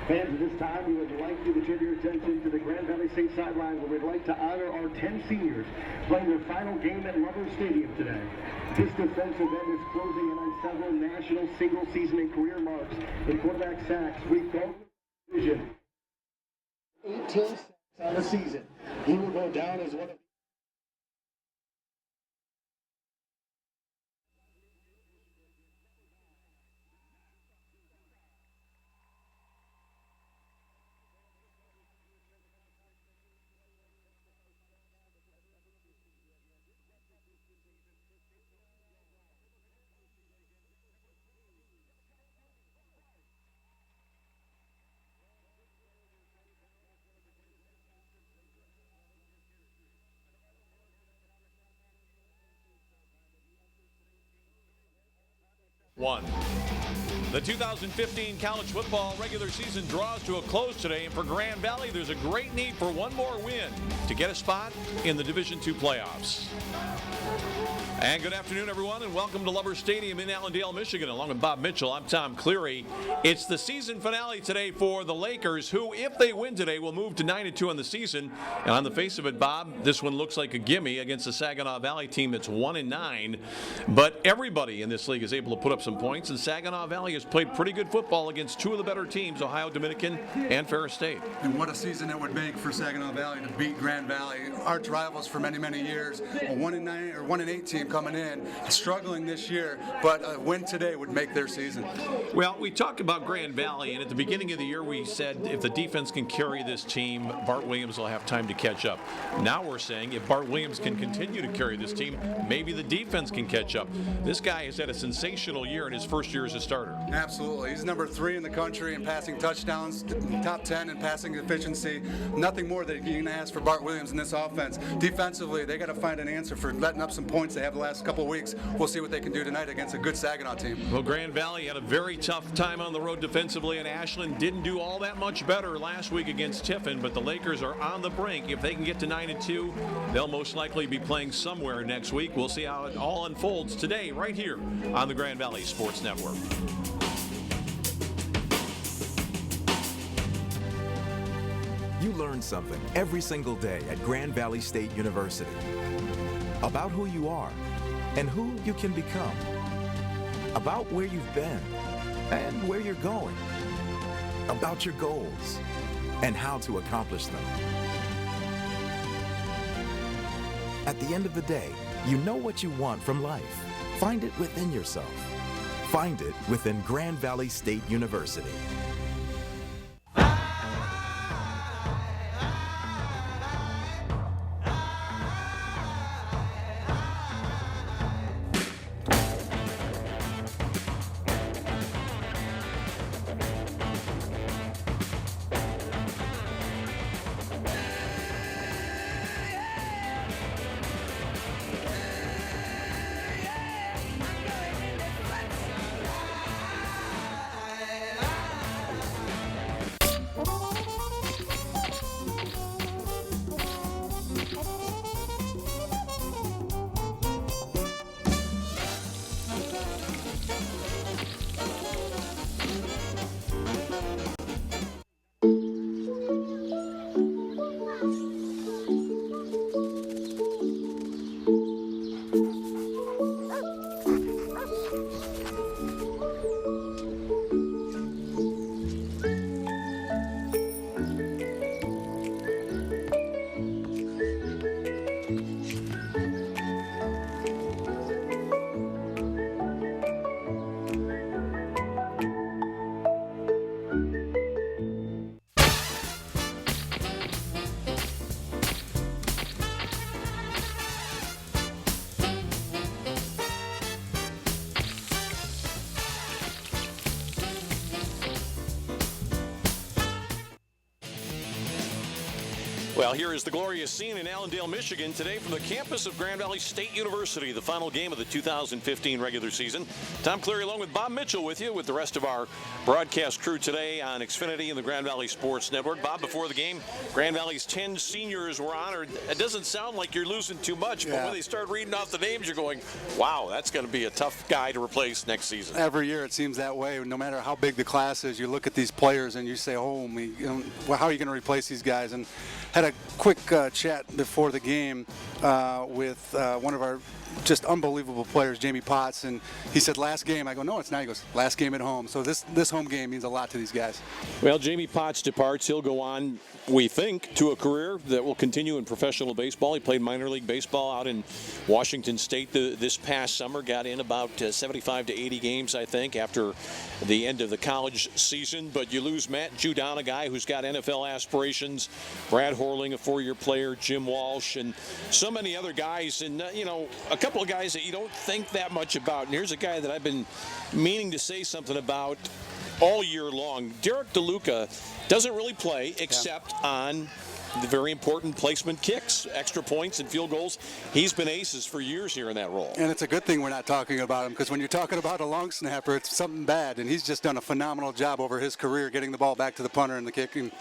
Fans, at this time, we would like you to turn your attention to the Grand Valley State sideline, where we'd like to honor our 10 seniors playing their final game at Lover Stadium today. This defensive end is closing in on several national single-season and career marks in quarterback sacks, week-long division. 18 sacks on the season. He will go down as one of one. The 2015 college football regular season draws to a close today, and for Grand Valley, there's a great need for one more win to get a spot in the Division II playoffs. And good afternoon, everyone, and welcome to Lover Stadium in Allendale, Michigan. Along with Bob Mitchell, I'm Tom Cleary. It's the season finale today for the Lakers, who, if they win today, will move to 9-2 on the season. And on the face of it, Bob, this one looks like a gimme against the Saginaw Valley team that's 1-9. But everybody in this league is able to put up some points, and Saginaw Valley has played pretty good football against two of the better teams, Ohio Dominican and Ferris State. And what a season it would make for Saginaw Valley to beat Grand Valley, arch rivals for many, many years. A 1-9 or 1-8 team coming in, struggling this year, but a win today would make their season. Well, we talked about Grand Valley, and at the beginning of the year we said if the defense can carry this team, Bart Williams will have time to catch up. Now we're saying if Bart Williams can continue to carry this team, maybe the defense can catch up. This guy has had a sensational year in his first year as a starter. Absolutely. He's number 3 in the country in passing touchdowns, top 10 in passing efficiency. Nothing more that you can ask for Bart Williams in this offense. Defensively, they got to find an answer for letting up some points they have the last couple of weeks. We'll see what they can do tonight against a good Saginaw team. Well, Grand Valley had a very tough time on the road defensively, and Ashland didn't do all that much better last week against Tiffin, but the Lakers are on the brink. If they can get to 9-2, they'll most likely be playing somewhere next week. We'll see how it all unfolds today right here on the Grand Valley Sports Network. You learn something every single day at Grand Valley State University about who you are and who you can become, about where you've been and where you're going, about your goals and how to accomplish them. At the end of the day, you know what you want from life. Find it within yourself. Find it within Grand Valley State University. Well, here is the glorious scene in Allendale, Michigan today from the campus of Grand Valley State University, the final game of the 2015 regular season. Tom Cleary along with Bob Mitchell with you with the rest of our broadcast crew today on Xfinity and the Grand Valley Sports Network. Bob, before the game, Grand Valley's 10 seniors were honored. It doesn't sound like you're losing too much, but when they start reading off the names, you're going, wow, that's going to be a tough guy to replace next season. Every year it seems that way. No matter how big the class is, you look at these players and you say, oh, well, how are you going to replace these guys? And had a quick chat before the game with one of our just unbelievable players, Jamie Potts, and he said last game. I go, no, it's not. He goes, last game at home. So this home game means a lot to these guys. Well, Jamie Potts departs. He'll go on, we think, to a career that will continue in professional baseball. He played minor league baseball out in Washington State this past summer. Got in about 75 to 80 games, I think, after the end of the college season. But you lose Matt Judon, a guy who's got NFL aspirations, Brad Horling, a four-year player, Jim Walsh, and so many other guys. And, a couple of guys that you don't think that much about. And here's a guy that I've been meaning to say something about all year long. Derek DeLuca doesn't really play except on the very important placement kicks, extra points and field goals. He's been aces for years here in that role. And it's a good thing we're not talking about him, because when you're talking about a long snapper, it's something bad. And he's just done a phenomenal job over his career getting the ball back to the punter and the kicking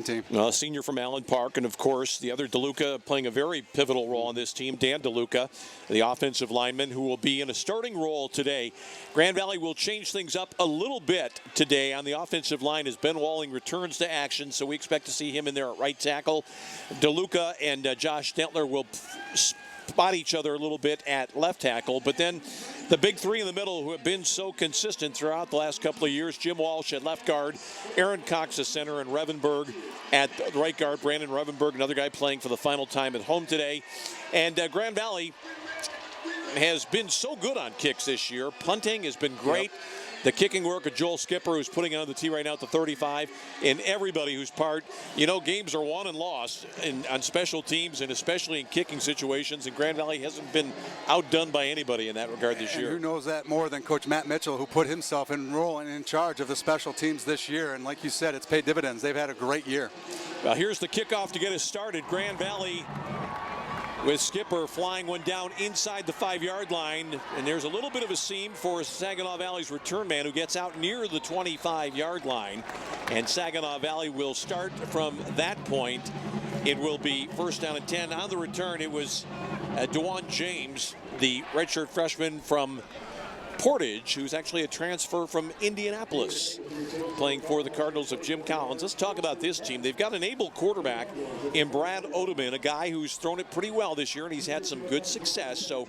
team. Well, a senior from Allen Park, and of course the other DeLuca playing a very pivotal role on this team, Dan DeLuca, the offensive lineman, who will be in a starting role today. Grand Valley will change things up a little bit today on the offensive line as Ben Walling returns to action, so we expect to see him in there at right tackle. DeLuca and Josh Stentler will spot each other a little bit at left tackle, but then the big three in the middle who have been so consistent throughout the last couple of years, Jim Walsh at left guard, Aaron Cox at center, and Revenberg at right guard. Brandon Revenberg, another guy playing for the final time at home today. And Grand Valley has been so good on kicks this year. Punting has been great. Yep. The kicking work of Joel Skipper, who's putting it on the tee right now at the 35, and everybody who's part. Games are won and lost on special teams, and especially in kicking situations, and Grand Valley hasn't been outdone by anybody in that regard this year. Who knows that more than Coach Matt Mitchell, who put himself in role and in charge of the special teams this year, and like you said, it's paid dividends. They've had a great year. Well, here's the kickoff to get us started. Grand Valley with Skipper flying one down inside the 5-yard line. And there's a little bit of a seam for Saginaw Valley's return man, who gets out near the 25-yard line. And Saginaw Valley will start from that point. It will be first down and 10. On the return, it was DeJuan James, the redshirt freshman from Portage, who's actually a transfer from Indianapolis, playing for the Cardinals of Jim Collins. Let's talk about this team. They've got an able quarterback in Brad Odeman, a guy who's thrown it pretty well this year, and he's had some good success. So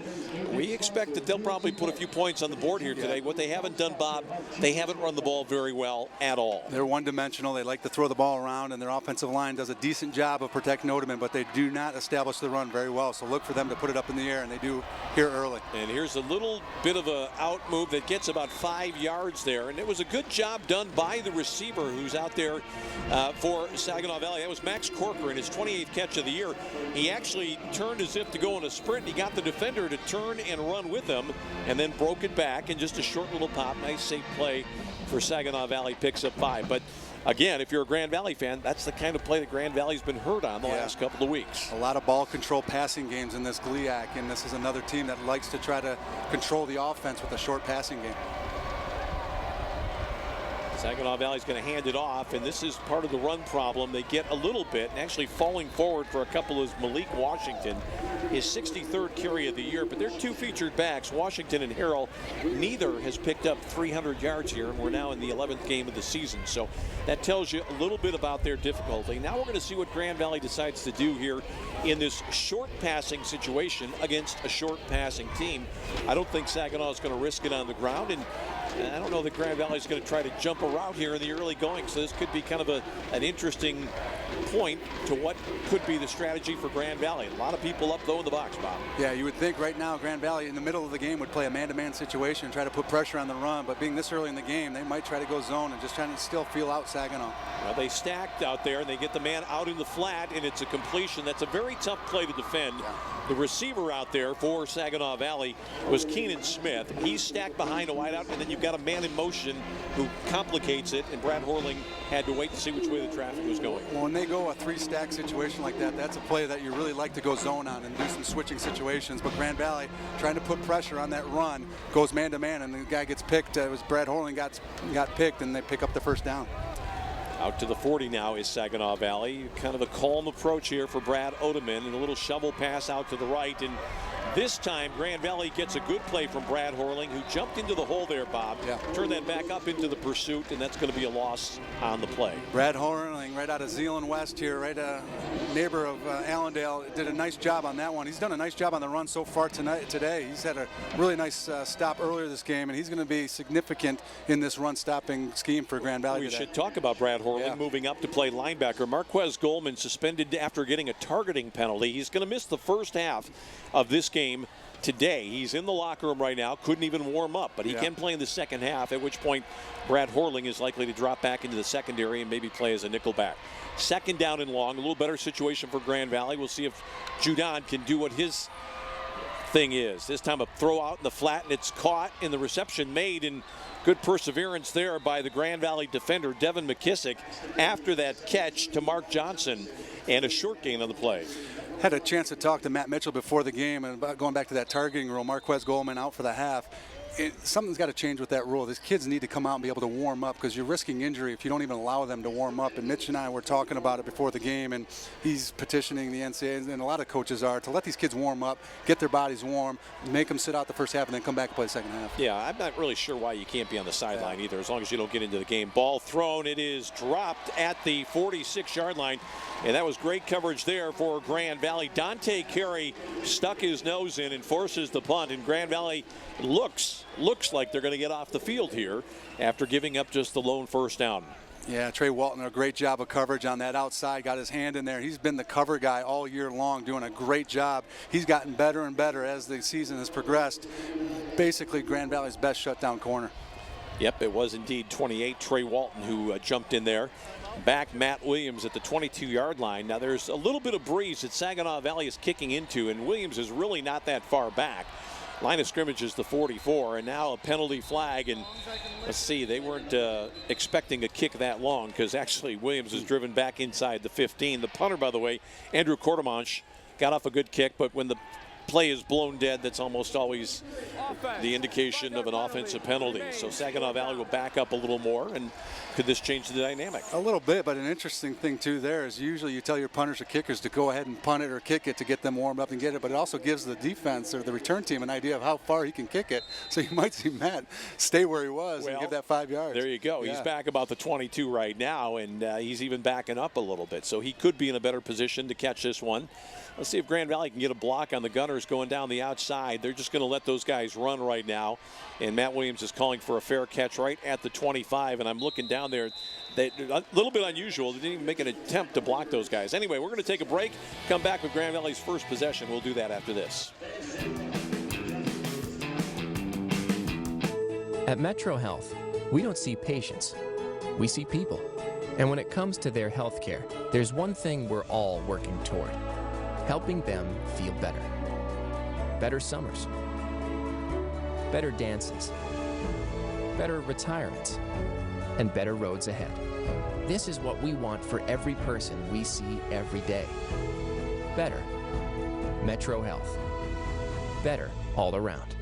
we expect that they'll probably put a few points on the board here today. What they haven't done, Bob, they haven't run the ball very well at all. They're one-dimensional. They like to throw the ball around, and their offensive line does a decent job of protecting Odeman, but they do not establish the run very well. So look for them to put it up in the air, and they do here early. And here's a little bit of a out move that gets about 5 yards there, and it was a good job done by the receiver who's out there for Saginaw Valley. That was Max Corcoran, his 28th catch of the year. He actually turned as if to go on a sprint. He got the defender to turn and run with him, and then broke it back, and just a short little pop. Nice safe play for Saginaw Valley, picks up 5. But again, if you're a Grand Valley fan, that's the kind of play that Grand Valley's been hurt on the last couple of weeks. A lot of ball control passing games in this GLIAC, and this is another team that likes to try to control the offense with a short passing game. Saginaw Valley's going to hand it off, and this is part of the run problem. They get a little bit, and actually falling forward for a couple is Malik Washington, his 63rd carry of the year. But they're two featured backs, Washington and Harrell. Neither has picked up 300 yards here, and we're now in the 11th game of the season. So that tells you a little bit about their difficulty. Now we're going to see what Grand Valley decides to do here in this short passing situation against a short passing team. I don't think Saginaw is going to risk it on the ground, and I don't know that Grand Valley is going to try to jump a route here in the early going. So this could be kind of an interesting point to what could be the strategy for Grand Valley. A lot of people up, though, in the box, Bob. Yeah, you would think right now Grand Valley in the middle of the game would play a man-to-man situation and try to put pressure on the run. But being this early in the game, they might try to go zone and just trying to still feel out Saginaw. Well, they stacked out there, and they get the man out in the flat, and it's a completion. That's a very tough play to defend. Yeah. The receiver out there for Saginaw Valley was Keenan Smith. He's stacked behind a wideout, and then you've got a man in motion who complicates it, and Brad Horling had to wait to see which way the traffic was going. Well, when they go go a 3-stack situation like that, that's a play that you really like to go zone on and do some switching situations. But Grand Valley, trying to put pressure on that run, goes man-to-man, and the guy gets picked. It was Brad Horling got picked, and they pick up the first down. Out to the 40 now is Saginaw Valley. Kind of a calm approach here for Brad Odeman, and a little shovel pass out to the right. And this time, Grand Valley gets a good play from Brad Horling, who jumped into the hole there, Bob. Yeah. Turned that back up into the pursuit, and that's going to be a loss on the play. Brad Horling, right out of Zeeland West here, right a neighbor of Allendale, did a nice job on that one. He's done a nice job on the run so far today. He's had a really nice stop earlier this game, and he's going to be significant in this run-stopping scheme for Grand Valley We today. should talk about Brad Horling moving up to play linebacker. Marquez Goldman suspended after getting a targeting penalty. He's going to miss the first half of this game today. He's in the locker room right now, couldn't even warm up, but he can play in the second half, at which point Brad Horling is likely to drop back into the secondary and maybe play as a nickel back. Second down and long, a little better situation for Grand Valley. We'll see if Judon can do what his thing is. This time a throw out in the flat, and it's caught, and the reception made, and good perseverance there by the Grand Valley defender, Devin McKissick, after that catch to Mark Johnson, and a short gain on the play. Had a chance to talk to Matt Mitchell before the game, and about going back to that targeting rule, Marquez Goldman out for the half. Something's got to change with that rule. These kids need to come out and be able to warm up, because you're risking injury if you don't even allow them to warm up. And Mitch and I were talking about it before the game, and he's petitioning the NCAA, and a lot of coaches are, to let these kids warm up, get their bodies warm, make them sit out the first half, and then come back and play the second half. Yeah, I'm not really sure why you can't be on the sideline either, as long as you don't get into the game. Ball thrown, it is dropped at the 46-yard line, and that was great coverage there for Grand Valley. Dante Carey stuck his nose in and forces the punt, and Grand Valley looks like they're going to get off the field here after giving up just the lone first down. Yeah, Trey Walton, a great job of coverage on that outside, got his hand in there. He's been the cover guy all year long, doing a great job. He's gotten better and better as the season has progressed. Basically, Grand Valley's best shutdown corner. Yep, it was indeed 28, Trey Walton, who jumped in there. Back Matt Williams at the 22-yard line. Now there's a little bit of breeze that Saginaw Valley is kicking into, and Williams is really not that far back. Line of scrimmage is the 44, and now a penalty flag. And let's see, they weren't expecting a kick that long, because actually Williams is driven back inside the 15. The punter, by the way, Andrew Cordemanche, got off a good kick, but when the play is blown dead, that's almost always the indication of an offensive penalty. So Saginaw Valley will back up a little more, and could this change the dynamic? A little bit, but an interesting thing too there is usually you tell your punters or kickers to go ahead and punt it or kick it to get them warmed up and get it, but it also gives the defense or the return team an idea of how far he can kick it. So you might see Matt stay where he was and give that 5 yards. There you go. Yeah. He's back about the 22 right now, and he's even backing up a little bit. So he could be in a better position to catch this one. Let's see if Grand Valley can get a block on the Gunners going down the outside. They're just going to let those guys run right now. And Matt Williams is calling for a fair catch right at the 25. And I'm looking down there. A little bit unusual. They didn't even make an attempt to block those guys. Anyway, we're going to take a break. Come back with Grand Valley's first possession. We'll do that after this. At Metro Health, we don't see patients. We see people. And when it comes to their health care, there's one thing we're all working toward. Helping them feel better. Better summers. Better dances. Better retirements. And better roads ahead. This is what we want for every person we see every day. Better. Metro Health. Better all around.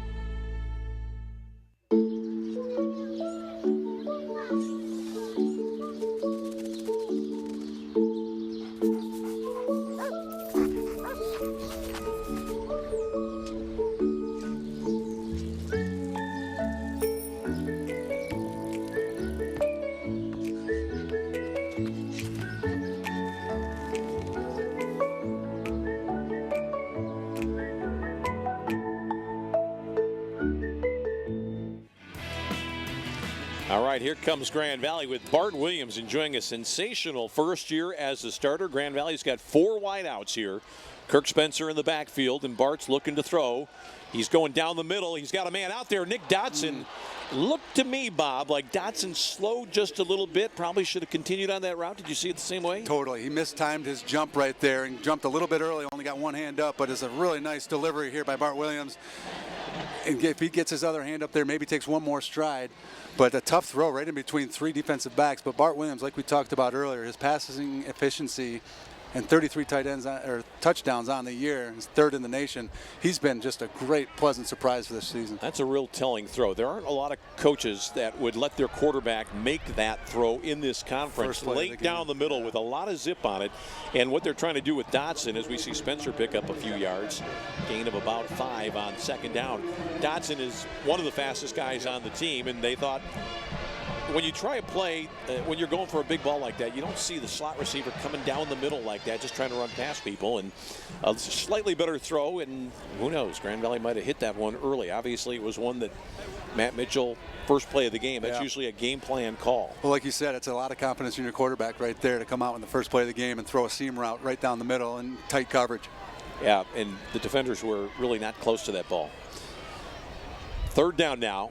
All right, here comes Grand Valley with Bart Williams enjoying a sensational first year as a starter. Grand Valley's got 4 wideouts here. Kirk Spencer in the backfield, and Bart's looking to throw. He's going down the middle. He's got a man out there, Nick Dotson. Looked to me, Bob, like Dotson slowed just a little bit. Probably should have continued on that route. Did you see it the same way? Totally. He mistimed his jump right there and jumped a little bit early. Only got one hand up, but it's a really nice delivery here by Bart Williams. And if he gets his other hand up there, maybe takes one more stride. But a tough throw right in between 3 defensive backs. But Bart Williams, like we talked about earlier, his passing efficiency and 33 tight ends or touchdowns on the year, he's 3rd in the nation. He's been just a great, pleasant surprise for this season. That's a real telling throw. There aren't a lot of coaches that would let their quarterback make that throw in this conference. Late down the middle with a lot of zip on it. And what they're trying to do with Dotson, as we see Spencer pick up a few yards, gain of about 5 on 2nd down. Dotson is one of the fastest guys on the team, and they thought, when you try a play, when you're going for a big ball like that, you don't see the slot receiver coming down the middle like that, just trying to run past people. And a slightly better throw, and who knows, Grand Valley might have hit that one early. Obviously, it was one that Matt Mitchell, first play of the game. That's usually a game plan call. Well, like you said, it's a lot of confidence in your quarterback right there to come out in the first play of the game and throw a seam route right down the middle in tight coverage. Yeah, and the defenders were really not close to that ball. 3rd down now.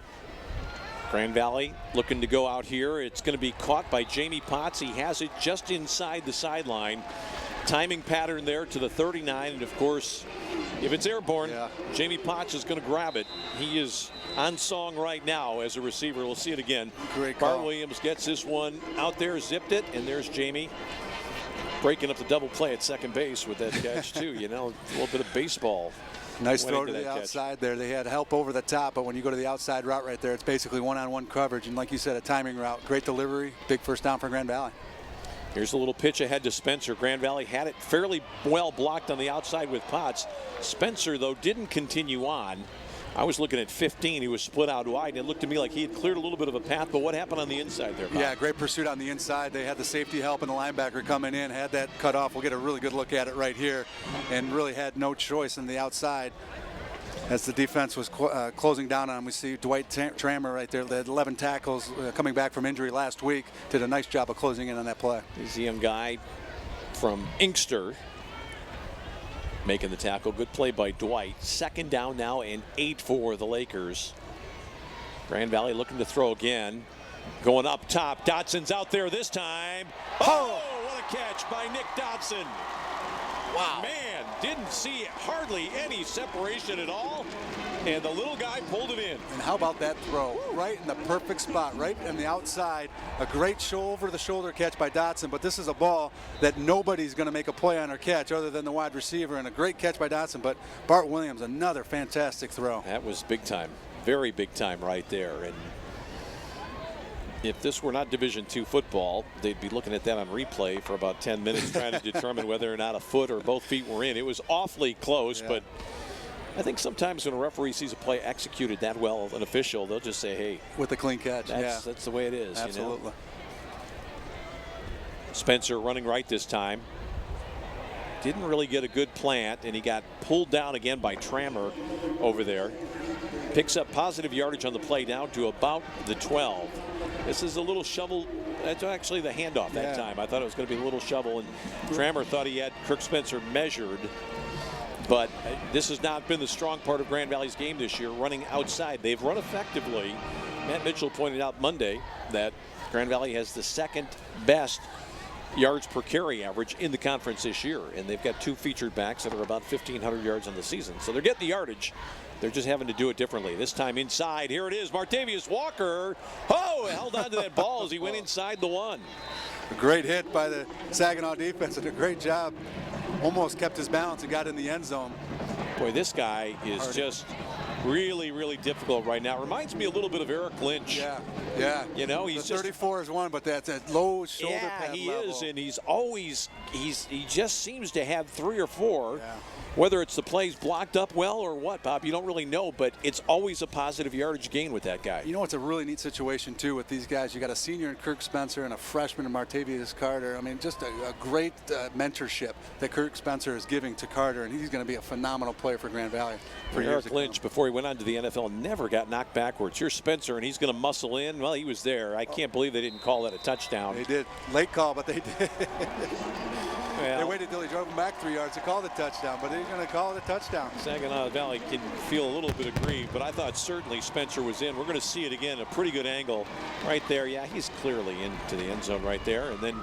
Grand Valley looking to go out here. It's going to be caught by Jamie Potts. He has it just inside the sideline. Timing pattern there to the 39. And, of course, if it's airborne, Jamie Potts is going to grab it. He is on song right now as a receiver. We'll see it again. Great call. Bart Williams gets this one out there, zipped it, and there's Jamie breaking up the double play at second base with that catch, too. You know, a little bit of baseball. Nice throw to the outside there. They had help over the top, but when you go to the outside route right there, it's basically one-on-one coverage. And like you said, a timing route. Great delivery. Big first down for Grand Valley. Here's a little pitch ahead to Spencer. Grand Valley had it fairly well blocked on the outside with Potts. Spencer, though, didn't continue on. I was looking at 15. He was split out wide, and it looked to me like he had cleared a little bit of a path. But what happened on the inside there, Bob? Yeah, great pursuit on the inside. They had the safety help and the linebacker coming in, had that cut off. We'll get a really good look at it right here, and really had no choice on the outside. As the defense was closing down on him, we see Dwight Trammer right there. They had 11 tackles coming back from injury last week. Did a nice job of closing in on that play. He's a young guy from Inkster making the tackle. Good play by Dwight. 2nd down now and 8 for the Lakers. Grand Valley looking to throw again. Going up top. Dotson's out there this time. Oh, what a catch by Nick Dotson. Wow. Man, didn't see hardly any separation at all. And the little guy pulled it in. And how about that throw? Right in the perfect spot, right on the outside. A great over-the-shoulder catch by Dotson, but this is a ball that nobody's going to make a play on or catch other than the wide receiver, and a great catch by Dotson. But Bart Williams, another fantastic throw. That was big time. Very big time right there. And if this were not Division II football, they'd be looking at that on replay for about 10 minutes trying to determine whether or not a foot or both feet were in. It was awfully close, but I think sometimes when a referee sees a play executed that well, an official, they'll just say, hey. With a clean catch, that's the way it is. Absolutely. You know? Spencer running right this time. Didn't really get a good plant, and he got pulled down again by Trammer over there. Picks up positive yardage on the play down to about the 12. This is a little shovel. That's actually the handoff that time. I thought it was going to be a little shovel, and Trammer thought he had Kirk Spencer measured. But this has not been the strong part of Grand Valley's game this year, running outside. They've run effectively. Matt Mitchell pointed out Monday that Grand Valley has the 2nd best yards per carry average in the conference this year, and they've got 2 featured backs that are about 1,500 yards on the season. So they're getting the yardage. They're just having to do it differently. This time inside. Here it is. Martavius Walker. Oh, held on to that ball as he went inside the 1. A great hit by the Saginaw defense, and a great job. Almost kept his balance and got in the end zone. Boy, this guy is just really, really difficult right now. Reminds me a little bit of Eric Lynch. Yeah. You know, he's the 34 is one, but that's a low shoulder pad he level. is, and he just seems to have 3 or 4. Whether it's the plays blocked up well or what, Bob, you don't really know, but it's always a positive yardage gain with that guy. You know, it's a really neat situation, too, with these guys. You got a senior in Kirk Spencer and a freshman in Martavius Carter. I mean, just a great mentorship that Kirk Spencer is giving to Carter, and he's going to be a phenomenal player for Grand Valley for years to come. Eric Lynch, before he went on to the NFL, never got knocked backwards. Here's Spencer, and he's going to muscle in. Well, he was there. I can't believe they didn't call that a touchdown. They did. Late call, but they did. Well, they waited until he drove him back 3 yards to call the touchdown, but he's going to call it a touchdown. Saginaw Valley can feel a little bit aggrieved, but I thought certainly Spencer was in. We're going to see it again, a pretty good angle right there. Yeah, he's clearly into the end zone right there. And then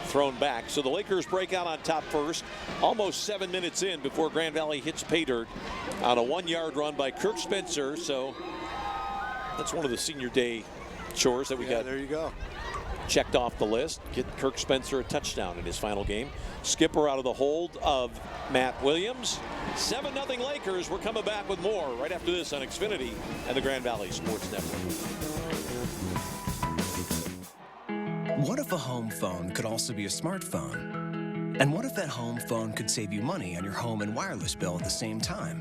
thrown back. So the Lakers break out on top first, almost 7 minutes in before Grand Valley hits pay dirt on a 1-yard run by Kirk Spencer. So that's one of the senior day chores that we got. There you go. Checked off the list. Get Kirk Spencer a touchdown in his final game. Skipper out of the hold of Matt Williams. 7-0 Lakers. We're coming back with more right after this on Xfinity and the Grand Valley Sports Network. What if a home phone could also be a smartphone? And what if that home phone could save you money on your home and wireless bill at the same time?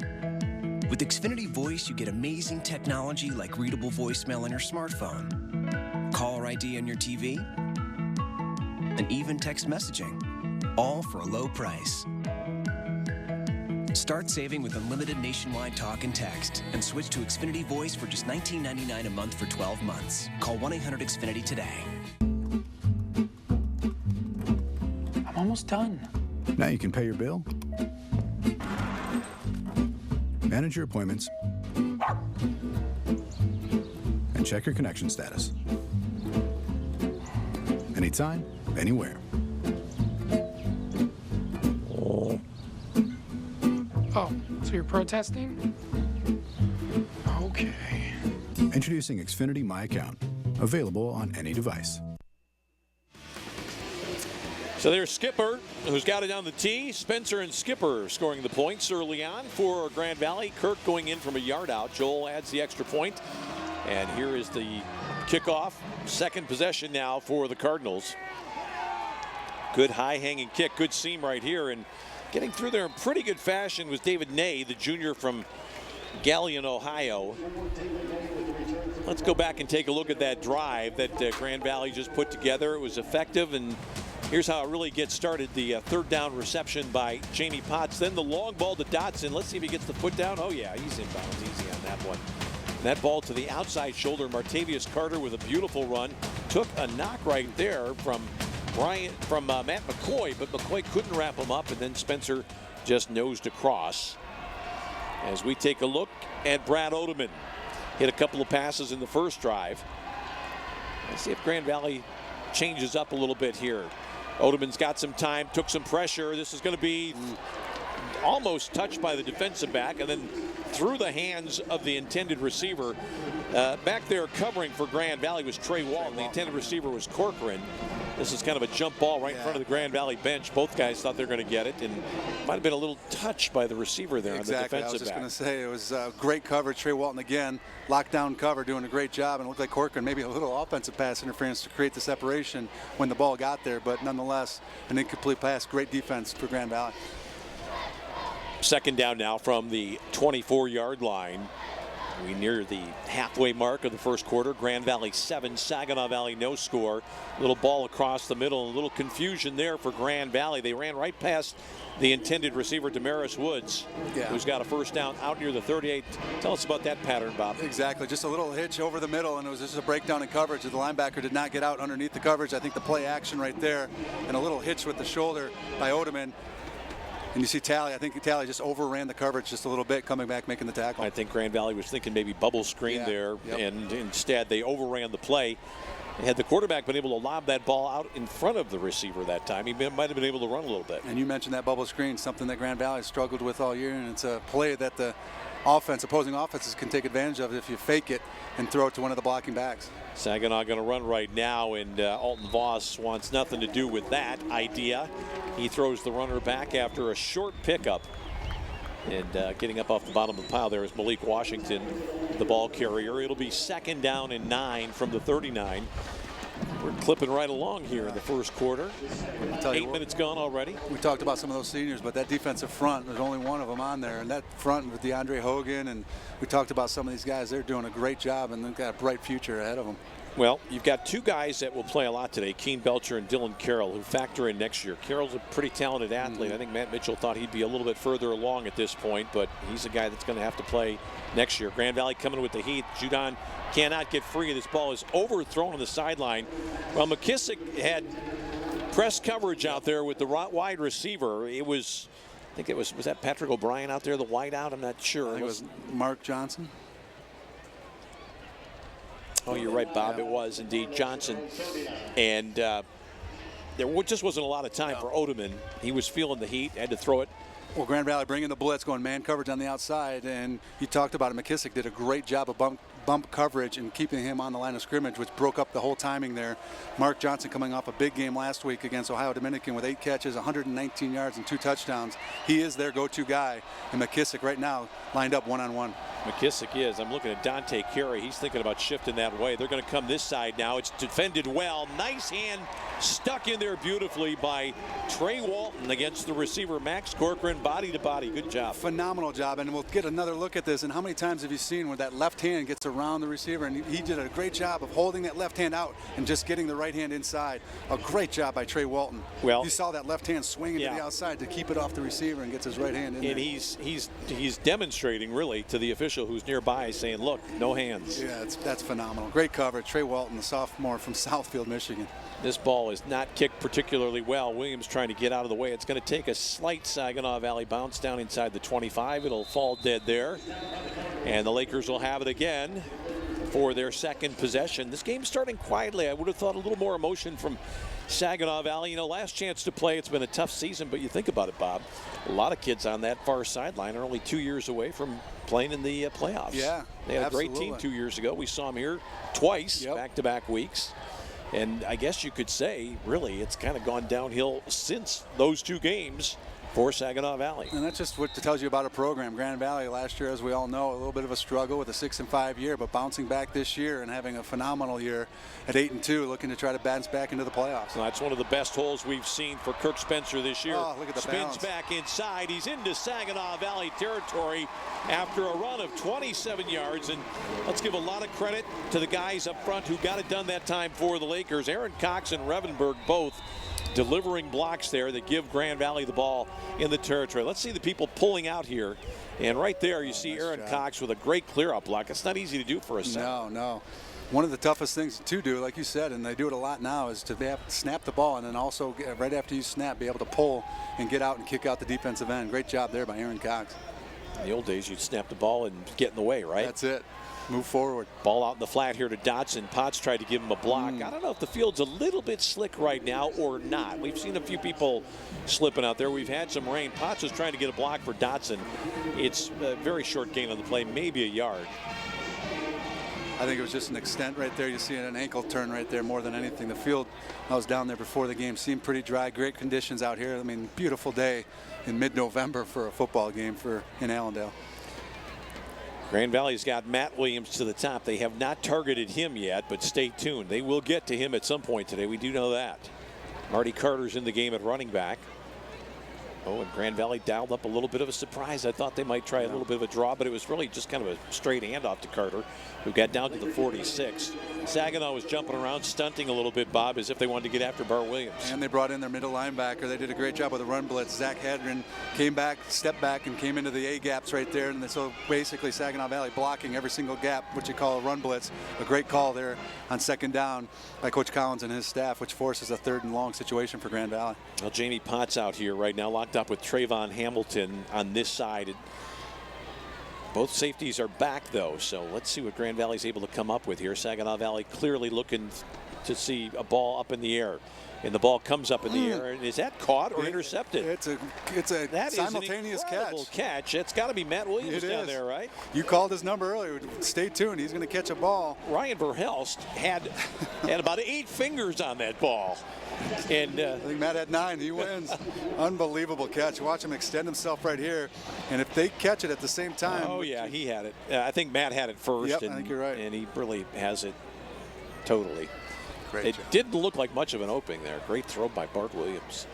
With Xfinity Voice, you get amazing technology like readable voicemail on your smartphone, caller ID on your TV, and even text messaging, all for a low price. Start saving with unlimited nationwide talk and text and switch to Xfinity Voice for just $19.99 a month for 12 months. Call 1-800-XFINITY today. I'm almost done. Now you can pay your bill, manage your appointments, and check your connection status. Anytime, anywhere. Oh, so you're protesting? Okay. Introducing Xfinity My Account, available on any device. So there's Skipper, who's got it on the tee. Spencer and Skipper scoring the points early on for Grand Valley. Kirk going in from a yard out. Joel adds the extra point. And here is the kickoff. Second possession now for the Cardinals. Good high-hanging kick. Good seam right here. And getting through there in pretty good fashion was David Ney, the junior from Galion, Ohio. Let's go back and take a look at that drive that Grand Valley just put together. It was effective, and here's how it really gets started. The third down reception by Jamie Potts. Then the long ball to Dotson. Let's see if he gets the foot down. Oh, yeah, he's inbounds easy on that one. And that ball to the outside shoulder. Martavius Carter with a beautiful run. Took a knock right there from Matt McCoy, but McCoy couldn't wrap him up, and then Spencer just nosed across. As we take a look at Brad Odeman. Hit a couple of passes in the first drive. Let's see if Grand Valley changes up a little bit here. Odeman's got some time, took some pressure. This is going to be almost touched by the defensive back, and then through the hands of the intended receiver. Back there covering for Grand Valley was Trey Walton. The intended receiver was Corcoran. This is kind of a jump ball right in front of the Grand Valley bench. Both guys thought they were going to get it, and might have been a little touch by the receiver there on the defensive back. I was just going to say, it was great coverage. Trey Walton again, lockdown cover, doing a great job, and it looked like Corcoran maybe a little offensive pass interference to create the separation when the ball got there, but nonetheless, an incomplete pass. Great defense for Grand Valley. Second down now from the 24-yard line. We near the halfway mark of the first quarter. Grand Valley 7, Saginaw Valley no score. Little ball across the middle, and a little confusion there for Grand Valley. They ran right past the intended receiver, Damaris Woods, who's got a first down out near the 38. Tell us about that pattern, Bob. Exactly, just a little hitch over the middle, and it was just a breakdown in coverage. The linebacker did not get out underneath the coverage. I think the play action right there, and a little hitch with the shoulder by Odeman. And you see Talley, I think Talley just overran the coverage just a little bit, coming back, making the tackle. I think Grand Valley was thinking maybe bubble screen there, and instead they overran the play. Had the quarterback been able to lob that ball out in front of the receiver that time, he might have been able to run a little bit. And you mentioned that bubble screen, something that Grand Valley struggled with all year, and it's a play that the opposing offenses can take advantage of if you fake it and throw it to one of the blocking backs. Saginaw going to run right now, and Alton Voss wants nothing to do with that idea. He throws the runner back after a short pickup. And getting up off the bottom of the pile there is Malik Washington, the ball carrier. It'll be second down and 9 from the 39. We're clipping right along here in the first quarter. 8 minutes gone already. We talked about some of those seniors, but that defensive front, there's only one of them on there. And that front with DeAndre Hogan, and we talked about some of these guys. They're doing a great job, and they've got a bright future ahead of them. Well, you've got two guys that will play a lot today, Keen Belcher and Dylan Carroll, who factor in next year. Carroll's a pretty talented athlete. I think Matt Mitchell thought he'd be a little bit further along at this point, but he's a guy that's going to have to play next year. Grand Valley coming with the heat. Judon cannot get free. This ball is overthrown on the sideline. Well, McKissick had press coverage out there with the wide receiver. It was, I think it was that Patrick O'Brien out there, the wide out? I'm not sure. It was Mark Johnson. Oh, you're right, Bob. It was indeed Johnson. And there just wasn't a lot of time for Odeman. He was feeling the heat, had to throw it. Well, Grand Valley bringing the blitz, going man coverage on the outside, and you talked about it. McKissick did a great job of bump coverage and keeping him on the line of scrimmage, which broke up the whole timing there. Mark Johnson coming off a big game last week against Ohio Dominican with 8 catches, 119 yards, and 2 touchdowns. He is their go-to guy, and McKissick right now lined up one-on-one. McKissick is. I'm looking at Dante Carey. He's thinking about shifting that way. They're going to come this side now. It's defended well. Nice hand stuck in there beautifully by Trey Walton against the receiver Max Corcoran, body to body. Good job. Phenomenal job, and we'll get another look at this. And how many times have you seen where that left hand gets around the receiver, and he did a great job of holding that left hand out and just getting the right hand inside. A great job by Trey Walton. Well, you saw that left hand swinging to the outside to keep it off the receiver and gets his right hand in there. And he's demonstrating really to the official who's nearby, saying, look, no hands. Yeah, that's phenomenal. Great coverage. Trey Walton, the sophomore from Southfield, Michigan. This ball is not kicked particularly well. Williams trying to get out of the way. It's going to take a slight Saginaw Valley bounce down inside the 25. It'll fall dead there. And the Lakers will have it again for their second possession. This game's starting quietly. I would have thought a little more emotion from Saginaw Valley. You know, last chance to play. It's been a tough season, but you think about it, Bob. A lot of kids on that far sideline are only 2 years away from playing in the playoffs. Yeah, they had a great team 2 years ago. We saw them here twice, back-to-back weeks. And I guess you could say, really, it's kind of gone downhill since those 2 games for Saginaw Valley. And that's just what tells you about a program. Grand Valley last year, as we all know, a little bit of a struggle with a 6-5 year, but bouncing back this year and having a phenomenal year at 8-2, looking to try to bounce back into the playoffs. Well, that's one of the best holes we've seen for Kirk Spencer this year. Oh, look at the Spins balance. back inside. He's into Saginaw Valley territory after a run of 27 yards. And let's give a lot of credit to the guys up front who got it done that time for the Lakers. Aaron Cox and Revenberg both delivering blocks there that give Grand Valley the ball in the territory. Let's see the people pulling out here. And right there you see Aaron Cox with a great clear-up block. It's not easy to do for a center. No. One of the toughest things to do, like you said, and they do it a lot now, is to snap the ball and then also, right after you snap, be able to pull and get out and kick out the defensive end. Great job there by Aaron Cox. In the old days, you'd snap the ball and get in the way, right? That's it. Move forward. Ball out in the flat here to Dotson. Potts tried to give him a block. I don't know if the field's a little bit slick right now or not. We've seen a few people slipping out there. We've had some rain. Potts was trying to get a block for Dotson. It's a very short gain on the play, maybe a yard. I think it was just an extent right there. You see an ankle turn right there more than anything. The field, I was down there before the game, seemed pretty dry. Great conditions out here. I mean, beautiful day in mid-November for a football game in Allendale. Grand Valley's got Matt Williams to the top. They have not targeted him yet, but stay tuned. They will get to him at some point today. We do know that. Marty Carter's in the game at running back. Oh, and Grand Valley dialed up a little bit of a surprise. I thought they might try a little bit of a draw, but it was really just kind of a straight handoff to Carter, who got down to the 46. Saginaw was jumping around, stunting a little bit, Bob, as if they wanted to get after Bart Williams. And they brought in their middle linebacker. They did a great job with the run blitz. Zach Hedren came back, stepped back, and came into the A gaps right there. And so basically Saginaw Valley blocking every single gap, what you call a run blitz. A great call there on second down by Coach Collins and his staff, which forces a 3rd and long situation for Grand Valley. Well, Jamie Potts out here right now, locked up with Trayvon Hamilton on this side. Both safeties are back, though, so let's see what Grand Valley's able to come up with here. Saginaw Valley clearly looking to see a ball up in the air. And the ball comes up in the air. And is that caught or intercepted? It's a simultaneous catch. It's got to be Matt Williams down there, right? You called his number earlier. Stay tuned. He's going to catch a ball. Ryan Verhelst had about 8 fingers on that ball. And I think Matt had 9. He wins. Unbelievable catch. Watch him extend himself right here. And if they catch it at the same time. Oh, yeah, he had it. I think Matt had it first. Yep, I think you're right. And he really has it totally. Great job. Didn't look like much of an opening there. Great throw by Bart Williams.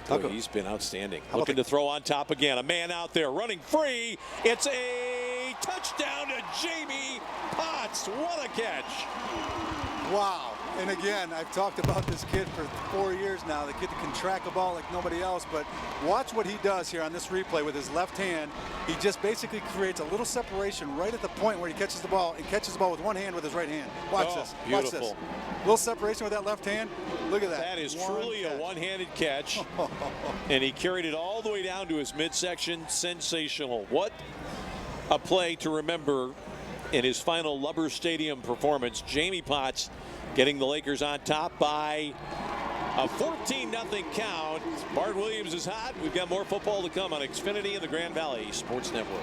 Boy, he's been outstanding. Looking to throw on top again. A man out there running free. It's a touchdown to Jamie Potts. What a catch. Wow. And again, I've talked about this kid for 4 years now. The kid that can track a ball like nobody else. But watch what he does here on this replay with his left hand. He just basically creates a little separation right at the point where he catches the ball and catches the ball with one hand with his right hand. Watch this. Beautiful. Watch this. Little separation with that left hand. Look at that. That is truly a one-handed catch. And he carried it all the way down to his midsection. Sensational. What a play to remember in his final Lubbers Stadium performance. Jamie Potts getting the Lakers on top by A 14-0 count. Bart Williams is hot. We've got more football to come on Xfinity and the Grand Valley Sports Network.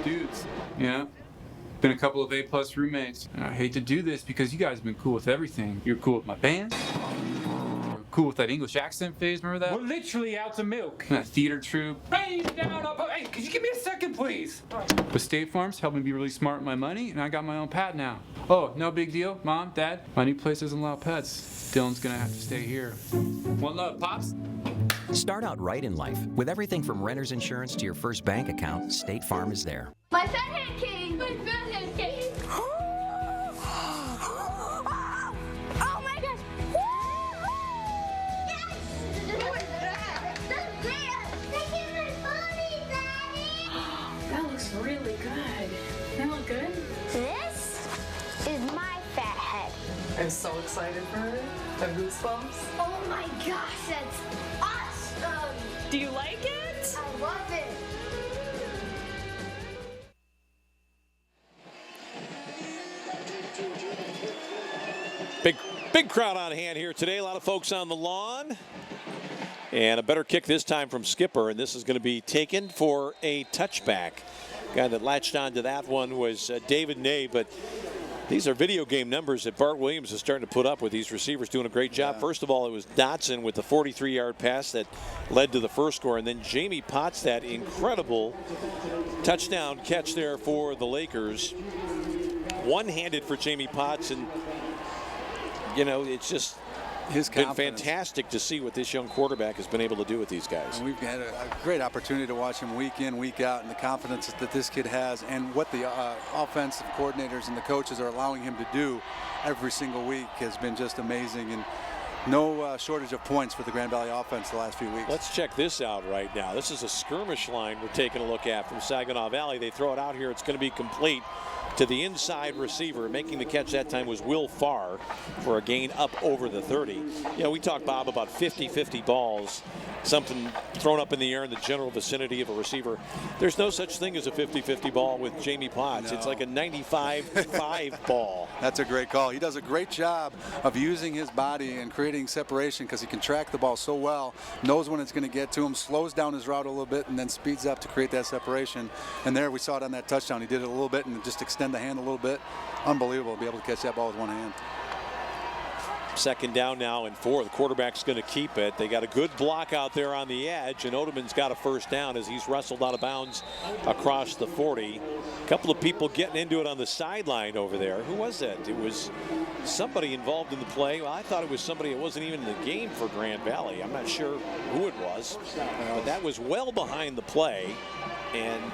Dudes, been a couple of A+ roommates. And I hate to do this because you guys have been cool with everything. You're cool with my band. You're cool with that English accent phase, remember that? We're literally out to milk. That theater troupe. Hey, could you give me a second, please? But State Farm's helped me be really smart with my money, and I got my own pet now. Oh, no big deal. Mom, Dad, my new place doesn't allow pets. Dylan's gonna have to stay here. One love, Pops. Start out right in life. With everything from renter's insurance to your first bank account, State Farm is there. My fathead king! My fathead king! Oh my gosh! That looks really good. That look good? This is my fat head. I'm so excited for it. The goosebumps. Oh my gosh, that's awesome! Do you like it? I love it. Big crowd on hand here today. A lot of folks on the lawn. And a better kick this time from Skipper, and this is going to be taken for a touchback. Guy that latched onto that one was David Ney, but these are video game numbers that Bart Williams is starting to put up with these receivers doing a great job. Yeah. First of all, it was Dotson with the 43-yard pass that led to the first score, and then Jamie Potts, that incredible touchdown catch there for the Lakers. One-handed for Jamie Potts, and it's just been fantastic to see what this young quarterback has been able to do with these guys. And we've had a great opportunity to watch him week in, week out, and the confidence that this kid has and what the offensive coordinators and the coaches are allowing him to do every single week has been just amazing. And no shortage of points for the Grand Valley offense the last few weeks. Let's check this out right now. This is a skirmish line we're taking a look at from Saginaw Valley. They throw it out here. It's going to be complete to the inside receiver. Making the catch that time was Will Farr for a gain up over the 30. We talked, Bob, about 50-50 balls, something thrown up in the air in the general vicinity of a receiver. There's no such thing as a 50-50 ball with Jamie Potts. No. It's like a 95-5 ball. That's a great call. He does a great job of using his body and creating separation because he can track the ball so well, knows when it's going to get to him, slows down his route a little bit, and then speeds up to create that separation. And there we saw it on that touchdown. He did it a little bit and just extend the hand a little bit. Unbelievable to be able to catch that ball with one hand. Second down now and 4. The quarterback's going to keep it. They got a good block out there on the edge, and Odeman's got a first down as he's wrestled out of bounds across the 40. A couple of people getting into it on the sideline over there. Who was that? It was somebody involved in the play. Well, I thought it was somebody that wasn't even in the game for Grand Valley. I'm not sure who it was, but that was well behind the play, and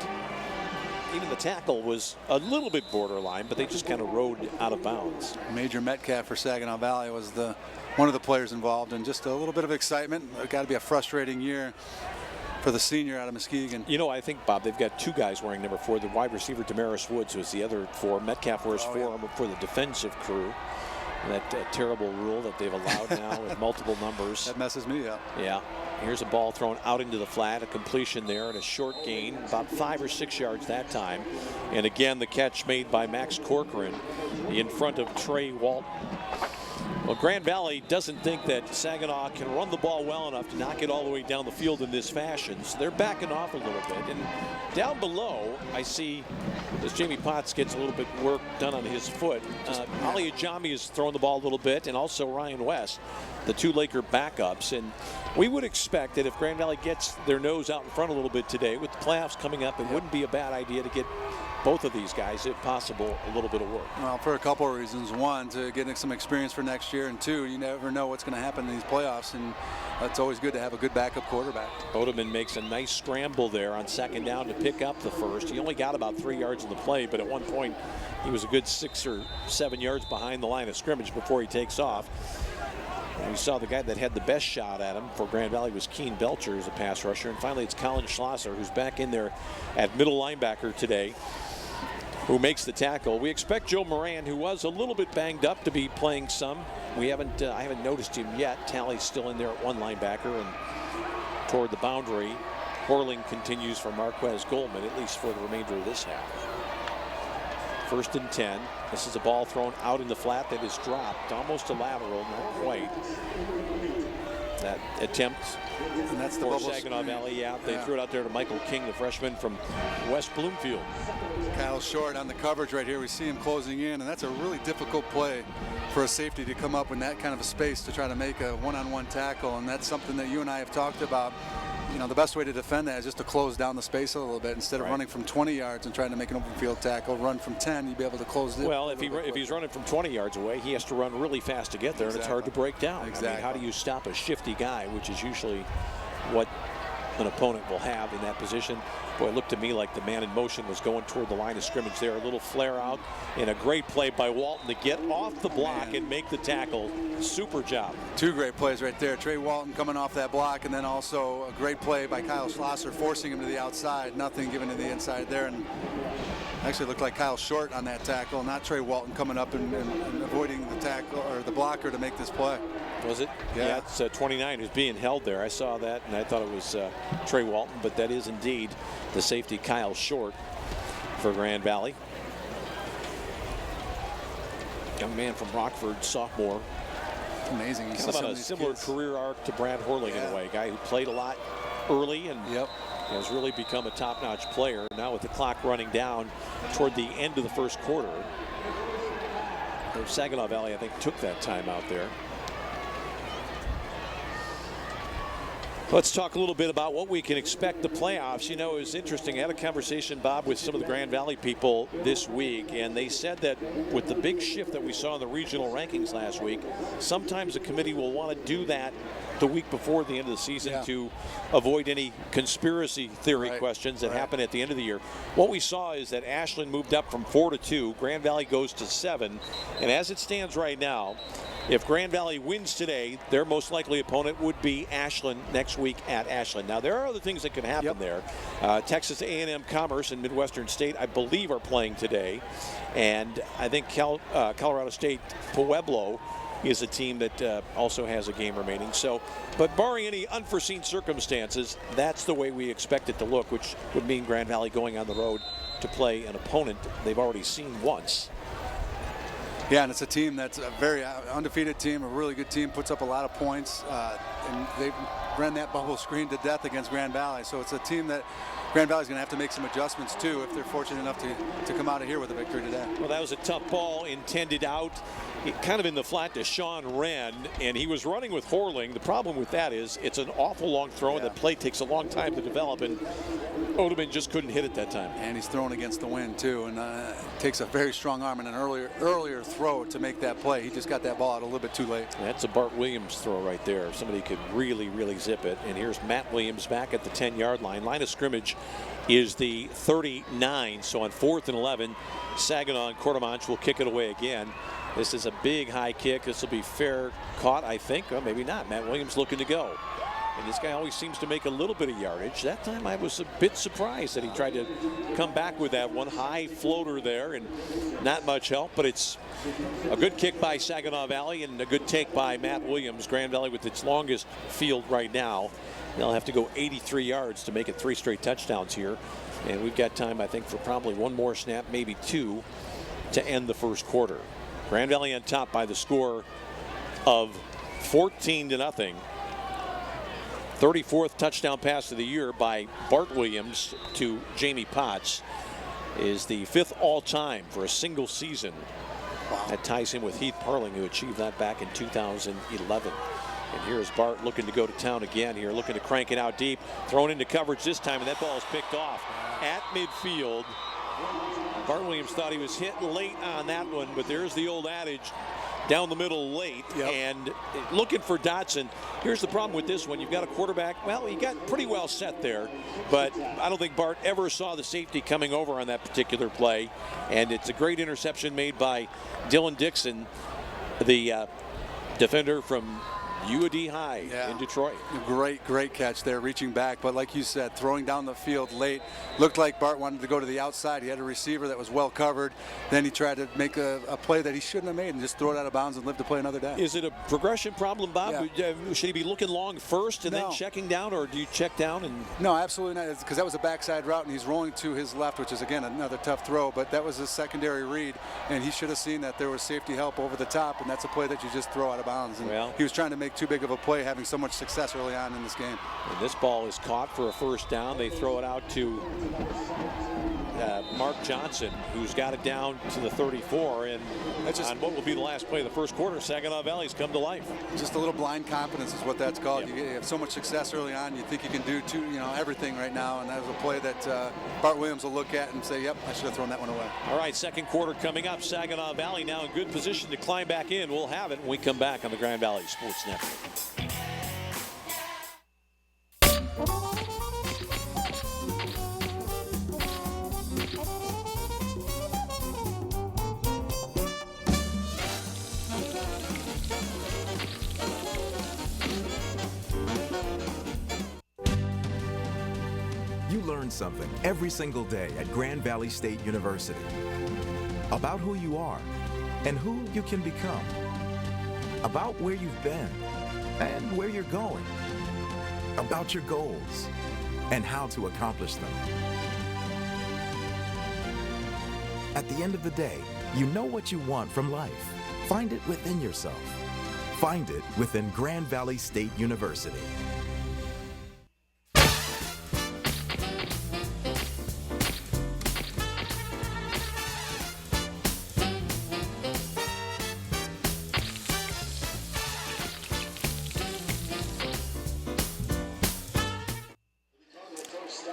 even the tackle was a little bit borderline, but they just kind of rode out of bounds. Major Metcalf for Saginaw Valley was one of the players involved, and just a little bit of excitement. It's got to be a frustrating year for the senior out of Muskegon. I think, Bob, they've got two guys wearing number 4. The wide receiver, Damaris Woods, was the other 4. Metcalf wears 4 for the defensive crew. That terrible rule that they've allowed now with multiple numbers. That messes me up. Yeah. Here's a ball thrown out into the flat, a completion there, and a short gain, about 5 or 6 yards that time. And again, the catch made by Max Corcoran in front of Trey Walton. Well, Grand Valley doesn't think that Saginaw can run the ball well enough to knock it all the way down the field in this fashion, so they're backing off a little bit. And down below, I see as Jamie Potts gets a little bit work done on his foot, Ali Ajami is throwing the ball a little bit, and also Ryan West, the 2 Laker backups. And we would expect that if Grand Valley gets their nose out in front a little bit today, with the playoffs coming up, it wouldn't be a bad idea to get both of these guys, if possible, a little bit of work. Well, for a couple of reasons. One, to get some experience for next year, and 2, you never know what's going to happen in these playoffs, and it's always good to have a good backup quarterback. Odeman makes a nice scramble there on second down to pick up the first. He only got about 3 yards in the play, but at one point he was a good 6 or 7 yards behind the line of scrimmage before he takes off. And we saw the guy that had the best shot at him for Grand Valley was Keen Belcher as a pass rusher. And finally, it's Colin Schlosser, who's back in there at middle linebacker today, who makes the tackle. We expect Joe Moran, who was a little bit banged up, to be playing some. I haven't noticed him yet. Tally's still in there at one linebacker and toward the boundary. Horling continues for Marquez Goldman, at least for the remainder of this half. 1st and 10. This is a ball thrown out in the flat that is dropped, almost a lateral, not quite. That attempt and that's the for Saginaw Valley. Yeah, they threw it out there to Michael King, the freshman from West Bloomfield. Kyle Short on the coverage right here. We see him closing in, and that's a really difficult play for a safety to come up in that kind of a space to try to make a one-on-one tackle, and that's something that you and I have talked about. You know, the best way to defend that is just to close down the space a little bit. Instead of running from 20 yards and trying to make an open field tackle, run from 10, you'd be able to close it. Well, if he's running from 20 yards away, he has to run really fast to get there, and it's hard to break down. Exactly. I mean, how do you stop a shifty guy, which is usually what an opponent will have in that position? Boy, it looked to me like the man in motion was going toward the line of scrimmage there. A little flare out and a great play by Walton to get off the block and make the tackle. Super job. 2 great plays right there. Trey Walton coming off that block, and then also a great play by Kyle Schlosser forcing him to the outside. Nothing given to the inside there. And actually looked like Kyle Short on that tackle, not Trey Walton coming up and avoiding the tackle or the blocker to make this play. Was it? Yeah, it's 29 who's being held there. I saw that, and I thought it was Trey Walton, but that is indeed the safety Kyle Short for Grand Valley. Young man from Rockford, sophomore. Amazing. He's kind of on a similar career arc to Brad Horling in a way. A guy who played a lot early and has really become a top-notch player. Now with the clock running down toward the end of the first quarter. Saginaw Valley, I think, took that time out there. Let's talk a little bit about what we can expect the playoffs. You know, it was interesting. I had a conversation, Bob, with some of the Grand Valley people this week, and they said that with the big shift that we saw in the regional rankings last week, sometimes the committee will want to do that the week before the end of the season to avoid any conspiracy theory questions that happen at the end of the year. What we saw is that Ashland moved up from 4 to 2. Grand Valley goes to 7. And as it stands right now, if Grand Valley wins today, their most likely opponent would be Ashland next week at Ashland. Now, there are other things that can happen there. Texas A&M Commerce and Midwestern State, I believe, are playing today. And I think Colorado State Pueblo is a team that also has a game remaining. So, but barring any unforeseen circumstances, that's the way we expect it to look, which would mean Grand Valley going on the road to play an opponent they've already seen once. Yeah, and it's a team that's a very undefeated team, a really good team, puts up a lot of points, and they've ran that bubble screen to death against Grand Valley. So it's a team that Grand Valley's going to have to make some adjustments too if they're fortunate enough to come out of here with a victory today. Well, that was a tough ball intended out kind of in the flat to Sean Wren, and he was running with Horling. The problem with that is it's an awful long throw, and the play takes a long time to develop, and Odeman just couldn't hit it that time. And he's throwing against the wind too, and it takes a very strong arm and an earlier throw to make that play. He just got that ball out a little bit too late. That's a Bart Williams throw right there. Somebody could really, really zip it. And here's Matt Williams back at the 10-yard line. Line of scrimmage is the 39. So on 4th and 11, Saginaw and Courtemanche will kick it away again. This is a big high kick. This will be fair caught, I think. Or maybe not. Matt Williams looking to go. And this guy always seems to make a little bit of yardage. That time I was a bit surprised that he tried to come back with that one high floater there and not much help, but it's a good kick by Saginaw Valley and a good take by Matt Williams. Grand Valley with its longest field right now. They'll have to go 83 yards to make it 3 straight touchdowns here. And we've got time, I think, for probably one more snap, maybe 2, to end the first quarter. Grand Valley on top by the score of 14-0. 34th touchdown pass of the year by Bart Williams to Jamie Potts is the 5th all-time for a single season. Wow. That ties him with Heath Parling, who achieved that back in 2011. And here's Bart looking to go to town again here, looking to crank it out deep, thrown into coverage this time, and that ball is picked off at midfield. Bart Williams thought he was hit late on that one, but there's the old adage, down the middle late, and looking for Dotson. Here's the problem with this one. You've got a quarterback, well, he got pretty well set there, but I don't think Bart ever saw the safety coming over on that particular play, and it's a great interception made by Dylan Dixon, the defender from U.D. High in Detroit. Great catch there, reaching back. But like you said, throwing down the field late. Looked like Bart wanted to go to the outside. He had a receiver that was well covered. Then he tried to make a play that he shouldn't have made and just throw it out of bounds and live to play another day. Is it a progression problem, Bob? Yeah. Should he be looking long first and then checking down, or do you check down? No, absolutely not, because that was a backside route, and he's rolling to his left, which is, again, another tough throw. But that was a secondary read, and he should have seen that there was safety help over the top, and that's a play that you just throw out of bounds. And he was trying to make too big of a play, having so much success early on in this game. And this ball is caught for a first down. They throw it out to Mark Johnson, who's got it down to the 34, and on what will be the last play of the first quarter, Saginaw Valley's come to life. Just a little blind confidence is what that's called. You have so much success early on, you think you can do everything right now, and that was a play that Bart Williams will look at and say, yep, I should have thrown that one away. All right, second quarter coming up. Saginaw Valley now in good position to climb back in. We'll have it when we come back on the Grand Valley Sports Network. You learn something every single day at Grand Valley State University about who you are and who you can become, about where you've been and where you're going, about your goals and how to accomplish them. At the end of the day, you know what you want from life. Find it within yourself. Find it within Grand Valley State University.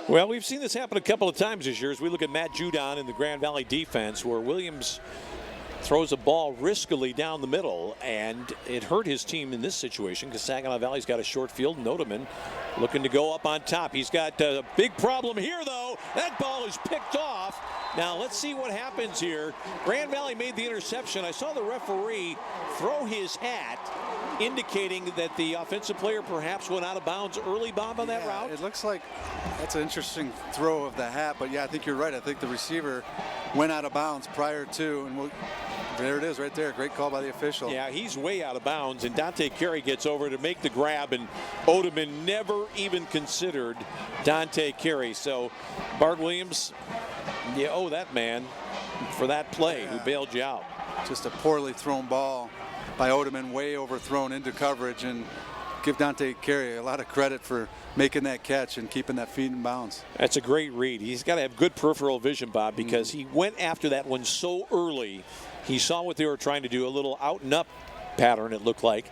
Well, we've seen this happen a couple of times this year as we look at Matt Judon in the Grand Valley defense, where Williams throws a ball riskily down the middle, and it hurt his team in this situation because Saginaw Valley's got a short field. Nodeman looking to go up on top. He's got a big problem here, though. That ball is picked off. Now, let's see what happens here. Grand Valley made the interception. I saw the referee throw his hat, indicating that the offensive player perhaps went out of bounds early, Bob, on that route. It looks like that's an interesting throw of the hat, but yeah, I think you're right. I think the receiver went out of bounds prior to, and there it is right there. Great call by the official. Yeah, he's way out of bounds, and Dante Carey gets over to make the grab, and Odeman never even considered Dante Carey. So Bart Williams, you owe that man for that play who bailed you out. Just a poorly thrown ball by Odeman, way overthrown into coverage, and give Dante Carey a lot of credit for making that catch and keeping that feet in bounds. That's a great read. He's got to have good peripheral vision, Bob, because he went after that one so early. He saw what they were trying to do, a little out and up pattern, it looked like.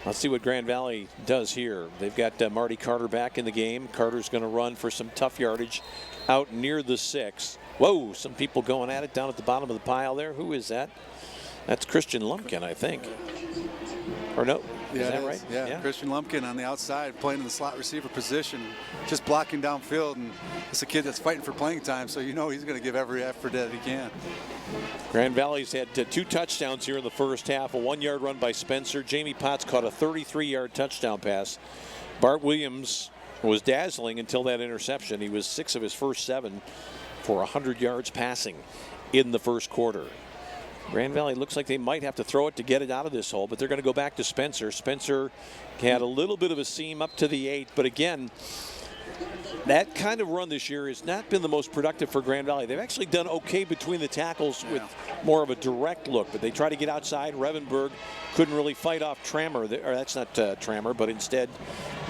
Let's see what Grand Valley does here. They've got Marty Carter back in the game. Carter's going to run for some tough yardage out near the 6. Whoa, some people going at it down at the bottom of the pile there. Who is that? That's Christian Lumpkin, I think. Or no? Yeah, is that right? Yeah, Christian Lumpkin on the outside playing in the slot receiver position, just blocking downfield, and it's a kid that's fighting for playing time, so you know he's going to give every effort that he can. Grand Valley's had 2 touchdowns here in the first half, a 1-yard run by Spencer. Jamie Potts caught a 33-yard touchdown pass. Bart Williams was dazzling until that interception. He was 6 of his first 7 for 100 yards passing in the first quarter. Grand Valley looks like they might have to throw it to get it out of this hole, but they're going to go back to Spencer. Spencer had a little bit of a seam up to the 8, but again, that kind of run this year has not been the most productive for Grand Valley. They've actually done okay between the tackles with more of a direct look, but they try to get outside. Revenberg couldn't really fight off Trammer, or that's not Trammer, but instead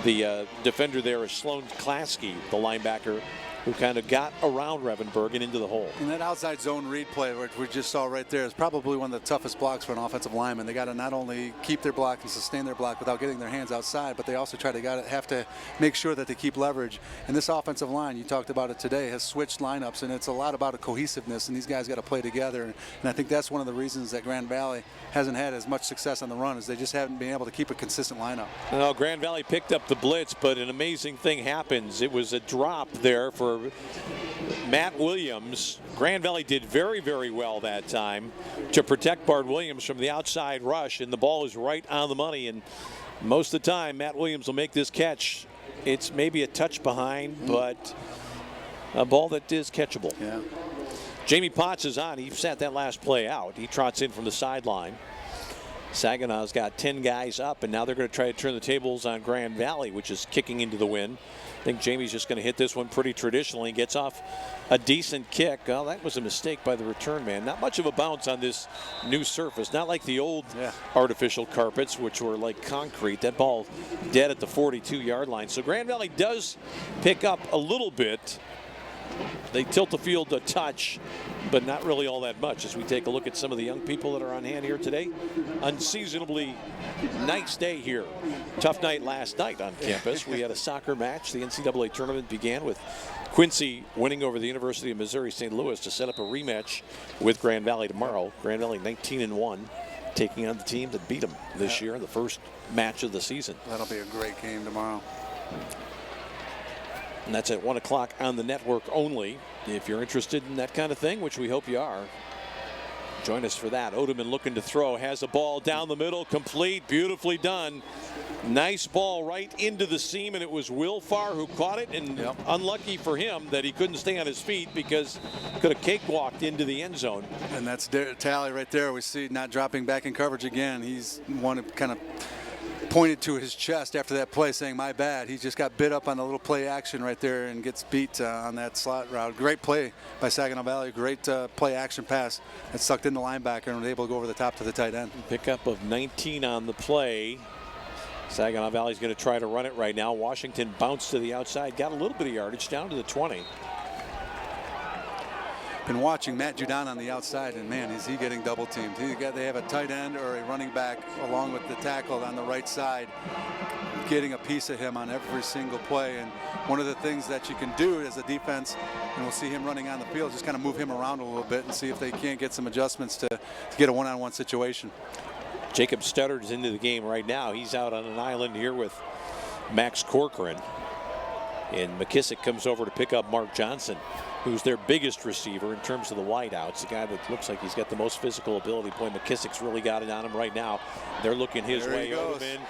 the defender there is Sloan Klasky, the linebacker, who kind of got around Revenberg and into the hole. And that outside zone read play, which we just saw right there, is probably one of the toughest blocks for an offensive lineman. They got to not only keep their block and sustain their block without getting their hands outside, but they also have to make sure that they keep leverage. And this offensive line, you talked about it today, has switched lineups, and it's a lot about a cohesiveness, and these guys got to play together. And I think that's one of the reasons that Grand Valley hasn't had as much success on the run, is they just haven't been able to keep a consistent lineup. Well, Grand Valley picked up the blitz, but an amazing thing happens. It was a drop there for for Matt Williams. Grand Valley did very, very well that time to protect Bart Williams from the outside rush, and the ball is right on the money. And most of the time, Matt Williams will make this catch. It's maybe a touch behind, but a ball that is catchable. Yeah. Jamie Potts is on. He sat that last play out. He trots in from the sideline. Saginaw's got 10 guys up, and now they're going to try to turn the tables on Grand Valley, which is kicking into the wind. I think Jamie's just going to hit this one pretty traditionally. Gets off a decent kick. Oh, that was a mistake by the return man. Not much of a bounce on this new surface. Not like the old artificial carpets, which were like concrete. That ball dead at the 42-yard line. So Grand Valley does pick up a little bit. They tilt the field a touch, but not really all that much as we take a look at some of the young people that are on hand here today. Unseasonably nice day here. Tough night last night on campus. We had a soccer match. The NCAA tournament began with Quincy winning over the University of Missouri St. Louis to set up a rematch with Grand Valley tomorrow. Grand Valley 19-1, taking on the team that beat them this year in the first match of the season. That'll be a great game tomorrow. And that's at 1 o'clock on the network only. If you're interested in that kind of thing, which we hope you are, join us for that. Odeman looking to throw, has a ball down the middle, complete, beautifully done. Nice ball right into the seam, and it was Will Farr who caught it, and unlucky for him that he couldn't stay on his feet because could have cakewalked into the end zone. And that's Tally right there. We see not dropping back in coverage again. He's one of kind of pointed to his chest after that play saying, my bad. He just got bit up on the little play action right there and gets beat on that slot route. Great play by Saginaw Valley. Great play action pass that sucked in the linebacker and was able to go over the top to the tight end. Pickup of 19 on the play. Saginaw Valley's going to try to run it right now. Washington bounced to the outside, got a little bit of yardage down to the 20. Been watching Matt Judon on the outside, and man, is he getting double teamed. They have a tight end or a running back along with the tackle on the right side, getting a piece of him on every single play. And one of the things that you can do as a defense, and we'll see him running on the field, just kind of move him around a little bit and see if they can't get some adjustments to get a one-on-one situation. Jacob Studdard's into the game right now. He's out on an island here with Max Corcoran. And McKissick comes over to pick up Mark Johnson, who's their biggest receiver in terms of the wideouts. The guy that looks like he's got the most physical ability. Boy, McKissick's really got it on him right now. They're looking his way. Odeman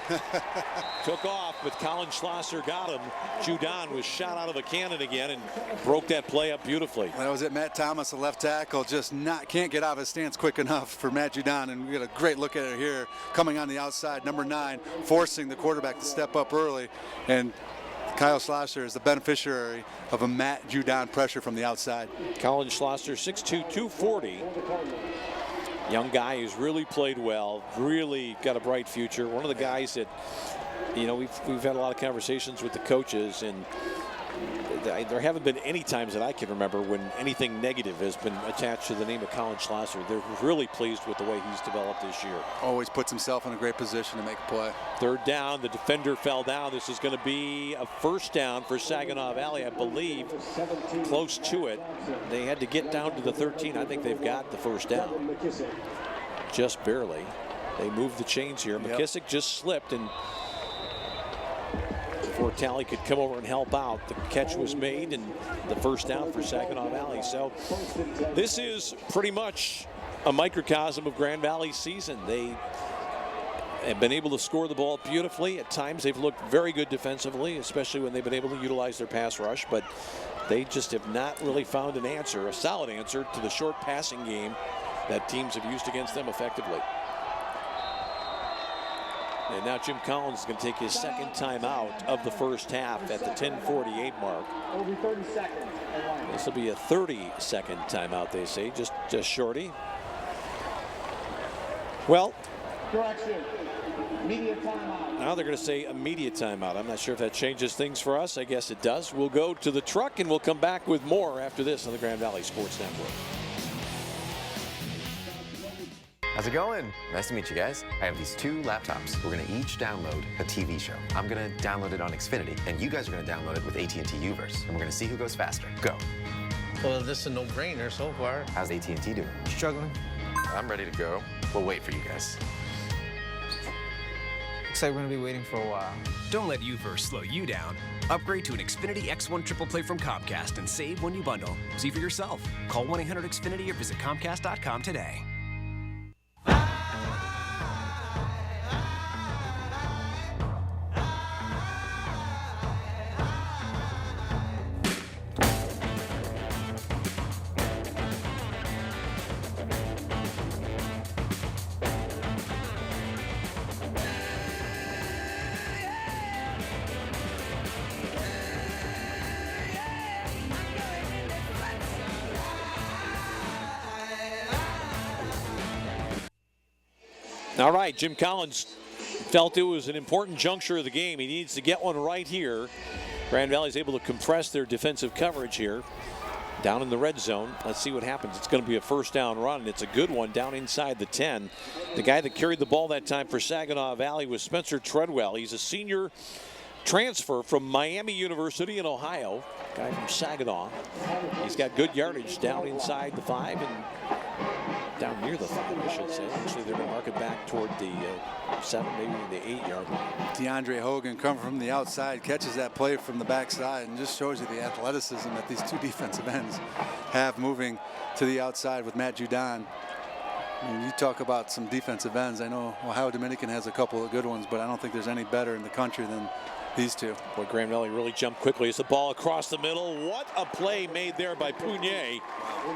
took off, but Colin Schlosser got him. Judon was shot out of a cannon again and broke that play up beautifully. That was it. Matt Thomas, the left tackle, just can't get out of his stance quick enough for Matt Judon. And we get a great look at it here, coming on the outside, number 9, forcing the quarterback to step up early. And Kyle Schlosser is the beneficiary of a Matt Judon pressure from the outside. Colin Schlosser, 6'2", 240. Young guy who's really played well, really got a bright future. One of the guys that, you know, we've had a lot of conversations with the coaches, and there haven't been any times that I can remember when anything negative has been attached to the name of Colin Schlosser. They're really pleased with the way he's developed this year. Always puts himself in a great position to make a play. Third down, the defender fell down. This is going to be a first down for Saginaw Valley, I believe, close to it. They had to get down to the 13. I think they've got the first down. Just barely. They moved the chains here. McKissick just slipped, and before Tally could come over and help out, the catch was made and the first down for Saginaw Valley. So this is pretty much a microcosm of Grand Valley's season. They have been able to score the ball beautifully. At times they've looked very good defensively, especially when they've been able to utilize their pass rush, but they just have not really found an answer, a solid answer to the short passing game that teams have used against them effectively. And now Jim Collins is going to take his second timeout of the first half at the 10:48 mark. This will be a 30-second timeout, they say, just shorty. Well, now they're going to say immediate timeout. I'm not sure if that changes things for us. I guess it does. We'll go to the truck and we'll come back with more after this on the Grand Valley Sports Network. How's it going? Nice to meet you guys. I have these 2 laptops. We're gonna each download a TV show. I'm gonna download it on Xfinity, and you guys are gonna download it with AT&T Uverse, and we're gonna see who goes faster. Go. Well, this is a no-brainer so far. How's AT&T doing? Struggling. I'm ready to go. We'll wait for you guys. Looks like we're going to be waiting for a while. Don't let UVerse slow you down. Upgrade to an Xfinity X1 Triple Play from Comcast and save when you bundle. See for yourself. Call 1-800-XFINITY or visit Comcast.com today. All right, Jim Collins felt it was an important juncture of the game. He needs to get one right here. Grand Valley's able to compress their defensive coverage here. Down in the red zone. Let's see what happens. It's going to be a first down run, and it's a good one down inside the 10. The guy that carried the ball that time for Saginaw Valley was Spencer Treadwell. He's a senior transfer from Miami University in Ohio. Guy from Saginaw. He's got good yardage down inside the 5 and down near the 5, I should say. Actually, they're going to mark it back toward the 7, maybe the 8-yard line. DeAndre Hogan coming from the outside, catches that play from the backside, and just shows you the athleticism that these two defensive ends have moving to the outside with Matt Judon. I mean, you talk about some defensive ends. I know Ohio Dominican has a couple of good ones, but I don't think there's any better in the country than these two. Boy, Grand Valley really jumped quickly. It's the ball across the middle. What a play made there by Pugnier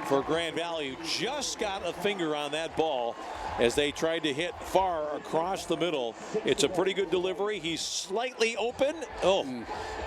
for Grand Valley, who just got a finger on that ball as they tried to hit far across the middle. It's a pretty good delivery. He's slightly open.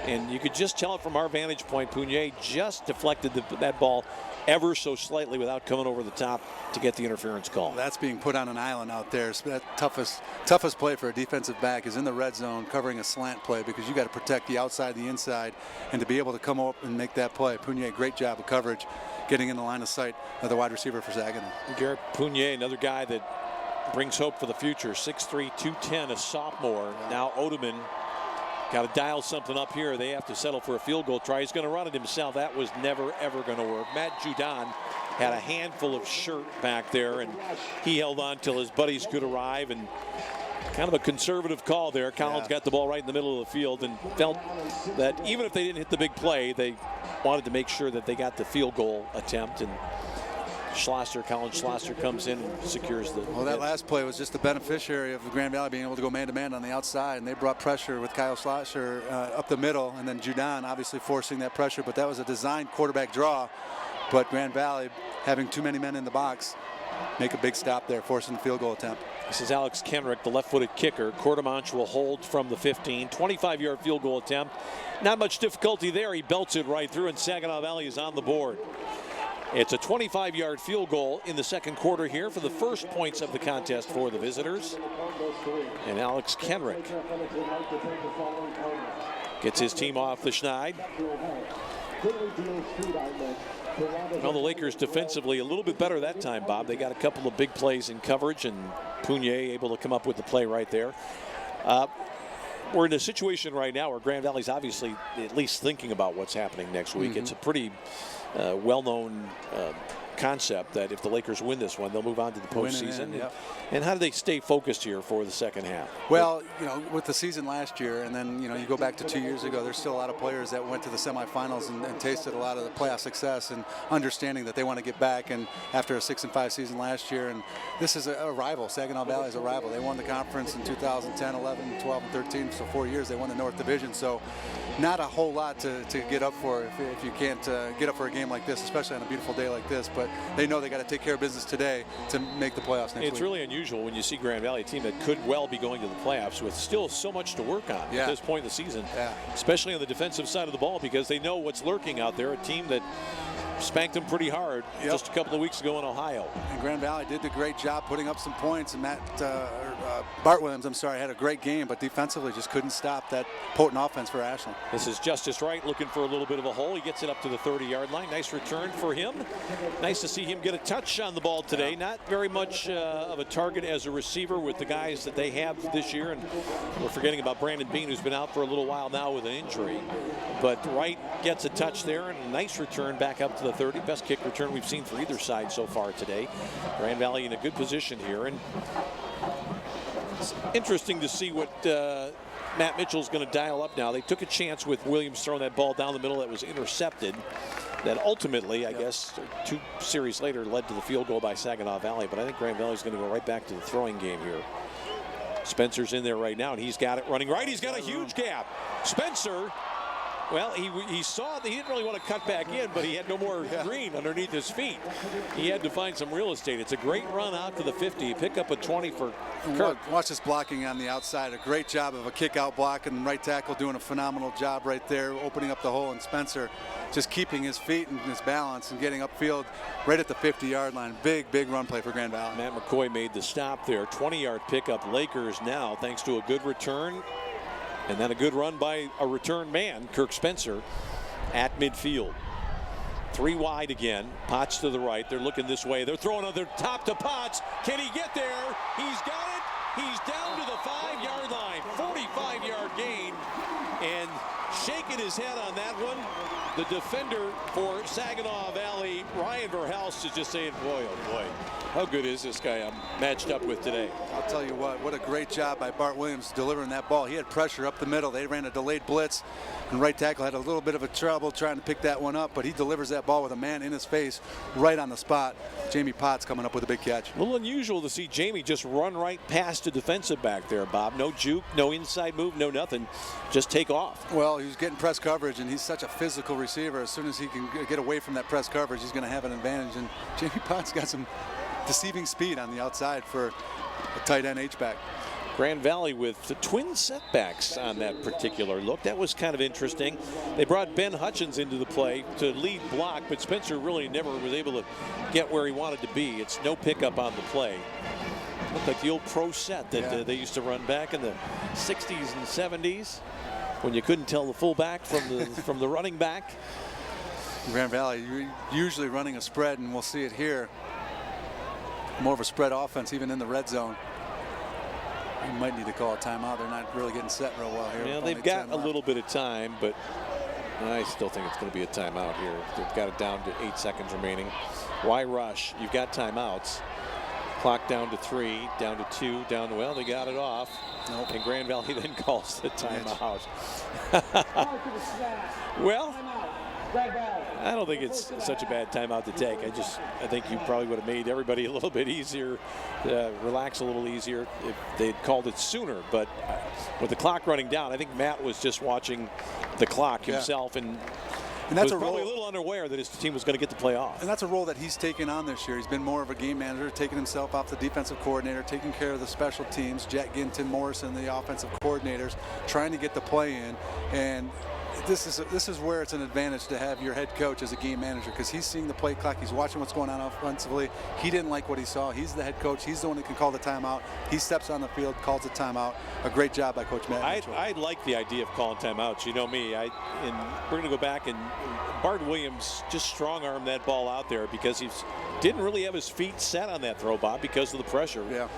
And you could just tell it from our vantage point. Pugnier just deflected that ball ever so slightly without coming over the top to get the interference call. That's being put on an island out there. So that toughest play for a defensive back is in the red zone covering a slant play, because you got to protect the outside, the inside, and to be able to come up and make that play. Pugnier, great job of coverage, getting in the line of sight of the wide receiver for Saginaw. Garrett Pugnier, another guy that brings hope for the future. 6'3", 210, a sophomore. Now Odeman got to dial something up here. They have to settle for a field goal try. He's going to run it himself. That was never, ever going to work. Matt Judon had a handful of shirt back there, and he held on till his buddies could arrive, and kind of a conservative call there. Collins got the ball right in the middle of the field and felt that even if they didn't hit the big play, they wanted to make sure that they got the field goal attempt. And Colin Schlosser comes in and secures the. Well, that last play was just the beneficiary of Grand Valley being able to go man-to-man on the outside, and they brought pressure with Kyle Schlosser up the middle, and then Judon obviously forcing that pressure, but that was a designed quarterback draw. But Grand Valley, having too many men in the box, make a big stop there, forcing the field goal attempt. This is Alex Kenrick, the left-footed kicker. Quartermanch will hold from the 15. 25-yard field goal attempt. Not much difficulty there. He belts it right through, and Saginaw Valley is on the board. It's a 25-yard field goal in the second quarter here for the first points of the contest for the visitors. And Alex Kenrick gets his team off the schneid. Well, the Lakers defensively a little bit better that time, Bob. They got a couple of big plays in coverage, and Pugnier able to come up with the play right there. We're in a situation right now where Grand Valley's obviously at least thinking about what's happening next week. It's a pretty well-known concept that if the Lakers win this one, they'll move on to the postseason. And how do they stay focused here for the second half? Well, you know, with the season last year, and then, you know, you go back to 2 years ago, there's still a lot of players that went to the semifinals and tasted a lot of the playoff success, and understanding that they want to get back, and after a 6-5 season last year. And this is a rival. Saginaw Valley is a rival. They won the conference in 2010, 11, 12, and 13, so 4 years they won the North Division. So not a whole lot to get up for if you can't get up for a game like this, especially on a beautiful day like this. But they know they got to take care of business today to make the playoffs next week. It's really unusual when you see Grand Valley, a team that could well be going to the playoffs with still so much to work on at this point in the season, especially on the defensive side of the ball, because they know what's lurking out there, a team that spanked them pretty hard just a couple of weeks ago in Ohio. And Grand Valley did a great job putting up some points, and Bart Williams, had a great game, but defensively just couldn't stop that potent offense for Ashland. This is Justice Wright looking for a little bit of a hole. He gets it up to the 30-yard line. Nice return for him. Nice to see him get a touch on the ball today. Not very much of a target as a receiver with the guys that they have this year, and we're forgetting about Brandon Bean, who's been out for a little while now with an injury. But Wright gets a touch there, and a nice return back up to the 30. Best kick return we've seen for either side so far today. Grand Valley in a good position here, and It's interesting to see what Matt Mitchell's going to dial up now. They took a chance with Williams throwing that ball down the middle that was intercepted. That ultimately, I guess, 2 series later led to the field goal by Saginaw Valley. But I think Grand Valley's going to go right back to the throwing game here. Spencer's in there right now, and he's got it running right. He's got a huge gap. Spencer, well, he saw that he didn't really want to cut back in, but he had no more green underneath his feet. He had to find some real estate. It's a great run out to the 50. Pick up a 20 for Kirk. Watch this blocking on the outside. A great job of a kick-out block, and right tackle doing a phenomenal job right there, opening up the hole, and Spencer just keeping his feet and his balance and getting upfield right at the 50-yard line. Big run play for Grand Valley. Matt McCoy made the stop there. 20-yard pickup. Lakers now, thanks to a good return and then a good run by a return man, Kirk Spencer, at midfield. 3 wide again. Potts to the right. They're looking this way. They're throwing on their top to Potts. Can he get there? He's got it. He's down to the 5-yard line. 45-yard gain. And shaking his head on that one, the defender for Saginaw Valley, Ryan Verhelst, is just saying, boy, oh boy, how good is this guy I'm matched up with today? I'll tell you what a great job by Bart Williams delivering that ball. He had pressure up the middle. They ran a delayed blitz, and right tackle had a little bit of a trouble trying to pick that one up, but he delivers that ball with a man in his face right on the spot. Jamie Potts coming up with a big catch. A little unusual to see Jamie just run right past a defensive back there, Bob. No juke, no inside move, no nothing. Just take off. Well, he was getting press coverage, and he's such a physical receiver. As soon as he can get away from that press coverage, he's going to have an advantage. And Jamie Potts got some deceiving speed on the outside for a tight end H-back. Grand Valley with the twin setbacks on that particular look. That was kind of interesting. They brought Ben Hutchins into the play to lead block, but Spencer really never was able to get where he wanted to be. It's no pickup on the play. Looked like the old pro set that they used to run back in the 60s and 70s when you couldn't tell the fullback from the running back. Grand Valley usually running a spread, and we'll see it here. More of a spread offense even in the red zone. You might need to call a timeout. They're not really getting set real well here. Yeah, they've got a little bit of time, but I still think it's going to be a timeout here. They've got it down to 8 seconds remaining. Why rush? You've got timeouts. Clock down to 3, down to 2, down to, well, they got it off. Nope. And Grand Valley then calls the timeout. Well, I don't think it's such a bad timeout to take. I think you probably would have made everybody a little bit easier, relax a little easier if they'd called it sooner. But with the clock running down, I think Matt was just watching the clock himself and that's was probably a little unaware that his team was going to get to play off. And that's a role that he's taken on this year. He's been more of a game manager, taking himself off the defensive coordinator, taking care of the special teams, Jack Ginton, Morrison, the offensive coordinators, trying to get the play in. And this is where it's an advantage to have your head coach as a game manager, because he's seeing the play clock, he's watching what's going on offensively. He didn't like what he saw. He's the head coach. He's the one that can call the timeout. He steps on the field, calls the timeout. A great job by Coach Matt Mitchell. I like the idea of calling timeouts. You know me. And we're going to go back, and Bart Williams just strong-armed that ball out there because he didn't really have his feet set on that throw, Bob, because of the pressure. Yeah.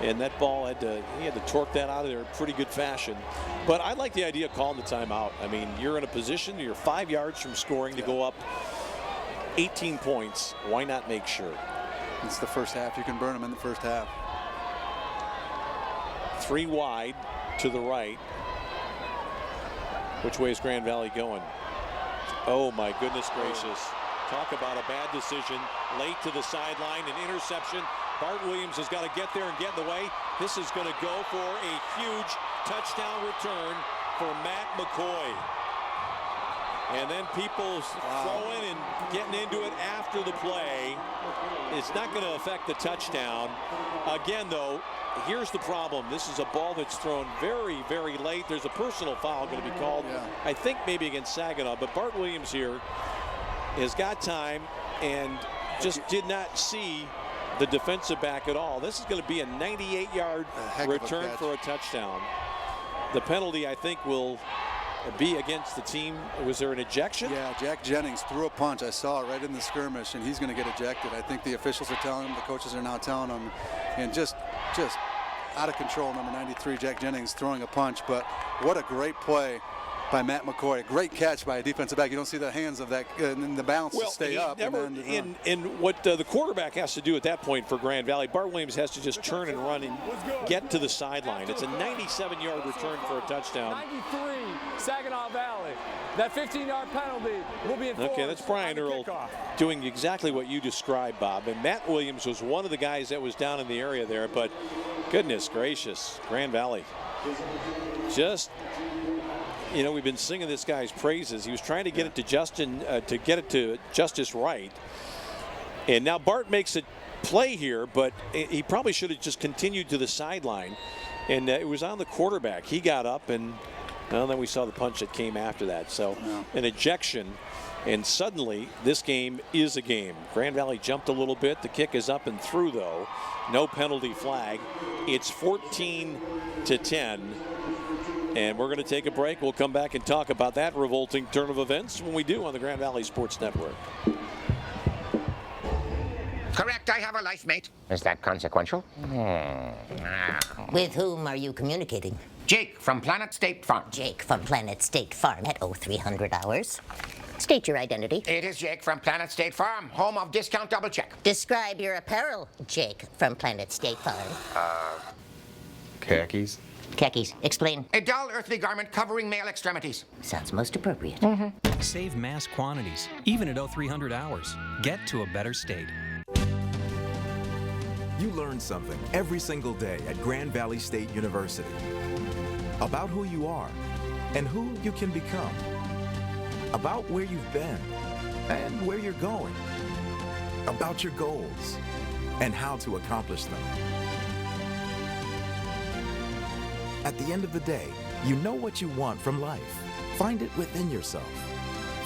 And that ball he had to torque that out of there in pretty good fashion. But I like the idea of calling the timeout. I mean, you're in a position, you're 5 yards from scoring to go up 18 points. Why not make sure? It's the first half. You can burn them in the first half. 3 wide to the right. Which way is Grand Valley going? Oh, my goodness gracious. Talk about a bad decision. Late to the sideline, an interception. Bart Williams has got to get there and get in the way. This is going to go for a huge touchdown return for Matt McCoy. And then people throwing and getting into it after the play. It's not going to affect the touchdown. Again, though, here's the problem. This is a ball that's thrown very, very late. There's a personal foul going to be called, I think maybe against Saginaw. But Bart Williams here has got time and just did not see the defensive back at all. This is going to be a 98-yard return for a touchdown. The penalty, I think, will be against the team. Was there an ejection? Yeah, Jack Jennings threw a punch. I saw it right in the skirmish, and he's going to get ejected. I think the officials are telling him, the coaches are now telling him, and just out of control, number 93, Jack Jennings throwing a punch. But what a great play by Matt McCoy. A great catch by a defensive back. You don't see the hands of that and the balance to stay up. And what the quarterback has to do at that point for Grand Valley, Bart Williams has to just turn and run and get to the sideline. It's a 97-yard return for a touchdown. 93, Saginaw Valley. That 15-yard penalty will be enforced. Okay, that's Brian Earl doing exactly what you described, Bob. And Matt Williams was one of the guys that was down in the area there, but goodness gracious, Grand Valley. Just, you know, we've been singing this guy's praises. He was trying to get it to Justice Wright. And now Bart makes a play here, but he probably should have just continued to the sideline. And it was on the quarterback. He got up, and well, then we saw the punch that came after that. So an ejection, and suddenly this game is a game. Grand Valley jumped a little bit. The kick is up and through, though. No penalty flag. It's 14-10. And we're going to take a break. We'll come back and talk about that revolting turn of events when we do on the Grand Valley Sports Network. Correct, I have a life mate. Is that consequential? With whom are you communicating? Jake from Planet State Farm. Jake from Planet State Farm at 0300 hours. State your identity. It is Jake from Planet State Farm, home of Discount Double Check. Describe your apparel, Jake from Planet State Farm. Khakis. Khakis. Explain. A dull earthly garment covering male extremities. Sounds most appropriate. Save mass quantities, even at 0300 hours. Get to a better state. You learn something every single day at Grand Valley State University about who you are and who you can become, about where you've been and where you're going, about your goals and how to accomplish them. At the end of the day, you know what you want from life. Find it within yourself.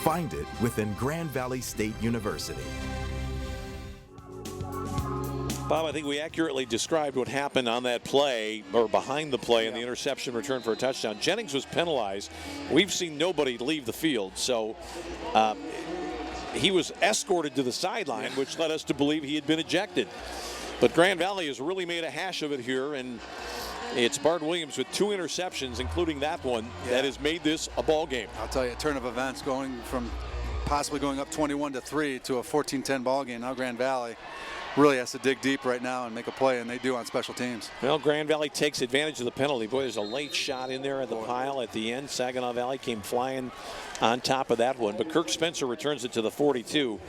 Find it within Grand Valley State University. Bob, I think we accurately described what happened on that play, or behind the play, and the interception return for a touchdown. Jennings was penalized. We've seen nobody leave the field, so he was escorted to the sideline, which led us to believe he had been ejected. But Grand Valley has really made a hash of it here, and it's Bart Williams with 2 interceptions, including that one, that has made this a ball game. I'll tell you, a turn of events going from possibly going up 21-3 to a 14-10 ball game. Now Grand Valley really has to dig deep right now and make a play, and they do on special teams. Well, Grand Valley takes advantage of the penalty. Boy, there's a late shot in there at the pile at the end. Saginaw Valley came flying on top of that one, but Kirk Spencer returns it to the 42.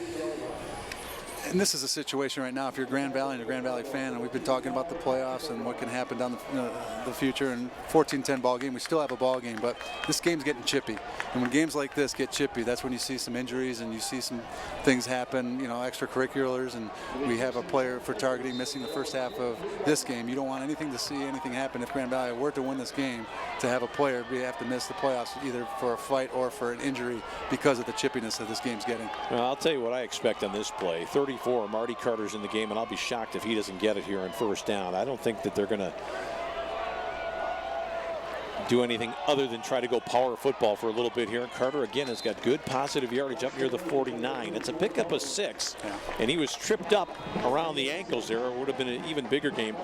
And this is a situation right now, if you're Grand Valley and a Grand Valley fan, and we've been talking about the playoffs and what can happen down the future, and 14-10 ball game, we still have a ball game, but this game's getting chippy. And when games like this get chippy, that's when you see some injuries and you see some things happen, you know, extracurriculars, and we have a player for targeting missing the first half of this game. You don't want anything to see anything happen if Grand Valley were to win this game, to have a player have to miss the playoffs either for a fight or for an injury because of the chippiness that this game's getting. Well, I'll tell you what I expect on this play. 34, Marty Carter's in the game, and I'll be shocked if he doesn't get it here on first down. I don't think that they're going to do anything other than try to go power football for a little bit here. And Carter, again, has got good positive yardage up near the 49. It's a pickup of 6, and he was tripped up around the ankles there. It would have been an even bigger game.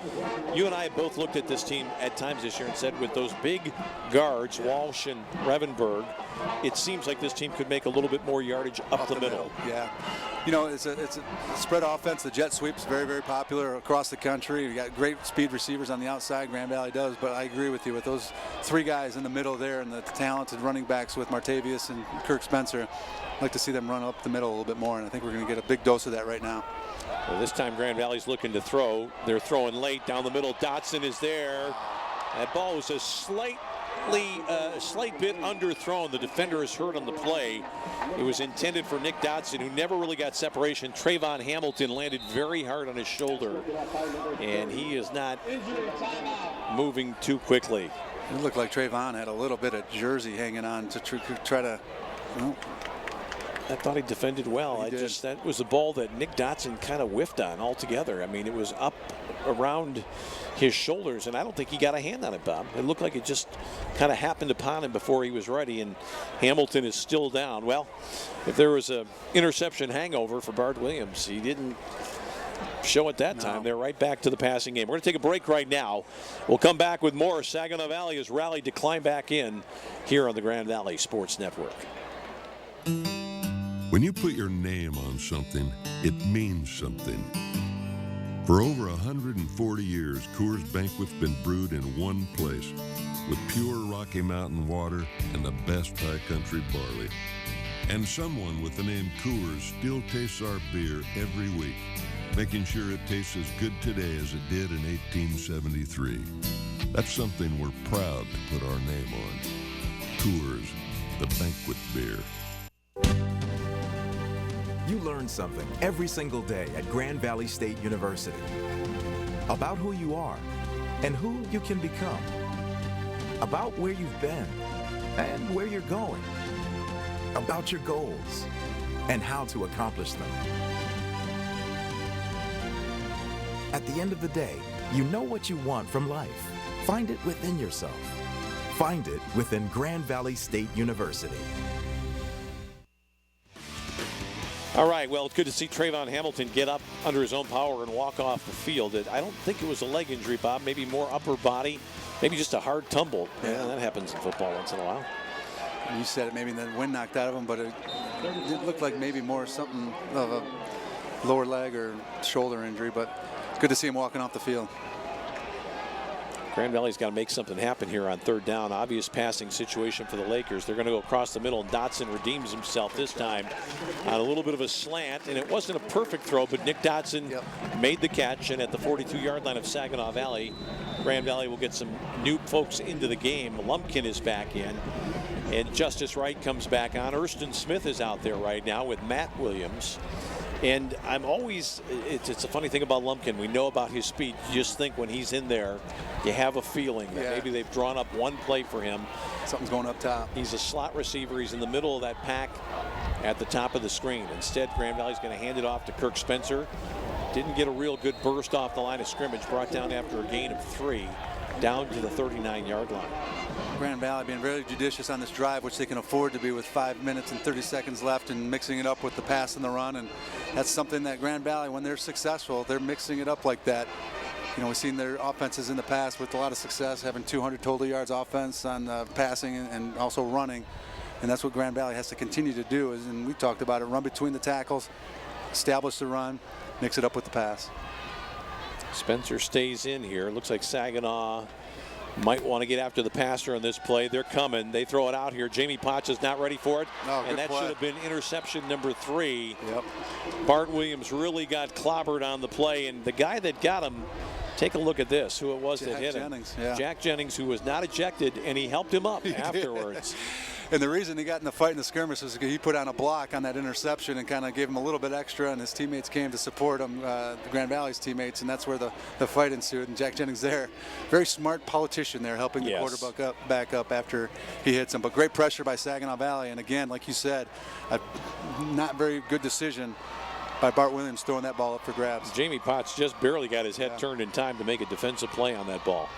You and I have both looked at this team at times this year and said, with those big guards, Walsh and Revenberg, it seems like this team could make a little bit more yardage up the middle. Yeah. You know, it's a spread offense. The jet sweep's very, very popular across the country. We got great speed receivers on the outside, Grand Valley does, but I agree with you. With those 3 guys in the middle there and the talented running backs with Martavius and Kirk Spencer, I'd like to see them run up the middle a little bit more, and I think we're going to get a big dose of that right now. Well, this time Grand Valley's looking to throw. They're throwing late down the middle. Dotson is there. That ball was a slight bit underthrown. The defender is hurt on the play. It was intended for Nick Dotson, who never really got separation. Trayvon Hamilton landed very hard on his shoulder, and he is not moving too quickly. It looked like Trayvon had a little bit of jersey hanging on to try to. Well, I thought he defended well. That was a ball that Nick Dotson kind of whiffed on altogether. I mean, it was up around his shoulders, and I don't think he got a hand on it, Bob. It looked like it just kind of happened upon him before he was ready, and Hamilton is still down. Well, if there was a interception hangover for Bart Williams, he didn't show at that time. They're right back to the passing game. We're going to take a break right now. We'll come back with more. Saginaw Valley has rallied to climb back in here on the Grand Valley Sports Network. When you put your name on something, it means something. For over 140 years, Coors Banquet's been brewed in one place with pure Rocky Mountain water and the best high country barley. And someone with the name Coors still tastes our beer every week, making sure it tastes as good today as it did in 1873. That's something we're proud to put our name on. Coors, the banquet beer. You learn something every single day at Grand Valley State University about who you are and who you can become, about where you've been and where you're going, about your goals and how to accomplish them. At the end of the day, you know what you want from life. Find it within yourself. Find it within Grand Valley State University. All right, well, it's good to see Trayvon Hamilton get up under his own power and walk off the field. I don't think it was a leg injury, Bob. Maybe more upper body, maybe just a hard tumble. Yeah, that happens in football once in a while. You said it, maybe the wind knocked out of him, but it looked like maybe more something of a lower leg or shoulder injury, but good to see him walking off the field. Grand Valley's got to make something happen here on third down. Obvious passing situation for the Lakers. They're going to go across the middle, and Dotson redeems himself this time on a little bit of a slant. And it wasn't a perfect throw, but Nick Dotson made the catch. And at the 42-yard line of Saginaw Valley, Grand Valley will get some new folks into the game. Lumpkin is back in, and Justice Wright comes back on. Erston Smith is out there right now with Matt Williams. And I'm always, it's a funny thing about Lumpkin. We know about his speed. You just think when he's in there, you have a feeling that maybe they've drawn up one play for him. Something's going up top. He's a slot receiver. He's in the middle of that pack at the top of the screen. Instead, Grand Valley's going to hand it off to Kirk Spencer. Didn't get a real good burst off the line of scrimmage. Brought down after a gain of 3, down to the 39-yard line. Grand Valley being very judicious on this drive, which they can afford to be with 5 minutes and 30 seconds left, and mixing it up with the pass and the run. And that's something that Grand Valley, when they're successful, they're mixing it up like that. You know, we've seen their offenses in the past with a lot of success, having 200 total yards offense on passing and also running. And that's what Grand Valley has to continue to do. And we talked about it, run between the tackles, establish the run, mix it up with the pass. Spencer stays in here. Looks like Saginaw might want to get after the passer on this play. They're coming. They throw it out here. Jamie Potts is not ready for it. And that should have been interception number 3. Bart Williams really got clobbered on the play. And the guy that got him, take a look at this, who it was that hit him. Jack Jennings, who was not ejected, and he helped him up afterwards. And the reason he got in the fight in the skirmish was because he put on a block on that interception and kind of gave him a little bit extra, and his teammates came to support him, the Grand Valley's teammates, and that's where the fight ensued. And Jack Jennings there, very smart politician there, helping the quarterback back up after he hits him. But great pressure by Saginaw Valley, and again, like you said, a not very good decision by Bart Williams throwing that ball up for grabs. Jamie Potts just barely got his head turned in time to make a defensive play on that ball.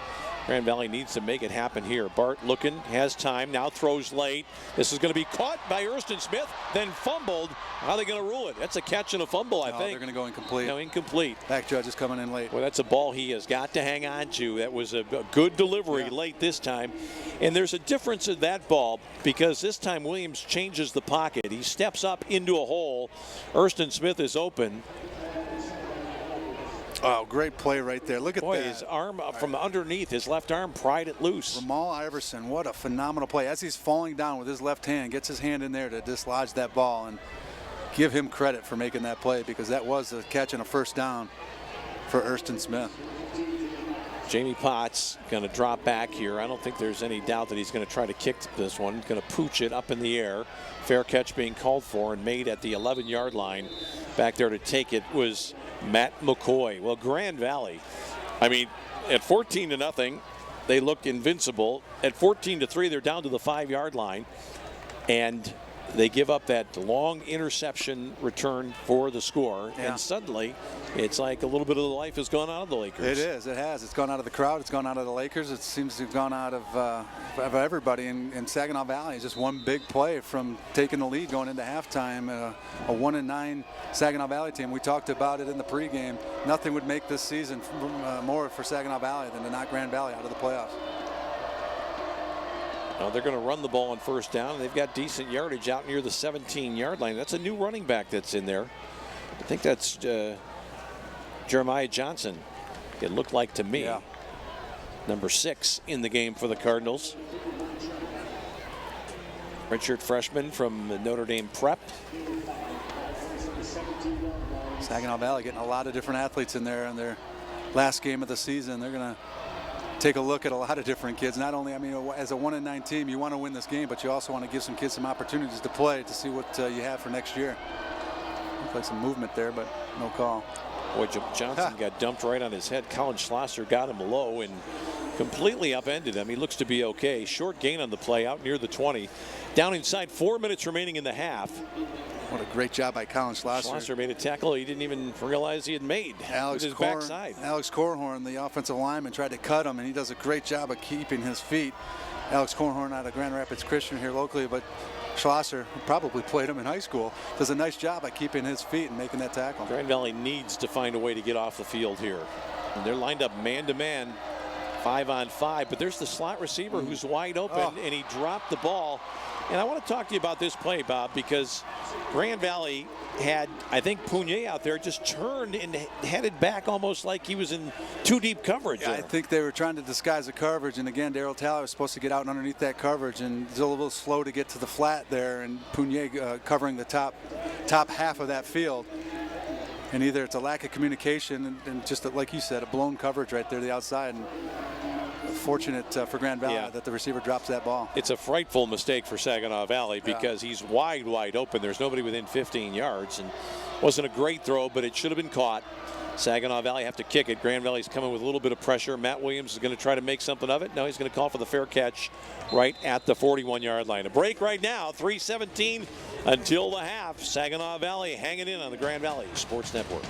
Grand Valley needs to make it happen here. Bart looking, has time, now throws late. This is going to be caught by Erston Smith, then fumbled. How are they going to rule it? That's a catch and a fumble, I think. They're going to go incomplete. No, incomplete. Back judge is coming in late. Well, that's a ball he has got to hang on to. That was a good delivery late this time. And there's a difference in that ball because this time Williams changes the pocket. He steps up into a hole. Erston Smith is open. Oh, great play right there. Look at that. His arm from underneath, his left arm pried it loose. Ramal Iverson, what a phenomenal play. As he's falling down with his left hand, gets his hand in there to dislodge that ball, and give him credit for making that play because that was a catch and a first down for Erston Smith. Jamie Potts going to drop back here. I don't think there's any doubt that he's going to try to kick this one. He's going to pooch it up in the air. Fair catch being called for and made at the 11-yard line. Back there to take it was Matt McCoy. Well, Grand Valley, I mean, at 14-0, they look invincible. At 14-3, they're down to the 5-yard line. And they give up that long interception return for the score, and suddenly it's like a little bit of the life has gone out of the Lakers. It is. It has. It's gone out of the crowd. It's gone out of the Lakers. It seems to have gone out of everybody in Saginaw Valley. It's just one big play from taking the lead going into halftime. A 1-9 Saginaw Valley team. We talked about it in the pregame. Nothing would make this season more for Saginaw Valley than to knock Grand Valley out of the playoffs. Now they're going to run the ball on first down, and they've got decent yardage out near the 17-yard line. That's a new running back that's in there. I think that's Jeremiah Johnson, it looked like to me. Yeah. Number 6 in the game for the Cardinals. Redshirt freshman from Notre Dame Prep. Saginaw Valley getting a lot of different athletes in there in their last game of the season. They're going to take a look at a lot of different kids. Not only, I mean, as a 1-9 team, you want to win this game, but you also want to give some kids some opportunities to play to see what you have for next year. Looks like some movement there, but no call. Boy, Johnson got dumped right on his head. Colin Schlosser got him low and completely upended him. He looks to be okay. Short gain on the play out near the 20. Down inside, 4 minutes remaining in the half. What a great job by Colin Schlosser. Schlosser made a tackle he didn't even realize he had made with his backside. Alex Korhorn, the offensive lineman, tried to cut him, and he does a great job of keeping his feet. Alex Korhorn out of Grand Rapids Christian here locally, but Schlosser, who probably played him in high school, does a nice job at keeping his feet and making that tackle. Grand Valley needs to find a way to get off the field here. And they're lined up man-to-man, 5-on-5, but there's the slot receiver who's wide open, and he dropped the ball. And I want to talk to you about this play, Bob, because Grand Valley had, I think, Pugnier out there just turned and headed back almost like he was in too deep coverage. Yeah, I think they were trying to disguise the coverage, and again, Darryl Taylor was supposed to get out underneath that coverage, and he's a little slow to get to the flat there, and Pugnier covering the top half of that field. And either it's a lack of communication and just, like you said, a blown coverage right there to the outside. And fortunate for Grand Valley that the receiver drops that ball. It's a frightful mistake for Saginaw Valley because he's wide open. There's nobody within 15 yards, and wasn't a great throw, but it should have been caught. Saginaw Valley have to kick it. Grand Valley's coming with a little bit of pressure. Matt Williams is going to try to make something of it. No, he's going to call for the fair catch right at the 41-yard line. A break right now, 3:17 until the half. Saginaw Valley hanging in on the Grand Valley Sports Network.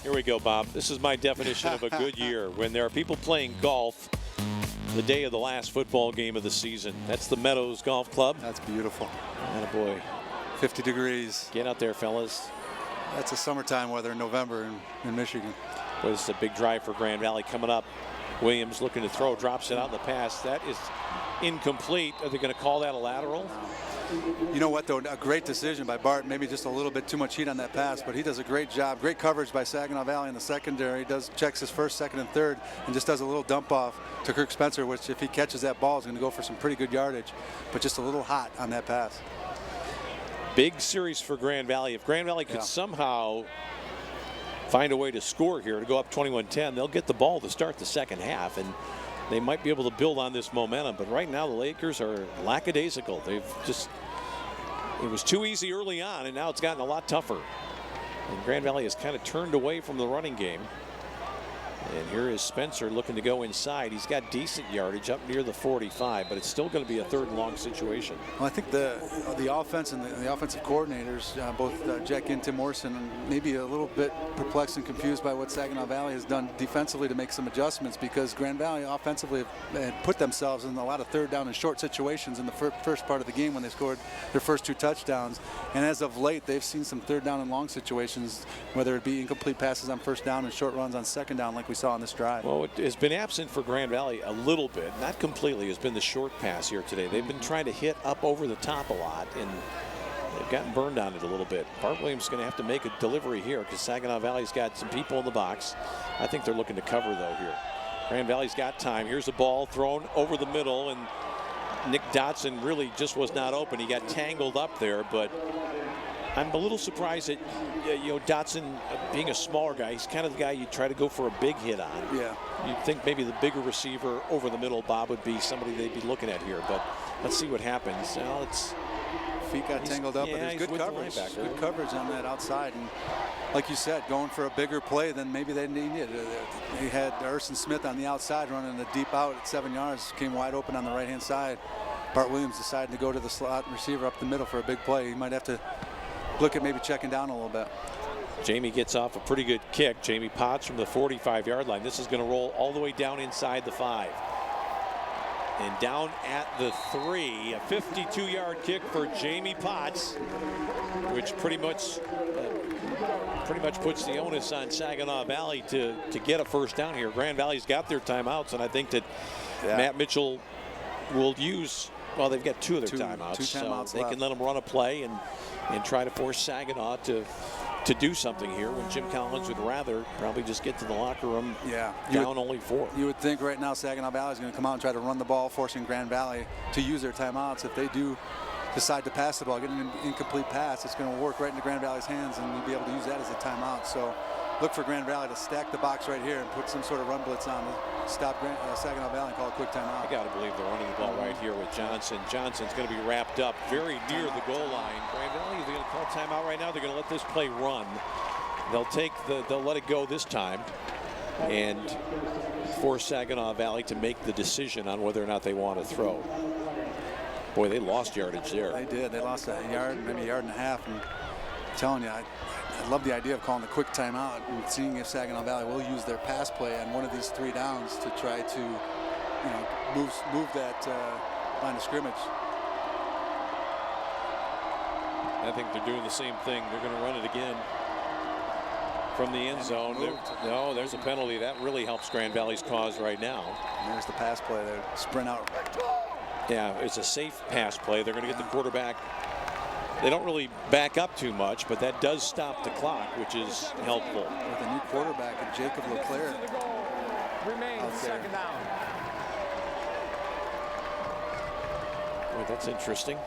Here we go, Bob. This is my definition of a good year. When there are people playing golf the day of the last football game of the season. That's the Meadows Golf Club. That's beautiful. Attaboy. 50 degrees. Get out there, fellas. That's a summertime weather in November in Michigan. Boy, this is a big drive for Grand Valley coming up. Williams looking to throw, drops it out in the pass. That is incomplete. Are they going to call that a lateral? You know what, though? A great decision by Bart. Maybe just a little bit too much heat on that pass, but he does a great job. Great coverage by Saginaw Valley in the secondary. He checks his first, second, and third, and just does a little dump off to Kirk Spencer, which if he catches that ball is going to go for some pretty good yardage, but just a little hot on that pass. Big series for Grand Valley. If Grand Valley could somehow find a way to score here to go up 21-10, they'll get the ball to start the second half, and they might be able to build on this momentum. But right now the Lakers are lackadaisical. They've just, it was too easy early on, and now it's gotten a lot tougher. And Grand Valley has kind of turned away from the running game. And here is Spencer looking to go inside. He's got decent yardage up near the 45, but it's still going to be a 3rd and long situation. Well, I think the offense and the offensive coordinators, both Jack and Tim Morrison, maybe a little bit perplexed and confused by what Saginaw Valley has done defensively to make some adjustments, because Grand Valley offensively have put themselves in a lot of 3rd down and short situations in the first part of the game when they scored their first 2 touchdowns. And as of late, they've seen some 3rd down and long situations, whether it be incomplete passes on 1st down and short runs on 2nd down like we saw on this drive. Well, it has been absent for Grand Valley a little bit, not completely, has been the short pass here today. They've been trying to hit up over the top a lot, and they've gotten burned on it a little bit. Bart Williams is going to have to make a delivery here because Saginaw Valley's got some people in the box. I think they're looking to cover, though, here. Grand Valley's got time. Here's a ball thrown over the middle, and Nick Dotson really just was not open. He got tangled up there, but I'm a little surprised that, Dotson, being a smaller guy, he's kind of the guy you try to go for a big hit on. Yeah. You'd think maybe the bigger receiver over the middle, Bob, would be somebody they'd be looking at here, but let's see what happens. Well, feet got tangled up, but there's good coverage. Good coverage on that outside, and like you said, going for a bigger play than maybe they needed. They had Erson Smith on the outside running a deep out at 7 yards, came wide open on the right-hand side. Bart Williams decided to go to the slot receiver up the middle for a big play. He might have to look at maybe checking down a little bit. Jamie gets off a pretty good kick. Jamie Potts from the 45-yard line. This is going to roll all the way down inside the 5. And down at the 3, a 52-yard kick for Jamie Potts, which pretty much puts the onus on Saginaw Valley to get a first down here. Grand Valley's got their timeouts, and I think that Matt Mitchell will use, well, they've got 2 of their timeouts, so they can let them run a play and try to force Saginaw to do something here, when Jim Collins would rather probably just get to the locker room down only 4. You would think right now Saginaw Valley is going to come out and try to run the ball, forcing Grand Valley to use their timeouts. If they do decide to pass the ball, get an incomplete pass, it's going to work right into Grand Valley's hands, and you'll be able to use that as a timeout. So look for Grand Valley to stack the box right here and put some sort of run blitz on to stop Saginaw Valley and call a quick timeout. I got to believe they're running the ball right here with Johnson. Johnson's going to be wrapped up very near the goal line. Grand Valley, they're going to call timeout right now. They're going to let this play run. They'll let it go this time and force Saginaw Valley to make the decision on whether or not they want to throw. Boy, they lost yardage there. They did. They lost a yard, maybe a yard and a half. And I'm telling you, I love the idea of calling a quick timeout and seeing if Saginaw Valley will use their pass play on one of these 3 downs to try to, move that line of scrimmage. I think they're doing the same thing. They're going to run it again from the end zone. No, there's a penalty. That really helps Grand Valley's cause right now. And there's the pass play there. Sprint out. Yeah, it's a safe pass play. They're going to get the quarterback. They don't really back up too much, but that does stop the clock, which is helpful. With a new quarterback, Jacob Leclerc. Remains 2nd down. Boy, that's interesting.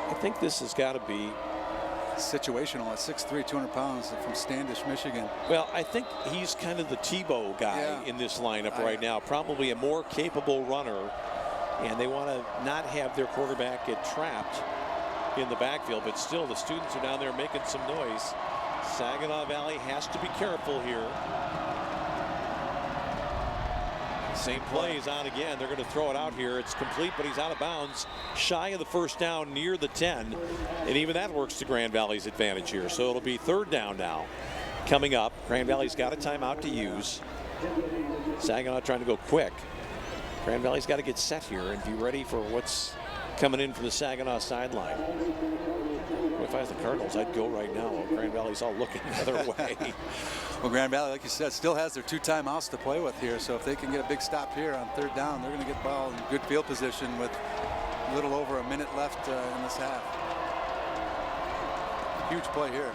I think this has got to be situational at 6'3", 200 pounds from Standish, Michigan. Well, I think he's kind of the Tebow guy in this lineup right now. Probably a more capable runner, and they want to not have their quarterback get trapped in the backfield, but still the students are down there making some noise. Saginaw Valley has to be careful here. Same play is on again. They're going to throw it out here. It's complete, but he's out of bounds, shy of the first down, near the 10. And even that works to Grand Valley's advantage here. So it'll be 3rd down now. Coming up, Grand Valley's got a timeout to use. Saginaw trying to go quick. Grand Valley's got to get set here and be ready for what's coming in from the Saginaw sideline. If I was the Cardinals, I'd go right now. Grand Valley's all looking the other way. Well, Grand Valley, like you said, still has their 2 timeouts to play with here. So if they can get a big stop here on 3rd down, they're going to get the ball in good field position with a little over a minute left in this half. Huge play here.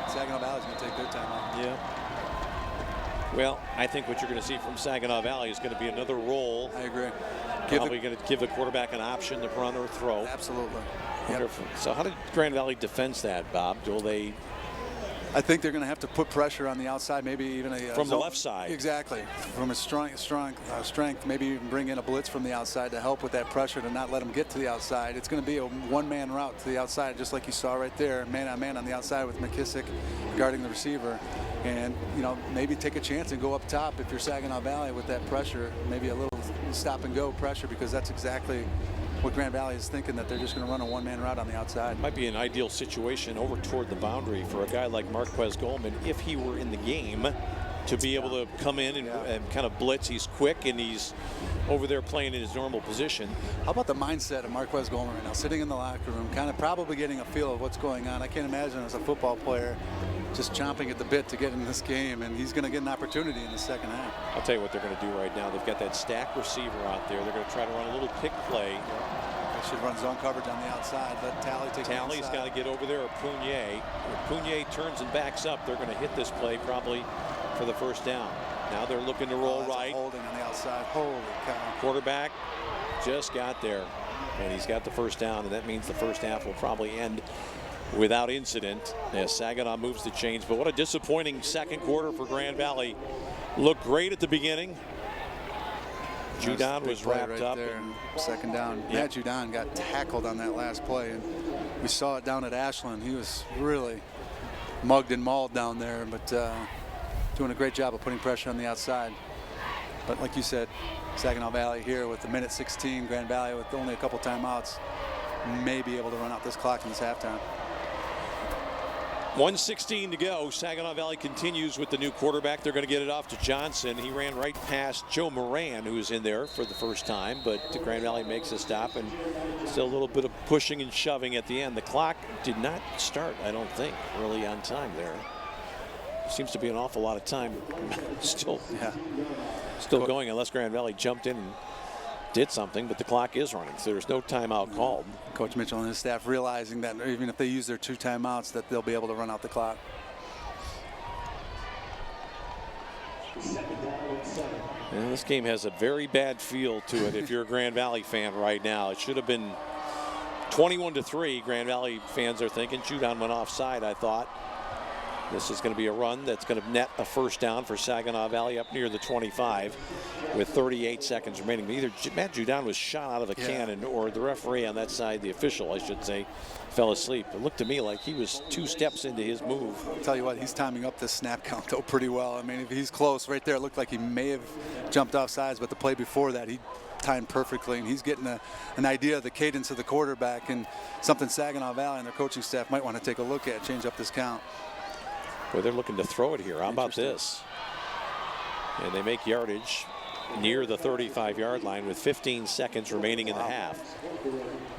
Saginaw Valley's going to take their timeout. Yeah. Well, I think what you're going to see from Saginaw Valley is going to be another roll. I agree. Probably going to give the quarterback an option to run or throw. Absolutely. Wonderful. So how did Grand Valley defend that, Bob? Will they I think they're going to have to put pressure on the outside, maybe even from the left side. Exactly, from a strength, maybe even bring in a blitz from the outside to help with that pressure to not let them get to the outside. It's going to be a one-man route to the outside, just like you saw right there, man-on-man on the outside with McKissick guarding the receiver. And, you know, maybe take a chance and go up top if you're Saginaw Valley with that pressure, maybe a little stop-and-go pressure, because that's exactly what Grand Valley is thinking, that they're just going to run a one-man route on the outside. Might be an ideal situation over toward the boundary for a guy like Marquez Goldman, if he were in the game, to be able to come in and kind of blitz. He's quick and he's over there playing in his normal position. How about the mindset of Marquez Goldman right now, sitting in the locker room, kind of probably getting a feel of what's going on? I can't imagine as a football player just chomping at the bit to get in this game, and he's going to get an opportunity in the second half. I'll tell you what they're going to do right now. They've got that stack receiver out there. They're going to try to run a little pick play. They should run zone coverage on the outside. Let Talley take the inside. Talley's got to get over there, or Pugnier. If Pugnier turns and backs up, they're going to hit this play probably for the first down. Now they're looking to roll right. Holding on the outside. Holy cow. Quarterback just got there, and he's got the first down, and that means the first half will probably end without incident as Saginaw moves the chains. But what a disappointing second quarter for Grand Valley. Looked great at the beginning. Judon was wrapped right up. There. Second down. Yep. Matt Judon got tackled on that last play, and we saw it down at Ashland. He was really mugged and mauled down there, but doing a great job of putting pressure on the outside. But like you said, Saginaw Valley here with the minute 16, Grand Valley with only a couple timeouts may be able to run out this clock in this halftime. 1:16 to go. Saginaw Valley continues with the new quarterback. They're going to get it off to Johnson. He ran right past Joe Moran, who was in there for the first time, but Grand Valley makes a stop, and still a little bit of pushing and shoving at the end. The clock did not start, I don't think, really on time there. Seems to be an awful lot of time still going, unless Grand Valley jumped in and did something, but the clock is running, so there's no timeout called. Coach Mitchell and his staff realizing that even if they use their 2 timeouts, that they'll be able to run out the clock. And this game has a very bad feel to it if you're a Grand Valley fan right now. It should have been 21-3. Grand Valley fans are thinking. Judon went offside, I thought. This is going to be a run that's going to net a first down for Saginaw Valley up near the 25 with 38 seconds remaining. Either Matt Judon was shot out of a cannon, or the referee on that side, the official, I should say, fell asleep. It looked to me like he was 2 steps into his move. I'll tell you what, he's timing up this snap count, though, pretty well. I mean, if he's close right there, it looked like he may have jumped off sides, but the play before that, he timed perfectly, and he's getting an idea of the cadence of the quarterback, and something Saginaw Valley and their coaching staff might want to take a look at, change up this count. Well, they're looking to throw it here. How about this? And they make yardage near the 35-yard line with 15 seconds remaining in the half.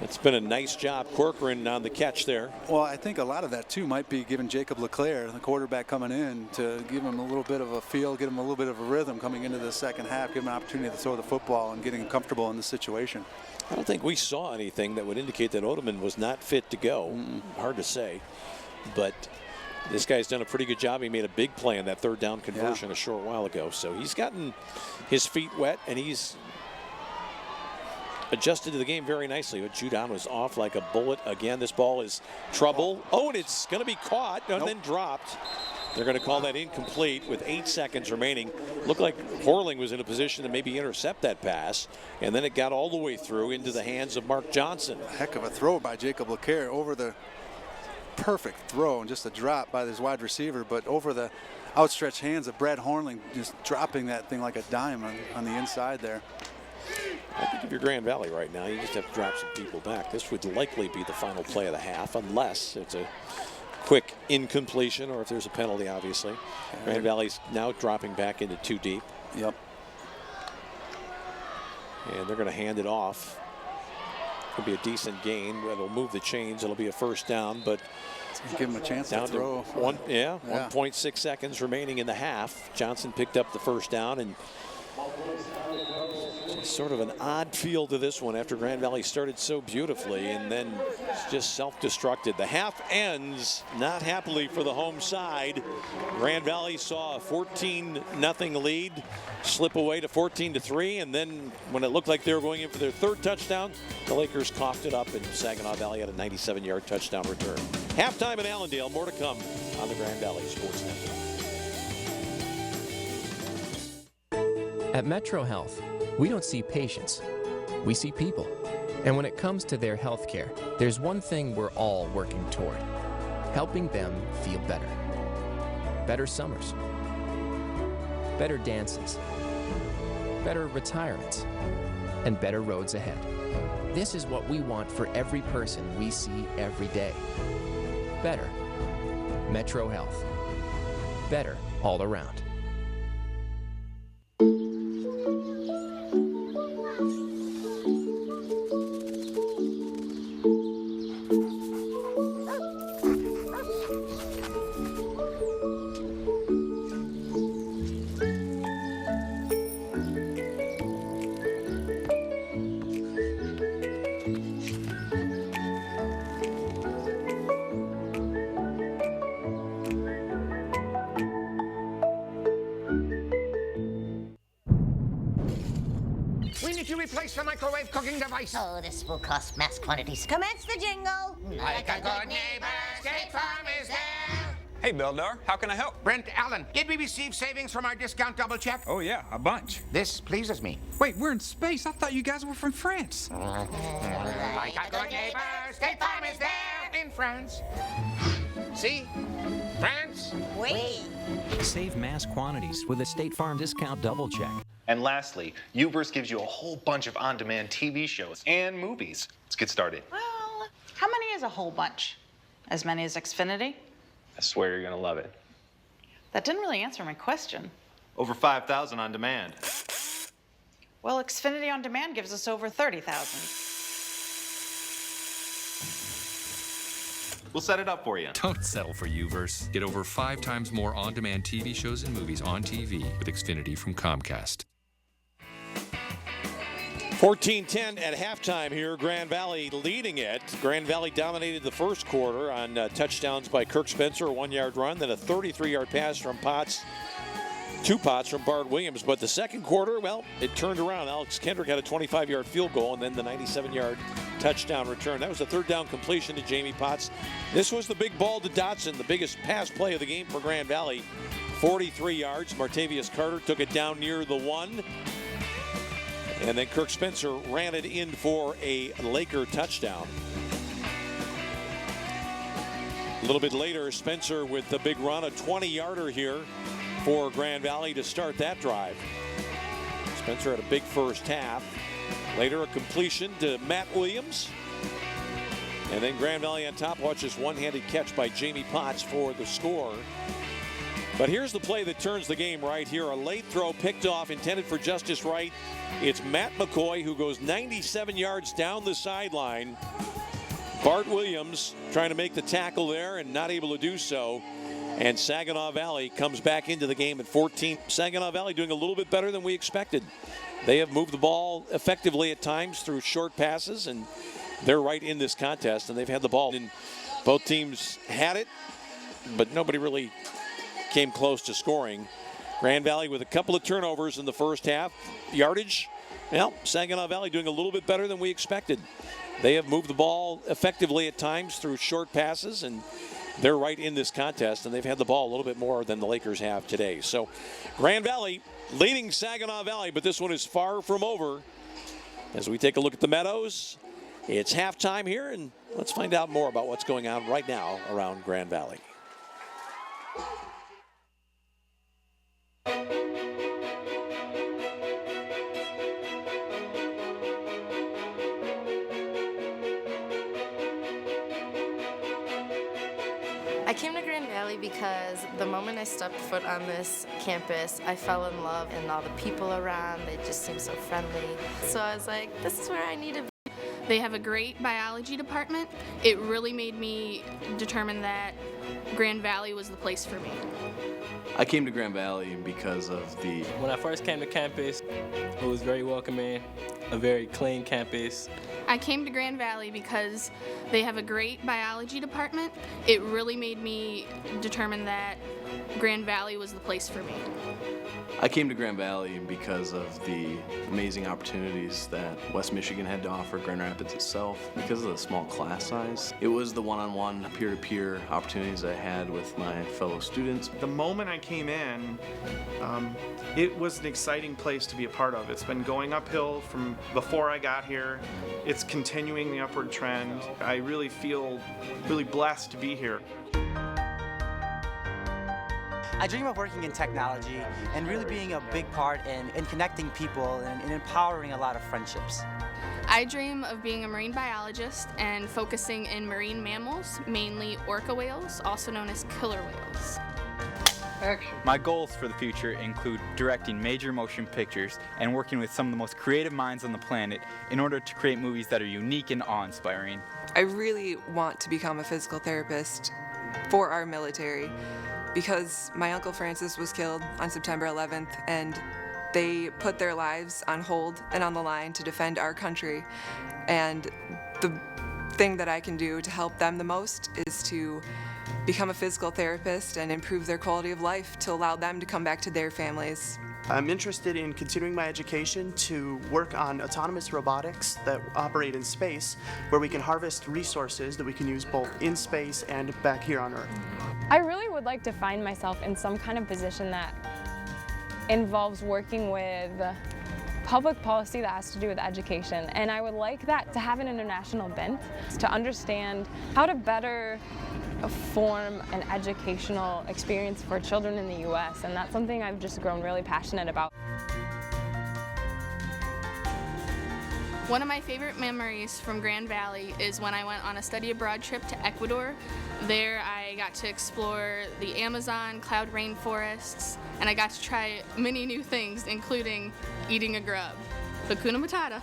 It's been a nice job, Corcoran, on the catch there. Well, I think a lot of that, too, might be giving Jacob LeClaire, the quarterback coming in, to give him a little bit of a feel, get him a little bit of a rhythm coming into the second half, give him an opportunity to throw the football and getting him comfortable in the situation. I don't think we saw anything that would indicate that Odeman was not fit to go. Hard to say. But this guy's done a pretty good job. He made a big play on that third down conversion a short while ago. So he's gotten his feet wet, and he's adjusted to the game very nicely. But Judon was off like a bullet again. This ball is trouble. Oh, and it's going to be caught and then dropped. They're going to call that incomplete with 8 seconds remaining. Looked like Horling was in a position to maybe intercept that pass, and then it got all the way through into the hands of Mark Johnson. A heck of a throw by Jacob LeClaire over the perfect throw, and just a drop by this wide receiver, but over the outstretched hands of Brad Horling, just dropping that thing like a dime on the inside there. I think if you're Grand Valley right now, you just have to drop some people back. This would likely be the final play of the half, unless it's a quick incompletion or if there's a penalty, obviously. Grand Valley's now dropping back into 2 deep. Yep. And they're going to hand it off. It'll be a decent gain. It'll move the chains. It'll be a first down, but give him a chance down to throw. 1.6 seconds remaining in the half. Johnson picked up the first down, and Sort of an odd feel to this one after Grand Valley started so beautifully and then just self-destructed. The half ends not happily for the home side. Grand Valley saw a 14-0 lead slip away to 14-3, and then when it looked like they were going in for their third touchdown, the Lakers coughed it up and Saginaw Valley had a 97-yard touchdown return. Halftime in Allendale. More to come on the Grand Valley Sports Network. At Metro Health, we don't see patients, we see people. And when it comes to their health care, there's one thing we're all working toward: helping them feel better. Better summers, better dances, better retirements, and better roads ahead. This is what we want for every person we see every day. Better. Metro Health. Better all around. Replace the microwave cooking device. Oh, this will cost mass quantities. Commence the jingle. Like a good neighbor, State Farm is there. Hey, Bildar, how can I help? Brent Allen, did we receive savings from our discount double check? Oh, yeah, a bunch. This pleases me. Wait, we're in space. I thought you guys were from France. Like a good neighbor, State Farm is there in France. See? France. Oui. Save mass quantities with a State Farm discount double check. And lastly, Uverse gives you a whole bunch of on-demand TV shows and movies. Let's get started. Well, how many is a whole bunch? As many as Xfinity? I swear you're gonna love it. That didn't really answer my question. Over 5,000 on demand. Well, Xfinity On Demand gives us over 30,000. We'll set it up for you. Don't settle for Uverse. Get over 5 times more on-demand TV shows and movies on TV with Xfinity from Comcast. 14-10 at halftime here. Grand Valley leading it. Grand Valley dominated the first quarter on touchdowns by Kirk Spencer, a 1-yard run, then a 33-yard pass from two Potts from Bart Williams. But the second quarter, well, it turned around. Alex Kendrick had a 25-yard field goal and then the 97-yard touchdown return. That was the third down completion to Jamie Potts. This was the big ball to Dotson, the biggest pass play of the game for Grand Valley. 43 yards. Martavius Carter took it down near the 1. And then Kirk Spencer ran it in for a Laker touchdown. A little bit later, Spencer with the big run, a 20-yarder here for Grand Valley to start that drive. Spencer had a big first half. Later, a completion to Matt Williams. And then Grand Valley on top. Watch this one-handed catch by Jamie Potts for the score. But here's the play that turns the game right here. A late throw picked off, intended for Justice Wright. It's Matt McCoy who goes 97 yards down the sideline. Bart Williams trying to make the tackle there and not able to do so. And Saginaw Valley comes back into the game at 14. Saginaw Valley doing a little bit better than we expected. They have moved the ball effectively at times through short passes, and they're right in this contest, and they've had the ball. And both teams had it, but nobody really came close to scoring. Grand Valley with a couple of turnovers in the first half. Yardage, well, Saginaw Valley doing a little bit better than we expected. They have moved the ball effectively at times through short passes, and they're right in this contest, and they've had the ball a little bit more than the Lakers have today. So Grand Valley leading Saginaw Valley, but this one is far from over. As we take a look at the Meadows, it's halftime here, and let's find out more about what's going on right now around Grand Valley. I came to Grand Valley because the moment I stepped foot on this campus, I fell in love, and all the people around, they just seemed so friendly. So I was like, this is where I need to be. They have a great biology department. It really made me determine that Grand Valley was the place for me. I came to Grand Valley because of When I first came to campus, it was very welcoming, a very clean campus. I came to Grand Valley because they have a great biology department. It really made me determine that Grand Valley was the place for me. I came to Grand Valley because of the amazing opportunities that West Michigan had to offer Grand Rapids itself. Because of the small class size, it was the one-on-one, peer-to-peer opportunities I had with my fellow students. The moment I came in, it was an exciting place to be a part of. It's been going uphill from before I got here. It's continuing the upward trend. I really feel really blessed to be here. I dream of working in technology and really being a big part in connecting people and empowering a lot of friendships. I dream of being a marine biologist and focusing in marine mammals, mainly orca whales, also known as killer whales. My goals for the future include directing major motion pictures and working with some of the most creative minds on the planet in order to create movies that are unique and awe-inspiring. I really want to become a physical therapist for our military because my Uncle Francis was killed on September 11th and they put their lives on hold and on the line to defend our country. And the thing that I can do to help them the most is to become a physical therapist and improve their quality of life to allow them to come back to their families. I'm interested in continuing my education to work on autonomous robotics that operate in space, where we can harvest resources that we can use both in space and back here on Earth. I really would like to find myself in some kind of position that involves working with public policy that has to do with education, and I would like that to have an international bent, to understand how to better form an educational experience for children in the U.S., and that's something I've just grown really passionate about. One of my favorite memories from Grand Valley is when I went on a study abroad trip to Ecuador. There I got to explore the Amazon, cloud rainforests, and I got to try many new things, including eating a grub. Hakuna Matata.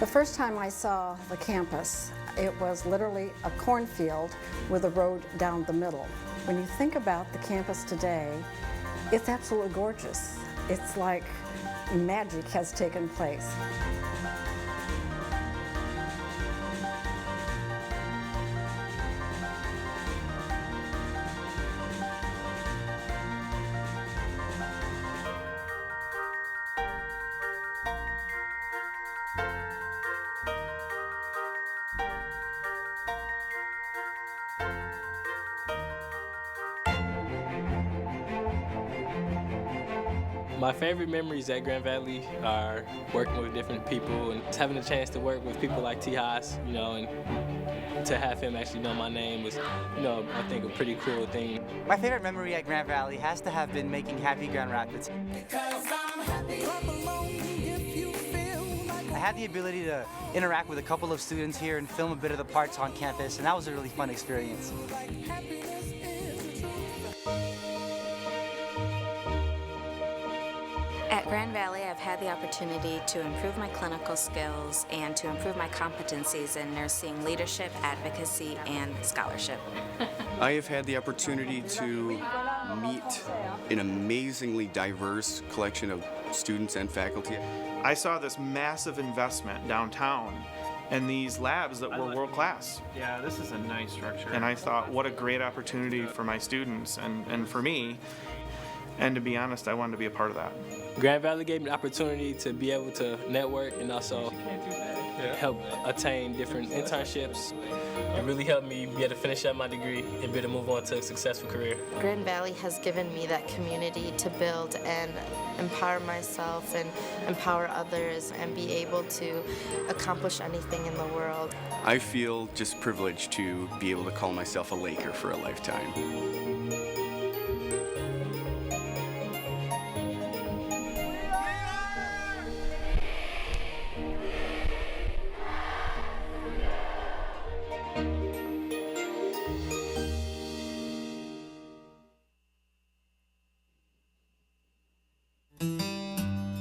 The first time I saw the campus, it was literally a cornfield with a road down the middle. When you think about the campus today, it's absolutely gorgeous. It's like magic has taken place. My favorite memories at Grand Valley are working with different people and having a chance to work with people like T. Haas, you know, and to have him actually know my name was, you know, I think a pretty cool thing. My favorite memory at Grand Valley has to have been making Happy Grand Rapids. I had the ability to interact with a couple of students here and film a bit of the parts on campus, and that was a really fun experience. At Grand Valley, I've had the opportunity to improve my clinical skills and to improve my competencies in nursing, leadership, advocacy, and scholarship. I have had the opportunity to meet an amazingly diverse collection of students and faculty. I saw this massive investment downtown and these labs that were world class. Yeah, this is a nice structure. And I thought, what a great opportunity for my students and for me. And to be honest, I wanted to be a part of that. Grand Valley gave me the opportunity to be able to network and also help attain different internships. It really helped me be able to finish up my degree and be able to move on to a successful career. Grand Valley has given me that community to build and empower myself and empower others and be able to accomplish anything in the world. I feel just privileged to be able to call myself a Laker for a lifetime.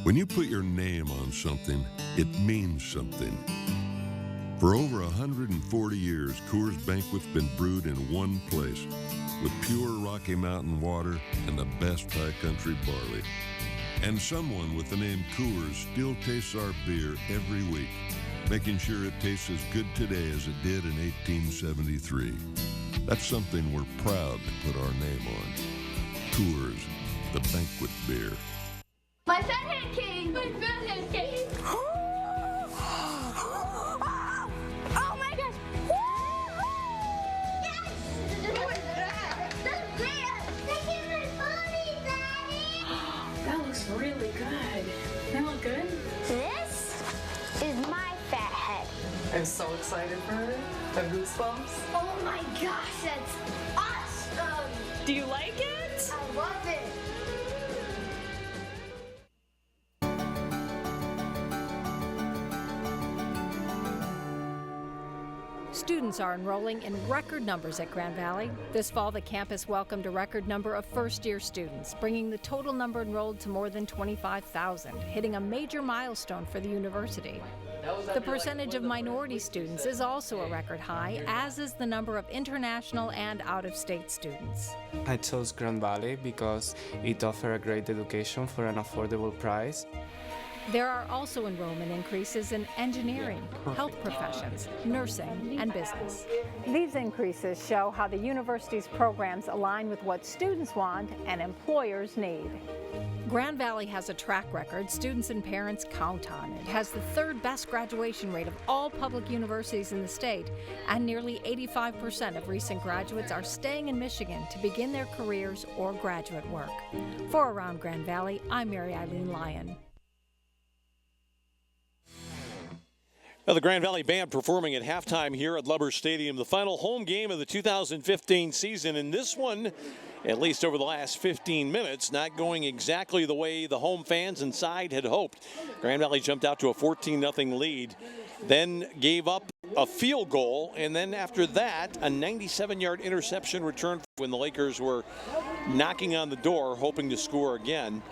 When you put your name on something, it means something. For over 140 years, Coors Banquet's been brewed in one place with pure Rocky Mountain water and the best high country barley. And someone with the name Coors still tastes our beer every week, making sure it tastes as good today as it did in 1873. That's something we're proud to put our name on. Coors, the banquet beer. My fathead came! My fathead came! Oh my gosh! Yes! What was that? The bear! Look at my body, Daddy! That looks really good. That look good? This is my fat head. I'm so excited for her. I have goosebumps. Oh my gosh, that's awesome! Do you like it? I love it! Students are enrolling in record numbers at Grand Valley. This fall, the campus welcomed a record number of first-year students, bringing the total number enrolled to more than 25,000, hitting a major milestone for the university. The percentage of minority students is also a record high, as is the number of international and out-of-state students. I chose Grand Valley because it offers a great education for an affordable price. There are also enrollment increases in engineering, health professions, nursing, and business. These increases show how the university's programs align with what students want and employers need. Grand Valley has a track record students and parents count on. It has the third best graduation rate of all public universities in the state, and nearly 85% of recent graduates are staying in Michigan to begin their careers or graduate work. For Around Grand Valley, I'm Mary Eileen Lyon. Now, the Grand Valley Band performing at halftime here at Lubbers Stadium, the final home game of the 2015 season. And this one, at least over the last 15 minutes, not going exactly the way the home fans inside had hoped. Grand Valley jumped out to a 14-0 lead, then gave up a field goal, and then after that, a 97-yard interception return when the Lakers were knocking on the door, hoping to score again.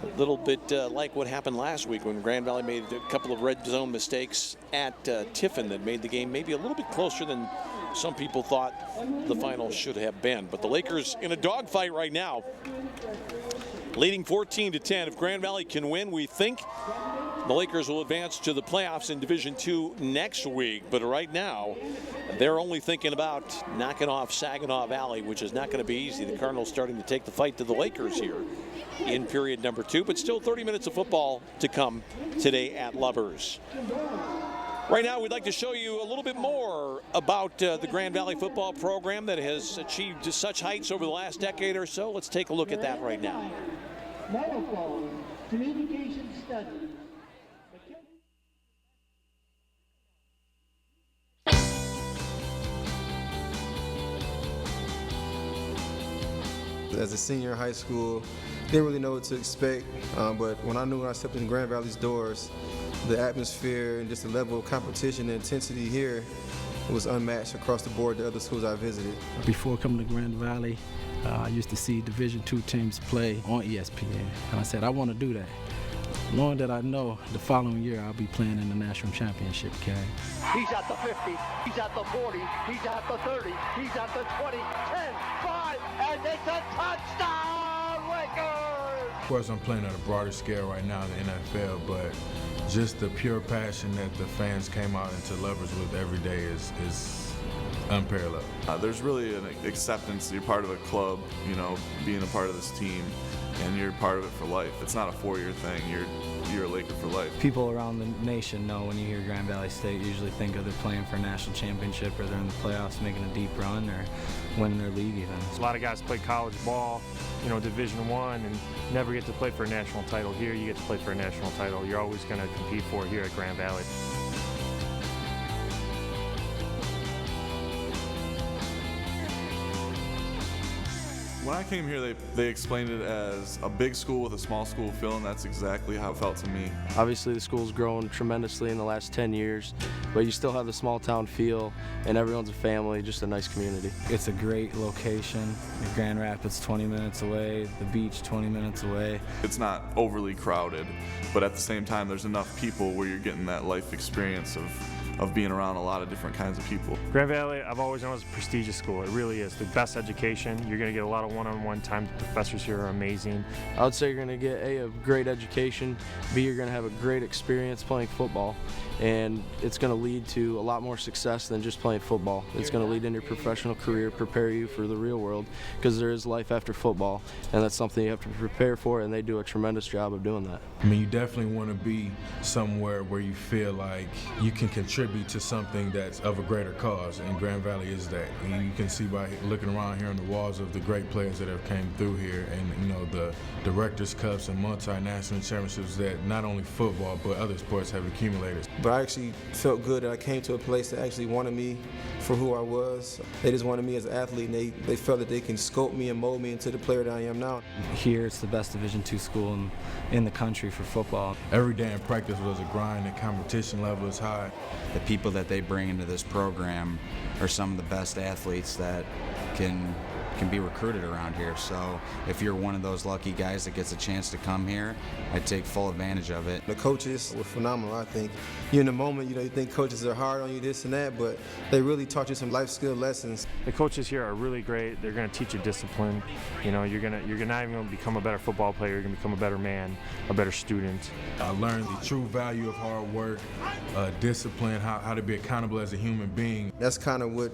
A little bit like what happened last week when Grand Valley made a couple of red zone mistakes at Tiffin that made the game maybe a little bit closer than some people thought the final should have been. But the Lakers in a dogfight right now, leading 14-10. If Grand Valley can win, we think the Lakers will advance to the playoffs in Division II next week. But right now, they're only thinking about knocking off Saginaw Valley, which is not going to be easy. The Cardinals starting to take the fight to the Lakers here in period number 2, but still 30 minutes of football to come today at Lubbers. Right now, we'd like to show you a little bit more about the Grand Valley football program that has achieved such heights over the last decade or so. Let's take a look at that right now. Medical, communication studies. As a senior in high school, didn't really know what to expect, but when I stepped in Grand Valley's doors, the atmosphere and just the level of competition and intensity here was unmatched across the board to other schools I visited. Before coming to Grand Valley, I used to see Division II teams play on ESPN, and I said, I want to do that. Knowing that I know the following year I'll be playing in the national championship game. He's at the 50, he's at the 40, he's at the 30, he's at the 20, 10, 5, and it's a touchdown, Lakers! Of course, I'm playing at a broader scale right now in the NFL, but just the pure passion that the fans came out into Lubbers with every day is unparalleled. There's really an acceptance. You're part of a club, you know, being a part of this team, and you're part of it for life. It's not a 4-year thing. You're a Laker for life. People around the nation know when you hear Grand Valley State, usually think of they're playing for a national championship or they're in the playoffs making a deep run or winning their league even. A lot of guys play college ball, you know, Division I, and never get to play for a national title. Here you get to play for a national title. You're always going to compete for it here at Grand Valley. When I came here, they explained it as a big school with a small school feel, and that's exactly how it felt to me. Obviously, the school's grown tremendously in the last 10 years, but you still have the small town feel, and everyone's a family, just a nice community. It's a great location. Grand Rapids 20 minutes away, the beach 20 minutes away. It's not overly crowded, but at the same time, there's enough people where you're getting that life experience of of being around a lot of different kinds of people. Grand Valley, I've always known, is a prestigious school. It really is. The best education. You're going to get a lot of one-on-one time. The professors here are amazing. I would say you're going to get a great education, B, you're going to have a great experience playing football, and it's going to lead to a lot more success than just playing football. It's going to lead into your professional career, prepare you for the real world, because there is life after football, and that's something you have to prepare for, and they do a tremendous job of doing that. I mean, you definitely want to be somewhere where you feel like you can contribute to something that's of a greater cause, and Grand Valley is that. And you can see by looking around here on the walls of the great players that have came through here, and you know, the Directors' Cups and multinational championships that not only football but other sports have accumulated. But I actually felt good that I came to a place that actually wanted me for who I was. They just wanted me as an athlete, and they felt that they can sculpt me and mold me into the player that I am now. Here, it's the best Division II school in the country for football. Every day in practice was a grind, and competition level is high. The people that they bring into this program are some of the best athletes that can be recruited around here. So if you're one of those lucky guys that gets a chance to come here, I take full advantage of it. The coaches were phenomenal, I think. You're in the moment, you think coaches are hard on you, this and that, but they really taught you some life skill lessons. The coaches here are really great. They're going to teach you discipline. You know, you're not even going to become a better football player. You're going to become a better man, a better student. I learned the true value of hard work, discipline, how to be accountable as a human being. That's kind of what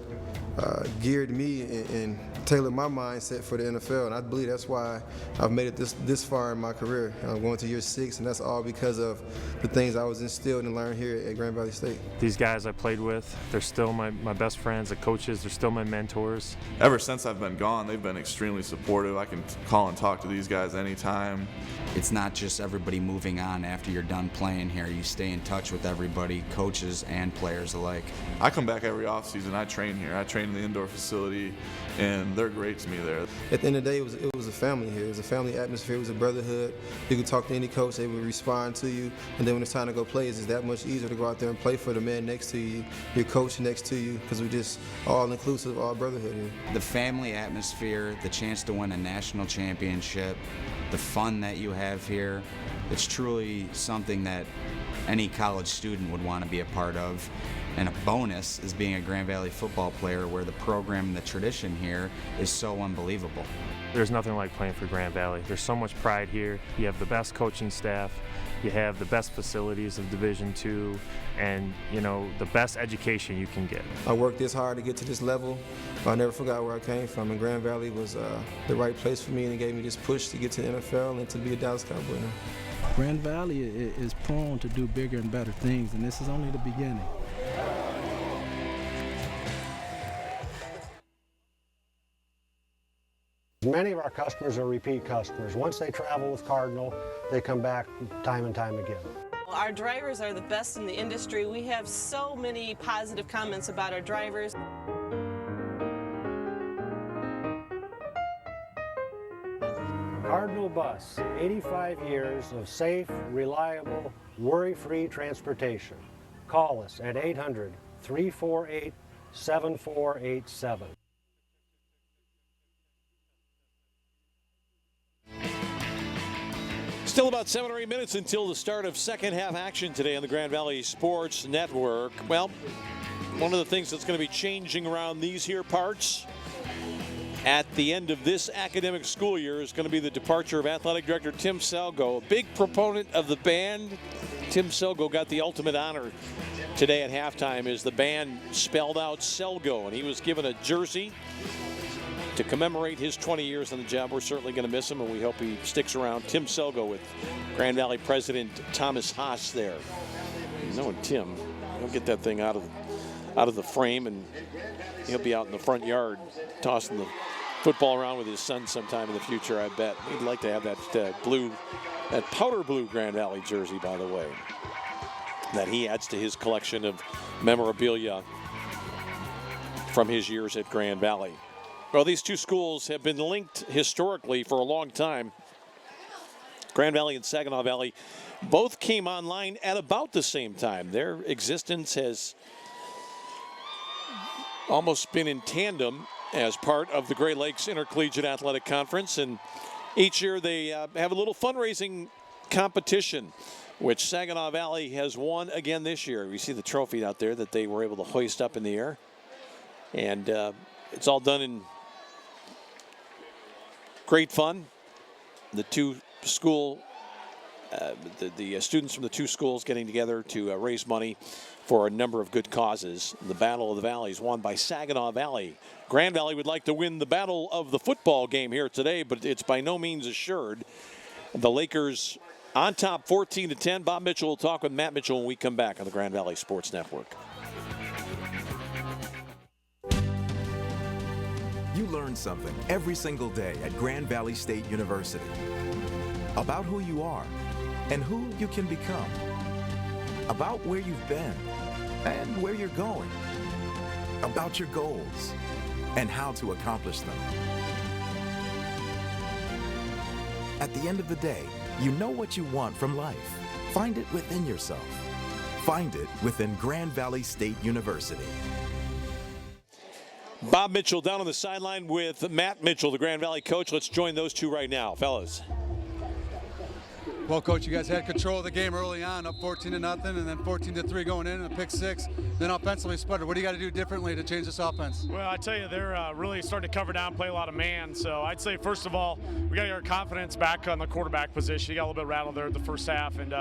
geared me and tailored my mindset for the NFL, and I believe that's why I've made it this far in my career. I'm going to year 6, and that's all because of the things I was instilled and learned here at Grand Valley State. These guys I played with, they're still my best friends. The coaches, they're still my mentors. Ever since I've been gone, they've been extremely supportive. I can call and talk to these guys anytime. It's not just everybody moving on after you're done playing here. You stay in touch with everybody, coaches and players alike. I come back every offseason. I train here. I train in the indoor facility, and they're great to me there. At the end of the day, it was a family here. It was a family atmosphere. It was a brotherhood. You could talk to any coach. They would respond to you. And then when it's time to go play, it's just that much easier to go out there and play for the man next to you, your coach next to you, because we're just all inclusive, all brotherhood here. The family atmosphere, the chance to win a national championship, the fun that you have here, it's truly something that any college student would want to be a part of. And a bonus is being a Grand Valley football player, where the program and the tradition here is so unbelievable. There's nothing like playing for Grand Valley. There's so much pride here. You have the best coaching staff. You have the best facilities of Division II, and the best education you can get. I worked this hard to get to this level, but I never forgot where I came from, and Grand Valley was the right place for me, and it gave me this push to get to the NFL and to be a Dallas Cowboy now. Grand Valley is prone to do bigger and better things, and this is only the beginning. Many of our customers are repeat customers. Once they travel with Cardinal, they come back time and time again. Our drivers are the best in the industry. We have so many positive comments about our drivers. Cardinal Bus, 85 years of safe, reliable, worry-free transportation. Call us at 800-348-7487. Still about 7 or 8 minutes until the start of second half action today on the Grand Valley Sports Network. Well, one of the things that's going to be changing around these here parts at the end of this academic school year is going to be the departure of Athletic Director Tim Selgo. A big proponent of the band. Tim Selgo got the ultimate honor today at halftime as the band spelled out Selgo, and he was given a jersey to commemorate his 20 years on the job. We're certainly going to miss him, and we hope he sticks around. Tim Selgo with Grand Valley President Thomas Haas there. Knowing Tim, he'll get that thing out of the frame, and he'll be out in the front yard tossing the football around with his son sometime in the future, I bet. He'd like to have that powder blue Grand Valley jersey, by the way, that he adds to his collection of memorabilia from his years at Grand Valley. Well, these two schools have been linked historically for a long time. Grand Valley and Saginaw Valley both came online at about the same time. Their existence has almost been in tandem as part of the Great Lakes Intercollegiate Athletic Conference, and each year they have a little fundraising competition. which Saginaw Valley has won again this year. We see the trophy out there that they were able to hoist up in the air. And it's all done in great fun. The two school, the students from the two schools getting together to raise money for a number of good causes. The Battle of the Valleys won by Saginaw Valley. Grand Valley would like to win the battle of the football game here today, but it's by no means assured. The Lakers on top 14-10. Bob Mitchell will talk with Matt Mitchell when we come back on the Grand Valley Sports Network. You learn something every single day at Grand Valley State University about who you are and who you can become, about where you've been and where you're going, about your goals and how to accomplish them. At the end of the day, you know what you want from life. Find it within yourself. Find it within Grand Valley State University. Bob Mitchell down on the sideline with Matt Mitchell, the Grand Valley coach. Let's join those two right now, fellas. Well, Coach, you guys had control of the game early on, up 14-0, and then 14-3 going in, and a pick six. Then offensively sputtered. What do you got to do differently to change this offense? Well, I tell you, they're really starting to cover down, play a lot of man. So I'd say, first of all, we got to get our confidence back on the quarterback position. You got a little bit rattled there at the first half, and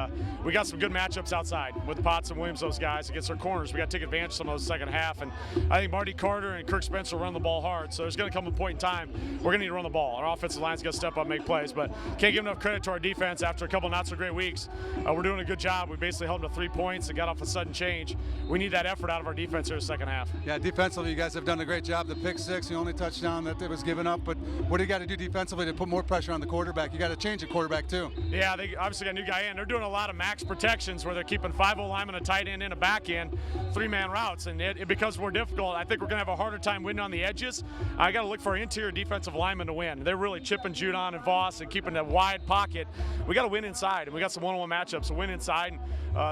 we got some good matchups outside with Potts and Williams, those guys, against our corners. We got to take advantage of some of those second half, and I think Marty Carter and Kirk Spencer run the ball hard. So there's going to come a point in time we're going to need to run the ball. Our offensive line's got to step up and make plays, but can't give enough credit to our defense after a couple not so great weeks. We're doing a good job. We basically held them to 3 points and got off a sudden change. We need that effort out of our defense here in the second half. Yeah, defensively, you guys have done a great job. The pick six, the only touchdown that was given up. But what do you got to do defensively to put more pressure on the quarterback? You got to change the quarterback too. Yeah, they obviously got a new guy in. They're doing a lot of max protections where they're keeping 5-0 linemen, a tight end, and a back end, 3-man routes, and it becomes more difficult. I think we're going to have a harder time winning on the edges. I got to look for our interior defensive linemen to win. They're really chipping Judon and Voss and keeping a wide pocket. We got to win inside, and we got some one-on-one matchups. So win inside,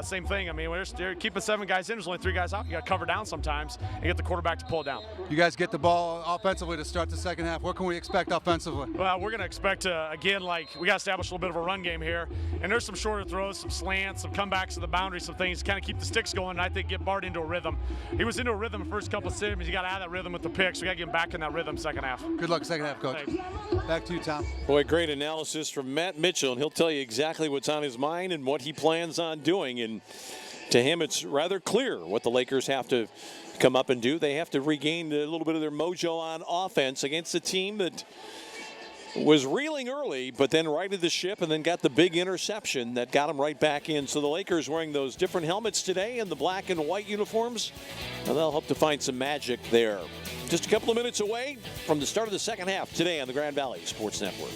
same thing. I mean, they're keeping 7 guys in. There's only 3 guys out. You got to cover down sometimes and get the quarterback to pull it down. You guys get the ball offensively to start the second half. What can we expect offensively? Well, we're going to expect, again, like we got to establish a little bit of a run game here. And there's some shorter throws, some slants, some comebacks to the boundary, some things to kind of keep the sticks going, and I think get Bart into a rhythm. He was into a rhythm the first couple of series. You got to add that rhythm with the picks. We got to get him back in that rhythm second half. Good luck second half, Coach. Thanks. Back to you, Tom. Boy, great analysis from Matt Mitchell, and he'll tell you exactly what's on his mind and what he plans on doing. And to him, it's rather clear what the Lakers have to come up and do. They have to regain a little bit of their mojo on offense against a team that was reeling early, but then righted the ship and then got the big interception that got them right back in. So the Lakers wearing those different helmets today and the black and white uniforms, and they'll hope to find some magic there. Just a couple of minutes away from the start of the second half today on the Grand Valley Sports Network.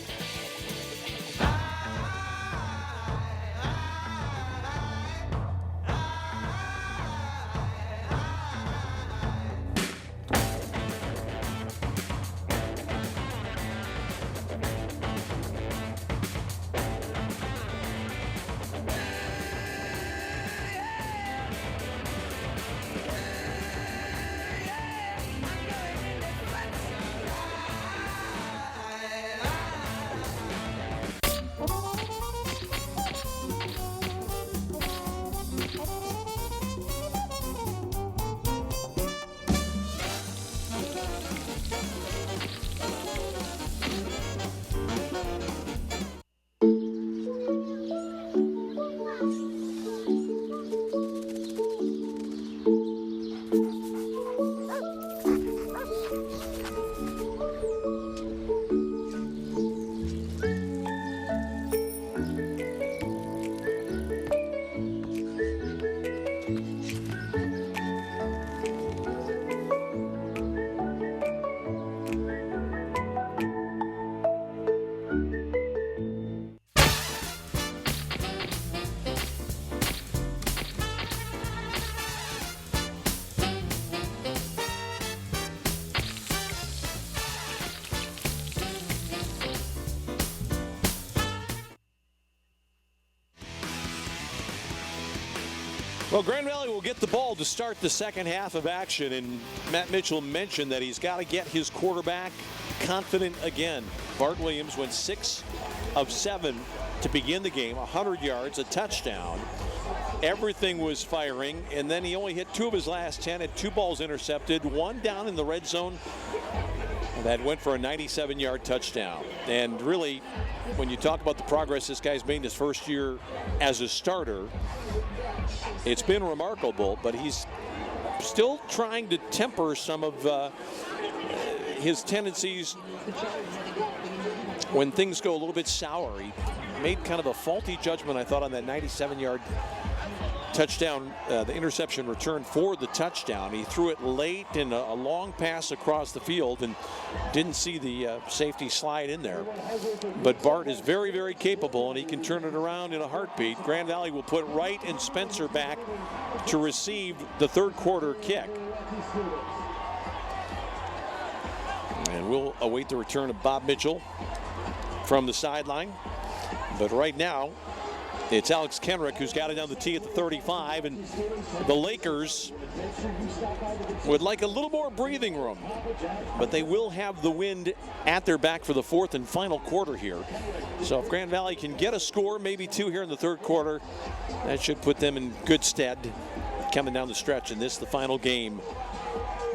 Well, Grand Valley will get the ball to start the second half of action, and Matt Mitchell mentioned that he's got to get his quarterback confident again. Bart Williams went 6 of 7 to begin the game, 100 yards, a touchdown. Everything was firing, and then he only hit 2 of his last 10, had 2 balls intercepted, 1 down in the red zone. That went for a 97-yard touchdown. And really, when you talk about the progress this guy's made in his first year as a starter, it's been remarkable, but he's still trying to temper some of his tendencies when things go a little bit sour. He made kind of a faulty judgment, I thought, on that 97-yard touchdown, the interception return for the touchdown. He threw it late in a long pass across the field and didn't see the safety slide in there. But Bart is very, very capable, and he can turn it around in a heartbeat. Grand Valley will put Wright and Spencer back to receive the third quarter kick. And we'll await the return of Bob Mitchell from the sideline. But right now, it's Alex Kenrick who's got it down the tee at the 35, and the Lakers would like a little more breathing room, but they will have the wind at their back for the fourth and final quarter here. So if Grand Valley can get a score, maybe 2 here in the third quarter, that should put them in good stead coming down the stretch, and this is the final game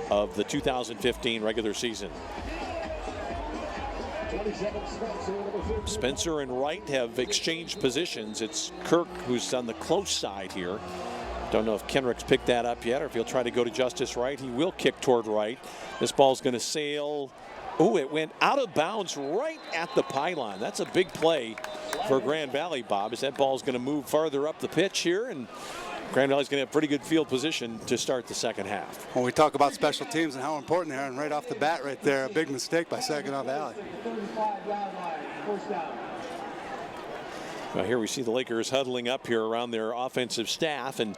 of the 2015 regular season. Spencer and Wright have exchanged positions. It's Kirk who's on the close side here. Don't know if Kenrick's picked that up yet or if he'll try to go to Justice Wright. He will kick toward Wright. This ball's going to sail. Oh, it went out of bounds right at the pylon. That's a big play for Grand Valley, Bob, as that ball's going to move farther up the pitch here, and Grand Valley's going to have pretty good field position to start the second half. When we talk about special teams and how important they are, and right off the bat right there, a big mistake by Saginaw Valley. Well, here we see the Lakers huddling up here around their offensive staff, and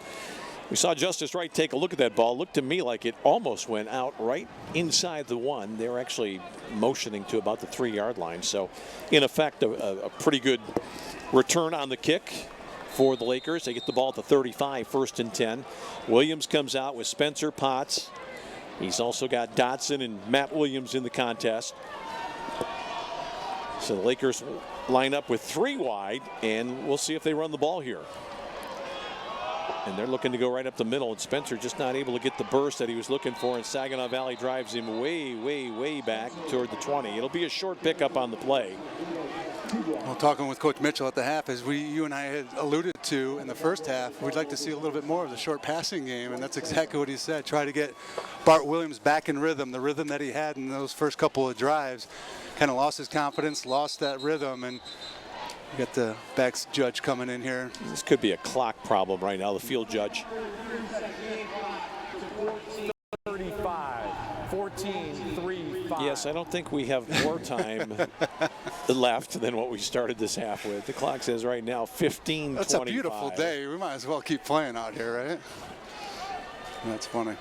we saw Justice Wright take a look at that ball. Looked to me like it almost went out right inside the 1. They were actually motioning to about the 3-yard line. So, in effect, a pretty good return on the kick for the Lakers. They get the ball at the 35, 1st and 10. Williams comes out with Spencer Potts. He's also got Dotson and Matt Williams in the contest. So the Lakers line up with 3 wide, and we'll see if they run the ball here. And they're looking to go right up the middle, and Spencer just not able to get the burst that he was looking for, and Saginaw Valley drives him way, way, way back toward the 20. It'll be a short pickup on the play. Well, talking with Coach Mitchell at the half, as you and I had alluded to in the first half, we'd like to see a little bit more of the short passing game, and that's exactly what he said. Try to get Bart Williams back in rhythm, the rhythm that he had in those first couple of drives. Kind of lost his confidence, lost that rhythm, and we got the backs judge coming in here. This could be a clock problem right now, the field judge. 35, 14, 3, 5. Yes, I don't think we have more time left than what we started this half with. The clock says right now 15:25. That's a beautiful day. We might as well keep playing out here, right? That's funny.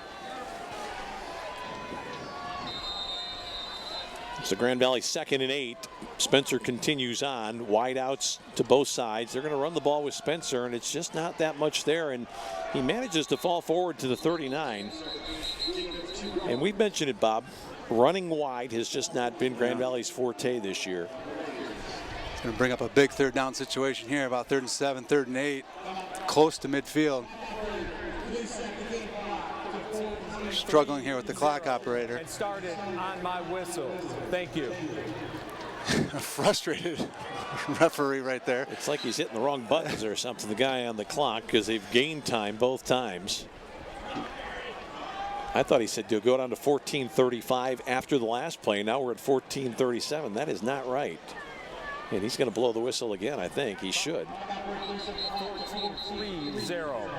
So Grand Valley 2nd and 8. Spencer continues on. Wide outs to both sides. They're going to run the ball with Spencer, and it's just not that much there. And he manages to fall forward to the 39. And we've mentioned it, Bob. Running wide has just not been Grand Valley's forte this year. It's going to bring up a big 3rd down situation here, about 3rd and 7, 3rd and 8, close to midfield. Struggling here with the clock operator. And started on my whistle. Thank you. A frustrated referee right there. It's like he's hitting the wrong buttons or something, the guy on the clock, because they've gained time both times. I thought he said to go down to 14:35 after the last play. Now we're at 14:37. That is not right. And he's going to blow the whistle again, I think. He should. 14-3-0.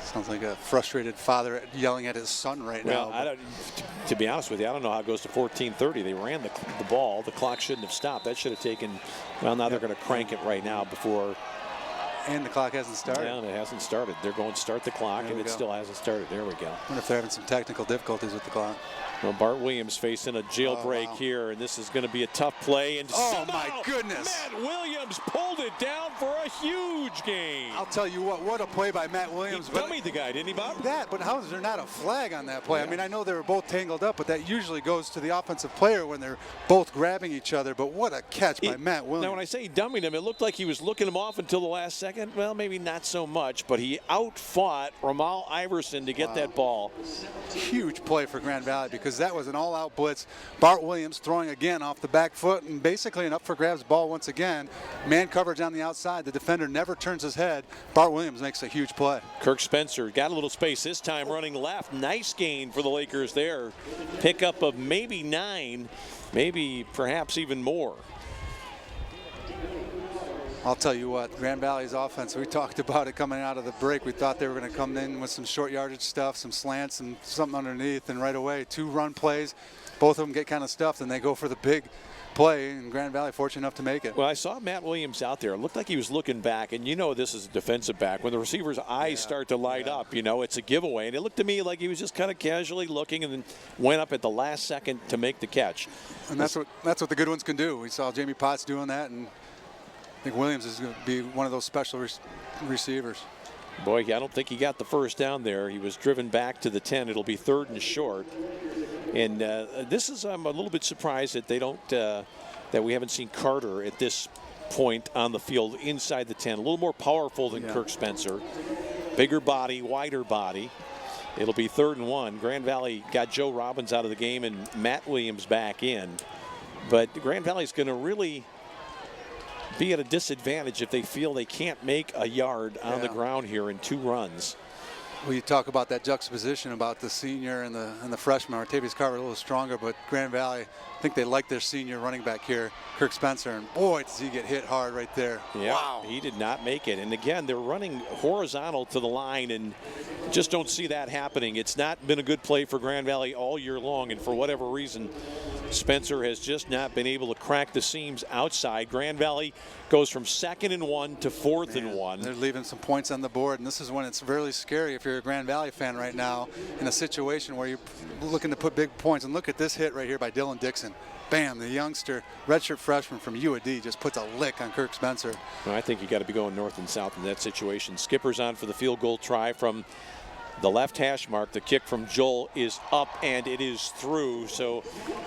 Sounds like a frustrated father yelling at his son right now. Well, to be honest with you, I don't know how it goes to 14:30. They ran the ball. The clock shouldn't have stopped. That should have taken, well, now they're going to crank it right now before. And the clock hasn't started. Yeah, it hasn't started. They're going to start the clock, and it still hasn't started. There we go. I wonder if they're having some technical difficulties with the clock. Well, Bart Williams facing a jailbreak here, and this is going to be a tough play. And my goodness. Matt Williams pulled it down for a huge gain. I'll tell you what a play by Matt Williams. He dummied the guy, didn't he, Bob? But how is there not a flag on that play? I mean, I know they were both tangled up, but that usually goes to the offensive player when they're both grabbing each other. But what a catch by Matt Williams. Now, when I say he dummied him, it looked like he was looking him off until the last second. Well, maybe not so much, but he outfought Ramal Iverson to get that ball. Huge play for Grand Valley because that was an all-out blitz. Bart Williams throwing again off the back foot and basically an up-for-grabs ball once again. Man coverage on the outside. The defender never turns his head. Bart Williams makes a huge play. Kirk Spencer got a little space this time running left. Nice gain for the Lakers there. Pickup of maybe 9, maybe perhaps even more. I'll tell you what, Grand Valley's offense, we talked about it coming out of the break. We thought they were going to come in with some short yardage stuff, some slants, and something underneath, and right away, 2 run plays. Both of them get kind of stuffed, and they go for the big play, and Grand Valley fortunate enough to make it. Well, I saw Matt Williams out there. It looked like he was looking back, and you know this is a defensive back. When the receiver's eyes start to light up, you know, it's a giveaway. And it looked to me like he was just kind of casually looking and then went up at the last second to make the catch. And that's what the good ones can do. We saw Jamie Potts doing that, and I think Williams is going to be one of those special receivers. Boy, I don't think he got the first down there. He was driven back to the 10. It'll be 3rd and short. And this is, I'm a little bit surprised that they don't, that we haven't seen Carter at this point on the field inside the 10. A little more powerful than Kirk Spencer. Bigger body, wider body. It'll be 3rd and 1. Grand Valley got Joe Robbins out of the game and Matt Williams back in. But Grand Valley's going to really be at a disadvantage if they feel they can't make a yard on the ground here in 2 runs. Well, you talk about that juxtaposition about the senior and the freshman. Artavius Carver a little stronger, but Grand Valley, I think they like their senior running back here, Kirk Spencer, and boy, does he get hit hard right there. Yeah, wow. He did not make it. And again, they're running horizontal to the line and just don't see that happening. It's not been a good play for Grand Valley all year long, and for whatever reason, Spencer has just not been able to crack the seams outside. Grand Valley goes from 2nd and 1 to 4th and 1. They're leaving some points on the board, and this is when it's really scary if you're a Grand Valley fan right now in a situation where you're looking to put big points. And look at this hit right here by Dylan Dixon. Bam, the youngster, redshirt freshman from UAD just puts a lick on Kirk Spencer. Well, I think you got to be going north and south in that situation. Skipper's on for the field goal try from the left hash mark. The kick from Joel is up and it is through. So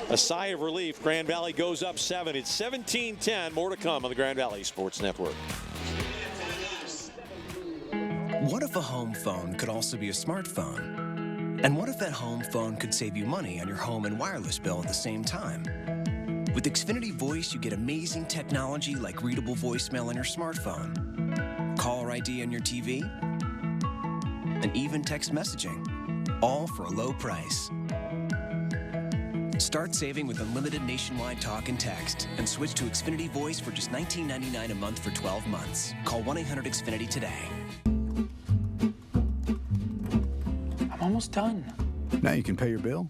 a sigh of relief. Grand Valley goes up 7. It's 17-10. More to come on the Grand Valley Sports Network. What if a home phone could also be a smartphone? And what if that home phone could save you money on your home and wireless bill at the same time? With Xfinity Voice, you get amazing technology like readable voicemail on your smartphone, caller ID on your TV, and even text messaging, all for a low price. Start saving with unlimited nationwide talk and text and switch to Xfinity Voice for just $19.99 a month for 12 months. Call 1-800-XFINITY today. I'm almost done. Now you can pay your bill,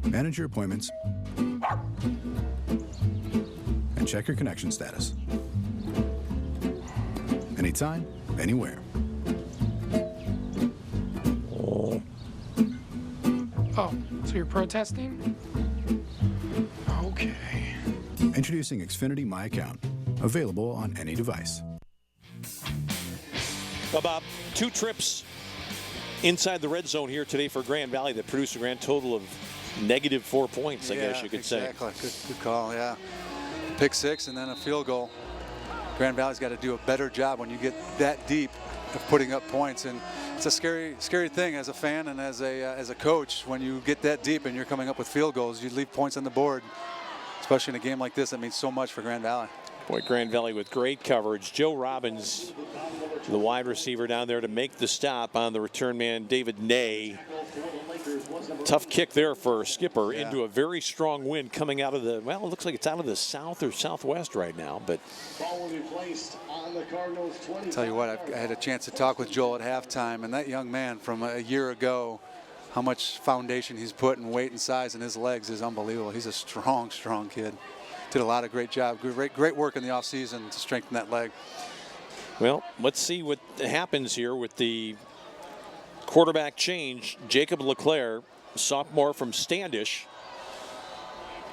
manage your appointments, and check your connection status. Anytime, anywhere. Oh, so you're protesting? Okay. Introducing Xfinity My Account, available on any device. About 2 trips inside the red zone here today for Grand Valley that produced a grand total of -4 points, I guess you could say. Exactly. Good call, yeah. Pick 6 and then a field goal. Grand Valley's got to do a better job when you get that deep of putting up points, and it's a scary thing as a fan and as a coach. When you get that deep and you're coming up with field goals, you leave points on the board, especially in a game like this that means so much for Grand Valley. Boy, Grand Valley with great coverage. Joe Robbins, the wide receiver down there to make the stop on the return man, David Ney. Tough kick there for Skipper into a very strong wind coming out of the, well, it looks like it's out of the south or southwest right now, but. I'll tell you what, I had a chance to talk with Joel at halftime, and that young man from a year ago, how much foundation he's put in weight and size in his legs is unbelievable. He's a strong kid. Did a lot of great job, great work in the offseason to strengthen that leg. Well, let's see what happens here with the Quarterback change. Jacob LeClaire, sophomore from Standish,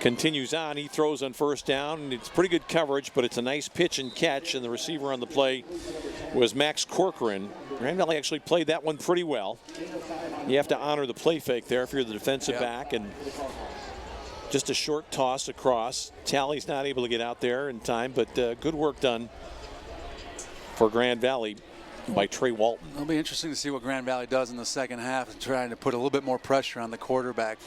continues on. He throws on first down, and it's pretty good coverage, but it's a nice pitch and catch, and the receiver on the play was Max Corcoran. Grand Valley actually played that one pretty well. You have to honor the play fake there if you're the defensive back, and just a short toss across. Talley's not able to get out there in time, but good work done for Grand Valley by Trey Walton. It'll be interesting to see what Grand Valley does in the second half, trying to put a little bit more pressure on the quarterback.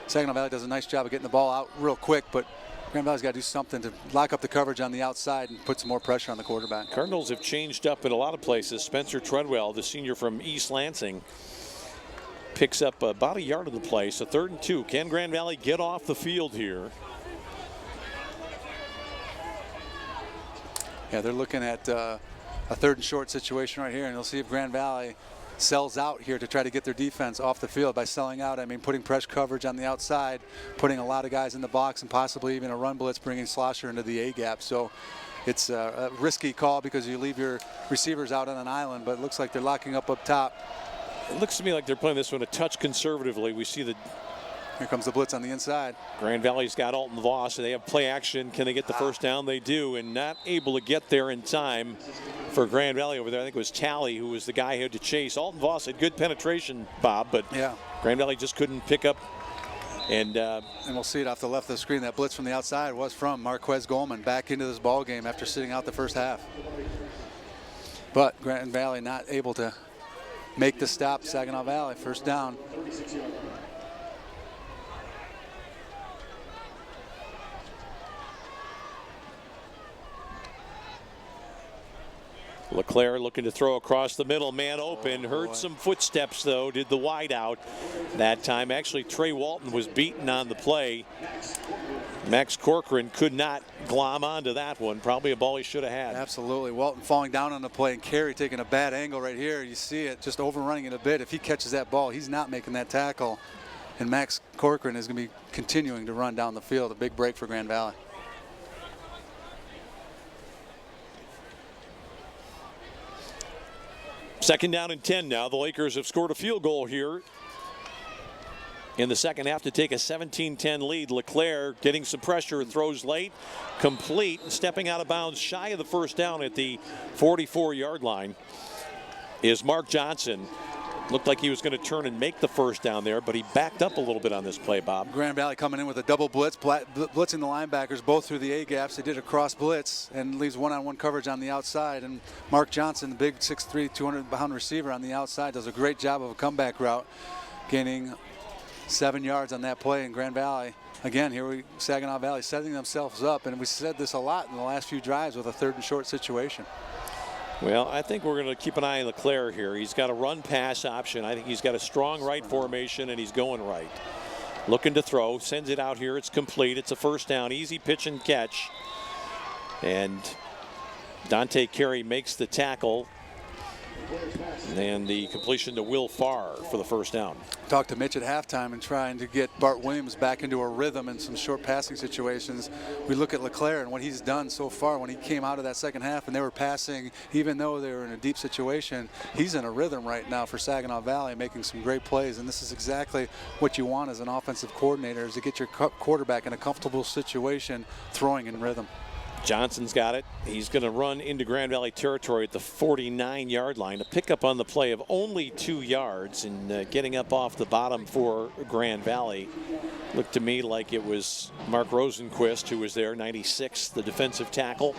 Saginaw Valley does a nice job of getting the ball out real quick, but Grand Valley's got to do something to lock up the coverage on the outside and put some more pressure on the quarterback. Cardinals have changed up in a lot of places. Spencer Treadwell, the senior from East Lansing, picks up about a yard of the play. So 3rd and 2. Can Grand Valley get off the field here? Yeah, they're looking at a 3rd and short situation right here, and they'll see if Grand Valley sells out here to try to get their defense off the field. By selling out, I mean putting press coverage on the outside, putting a lot of guys in the box, and possibly even a run blitz, bringing Slosher into the A-gap. So it's a risky call because you leave your receivers out on an island, but it looks like they're locking up top. It looks to me like they're playing this one a touch conservatively. We see the Here comes the blitz on the inside. Grand Valley's got Alton Voss, and they have play action. Can they get the first down? They do, and not able to get there in time for Grand Valley over there. I think it was Talley who was the guy who had to chase. Alton Voss had good penetration, Bob, but Grand Valley just couldn't pick up. And we'll see it off the left of the screen. That blitz from the outside was from Marquez Goldman back into this ball game after sitting out the first half. But Grand Valley not able to make the stop. Saginaw Valley, first down. LeClaire looking to throw across the middle, man open, heard some footsteps though, did the wide out that time. Actually, Trey Walton was beaten on the play. Max Corcoran could not glom onto that one. Probably a ball he should have had. Absolutely. Walton falling down on the play, and Carey taking a bad angle right here. You see it, just overrunning it a bit. If he catches that ball, he's not making that tackle. And Max Corcoran is going to be continuing to run down the field. A big break for Grand Valley. Second down and 10 now. The Lakers have scored a field goal here in the second half to take a 17-10 lead. LeClaire getting some pressure, throws late, complete, stepping out of bounds shy of the first down at the 44-yard line is Mark Johnson. Looked like he was going to turn and make the first down there, but he backed up a little bit on this play, Bob. Grand Valley coming in with a double blitz, blitzing the linebackers both through the A-gaps. They did a cross blitz and leaves one-on-one coverage on the outside. And Mark Johnson, the big 6'3", 200-pound receiver on the outside, does a great job of a comeback route, gaining 7 yards on that play. In Grand Valley, again, Saginaw Valley setting themselves up, and we said this a lot in the last few drives with a 3rd and short situation. Well, I think we're going to keep an eye on LeClaire here. He's got a run-pass option. I think he's got a strong right formation, and he's going right. Looking to throw, sends it out here. It's complete. It's a first down. Easy pitch and catch. And Dante Carey makes the tackle. And the completion to Will Farr for the first down. Talked to Mitch at halftime and trying to get Bart Williams back into a rhythm in some short passing situations. We look at LeClaire and what he's done so far when he came out of that second half and they were passing, even though they were in a deep situation. He's in a rhythm right now for Saginaw Valley, making some great plays. And this is exactly what you want as an offensive coordinator, is to get your quarterback in a comfortable situation, throwing in rhythm. Johnson's got it. He's going to run into Grand Valley territory at the 49-yard line. A pickup on the play of only 2 yards, and getting up off the bottom for Grand Valley. Looked to me like it was Mark Rosenquist who was there, 96, the defensive tackle.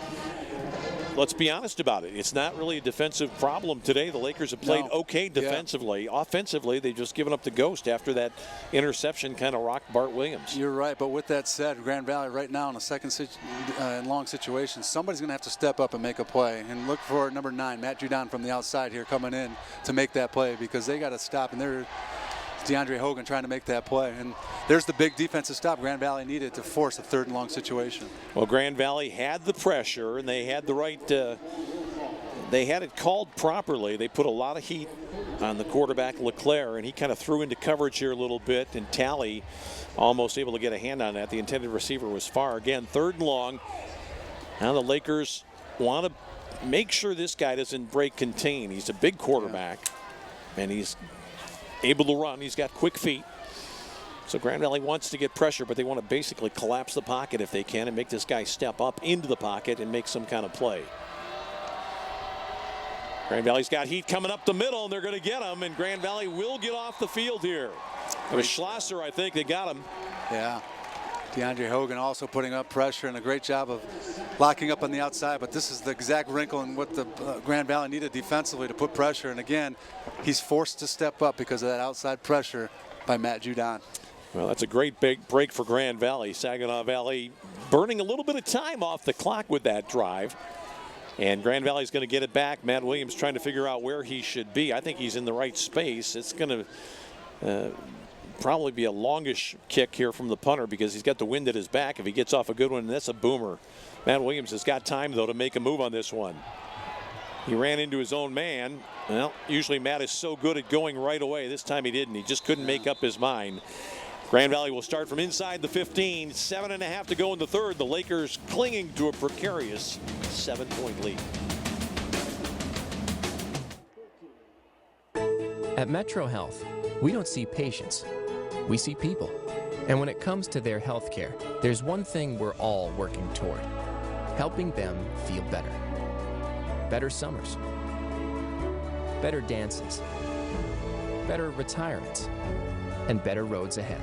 Let's be honest about it. It's not really a defensive problem today. The Lakers have played okay defensively. Yeah. Offensively, they've just given up the ghost after that interception kind of rocked Bart Williams. You're right, but with that said, Grand Valley right now in a second and long situation, somebody's going to have to step up and make a play. And look for number 9, Matt Judon from the outside here coming in to make that play, because they got to stop, and they're DeAndre Hogan trying to make that play. And there's the big defensive stop Grand Valley needed to force a 3rd and long situation. Well, Grand Valley had the pressure, and they had the right, they had it called properly. They put a lot of heat on the quarterback, LeClaire, and he kind of threw into coverage here a little bit, and Talley almost able to get a hand on that. The intended receiver was Farr. Again, 3rd and long. Now the Lakers want to make sure this guy doesn't break contain. He's a big quarterback. and he's able to run. He's got quick feet. So Grand Valley wants to get pressure, but they want to basically collapse the pocket if they can and make this guy step up into the pocket and make some kind of play. Grand Valley's got heat coming up the middle, and they're going to get him, and Grand Valley will get off the field here. It was Schlosser, I think, that got him. Yeah. DeAndre Hogan also putting up pressure and a great job of locking up on the outside, but this is the exact wrinkle in what the Grand Valley needed defensively to put pressure, and again, he's forced to step up because of that outside pressure by Matt Judon. Well, that's a great big break for Grand Valley. Saginaw Valley burning a little bit of time off the clock with that drive. And Grand Valley's going to get it back. Matt Williams trying to figure out where he should be. I think he's in the right space. It's going to probably be a longish kick here from the punter because he's got the wind at his back. If he gets off a good one, that's a boomer. Matt Williams has got time, though, to make a move on this one. He ran into his own man. Well, usually Matt is so good at going right away. This time he didn't. He just couldn't make up his mind. Grand Valley will start from inside the 15. 7.5 to go in the third. The Lakers clinging to a precarious 7-point lead. At Metro Health, we don't see patients. We see people. And when it comes to their health care, there's one thing we're all working toward: helping them feel better. Better summers. Better dances. Better retirements. And better roads ahead.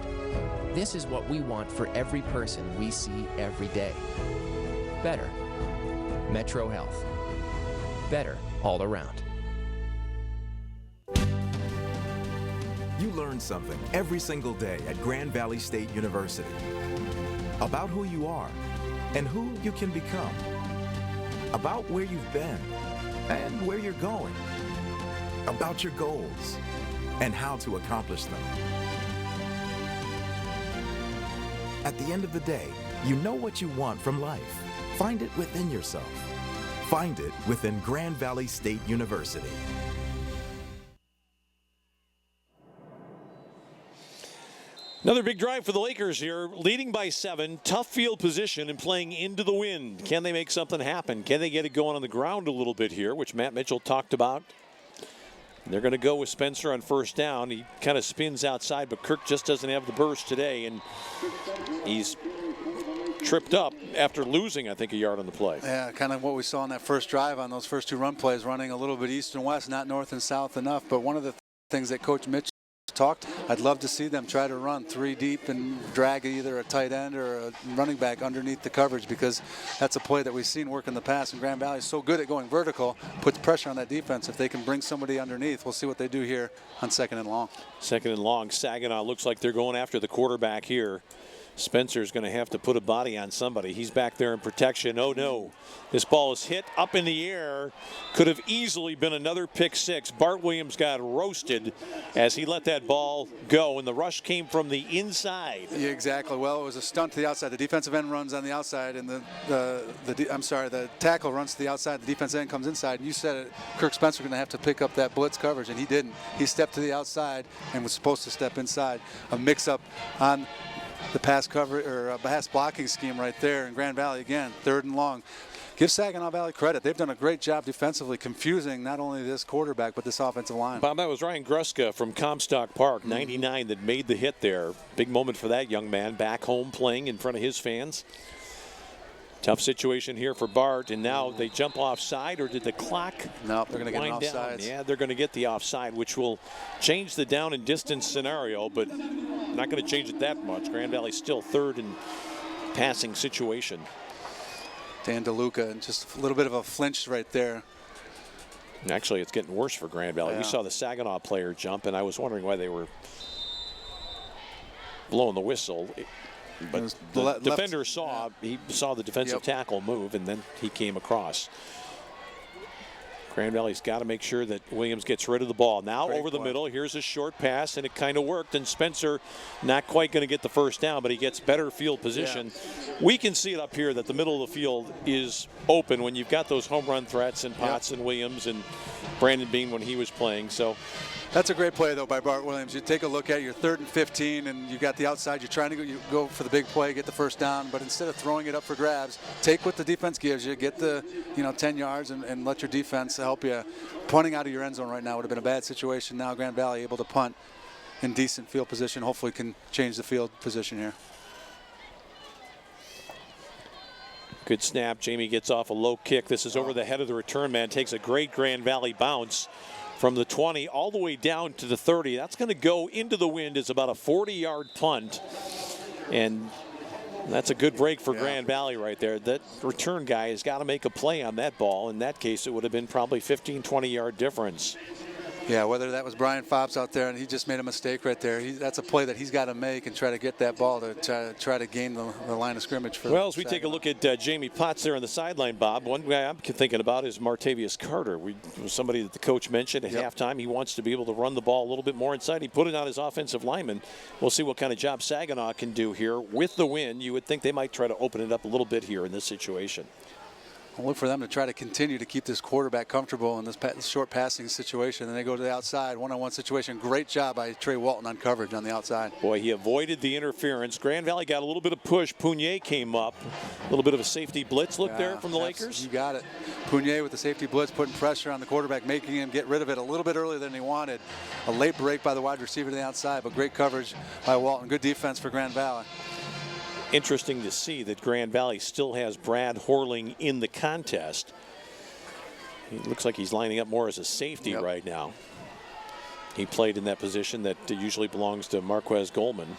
This is what we want for every person we see every day. Better. Metro Health. Better all around. You learn something every single day at Grand Valley State University about who you are and who you can become, about where you've been and where you're going, about your goals and how to accomplish them. At the end of the day, you know what you want from life. Find it within yourself. Find it within Grand Valley State University. Another big drive for the Lakers here, leading by 7, tough field position and playing into the wind. Can they make something happen? Can they get it going on the ground a little bit here, which Matt Mitchell talked about? They're going to go with Spencer on first down. He kind of spins outside, but Kirk just doesn't have the burst today, and he's tripped up after losing, I think, a yard on the play. Yeah, kind of what we saw on that first drive on those first 2 run plays, running a little bit east and west, not north and south enough. But one of the things that Coach Mitch talked, I'd love to see them try to run 3 deep and drag either a tight end or a running back underneath the coverage, because that's a play that we've seen work in the past. And Grand Valley is so good at going vertical, puts pressure on that defense. If they can bring somebody underneath, we'll see what they do here on 2nd and long. 2nd and long. Saginaw looks like they're going after the quarterback here. Spencer's going to have to put a body on somebody. He's back there in protection. Oh no, this ball is hit up in the air. Could have easily been another pick 6. Bart Williams got roasted as he let that ball go, and the rush came from the inside. Yeah, exactly. Well, it was a stunt to the outside. The defensive end runs on the outside, and the tackle runs to the outside. The defensive end comes inside. And you said it, Kirk Spencer going to have to pick up that blitz coverage, and he didn't. He stepped to the outside and was supposed to step inside. A mix-up on the pass cover or pass blocking scheme right there. In Grand Valley again, 3rd and long. Give Saginaw Valley credit. They've done a great job defensively, confusing not only this quarterback but this offensive line. Bob, that was Ryan Gruska from Comstock Park, 99, that made the hit there. Big moment for that young man, back home playing in front of his fans. Tough situation here for Bart, and now they jump offside, or did the clock? No, they're going to get an offside. Yeah, they're going to get the offside, which will change the down and distance scenario, but not going to change it that much. Grand Valley still 3rd in passing situation. Dan DeLuca, and just a little bit of a flinch right there. Actually, it's getting worse for Grand Valley. Yeah. We saw the Saginaw player jump, and I was wondering why they were blowing the whistle. But the defender saw the defensive tackle move, and then he came across. Grand Valley's got to make sure that Williams gets rid of the ball. Now over the middle, here's a short pass, and it kind of worked. And Spencer not quite going to get the first down, but he gets better field position. Yeah. We can see it up here that the middle of the field is open when you've got those home run threats and Potts and Williams and Brandon Bean when he was playing. So That's a great play, though, by Bart Williams. You take a look at your 3rd and 15, and you got the outside. You're trying to go for the big play, get the first down, but instead of throwing it up for grabs, take what the defense gives you, get the 10 yards, and let your defense help you. Punting out of your end zone right now would have been a bad situation. Now Grand Valley able to punt in decent field position. Hopefully can change the field position here. Good snap. Jamie gets off a low kick. This is over the head of the return man. Takes a great Grand Valley bounce from the 20 all the way down to the 30. That's going to go into the wind. It's about a 40-yard punt. And that's a good break for Grand Valley right there. That return guy has got to make a play on that ball. In that case, it would have been probably 15, 20-yard difference. Yeah, whether that was Brian Fobbs out there and he just made a mistake right there. That's a play that he's got to make and try to get that ball to try to gain the line of scrimmage. For well, as we take a look at Jamie Potts there on the sideline, Bob, one guy I'm thinking about is Martavius Carter. Somebody that the coach mentioned at halftime. He wants to be able to run the ball a little bit more inside. He put it on his offensive lineman. We'll see what kind of job Saginaw can do here. With the win, you would think they might try to open it up a little bit here in this situation. I'll look for them to try to continue to keep this quarterback comfortable in this short passing situation. And they go to the outside, one-on-one situation. Great job by Trey Walton on coverage on the outside. Boy, he avoided the interference. Grand Valley got a little bit of push. Pugnier came up. A little bit of a safety blitz look there from the Lakers. You got it. Pugnier with the safety blitz, putting pressure on the quarterback, making him get rid of it a little bit earlier than he wanted. A late break by the wide receiver to the outside, but great coverage by Walton. Good defense for Grand Valley. Interesting to see that Grand Valley still has Brad Horling in the contest. He looks like he's lining up more as a safety right now. He played in that position that usually belongs to Marquez Goldman.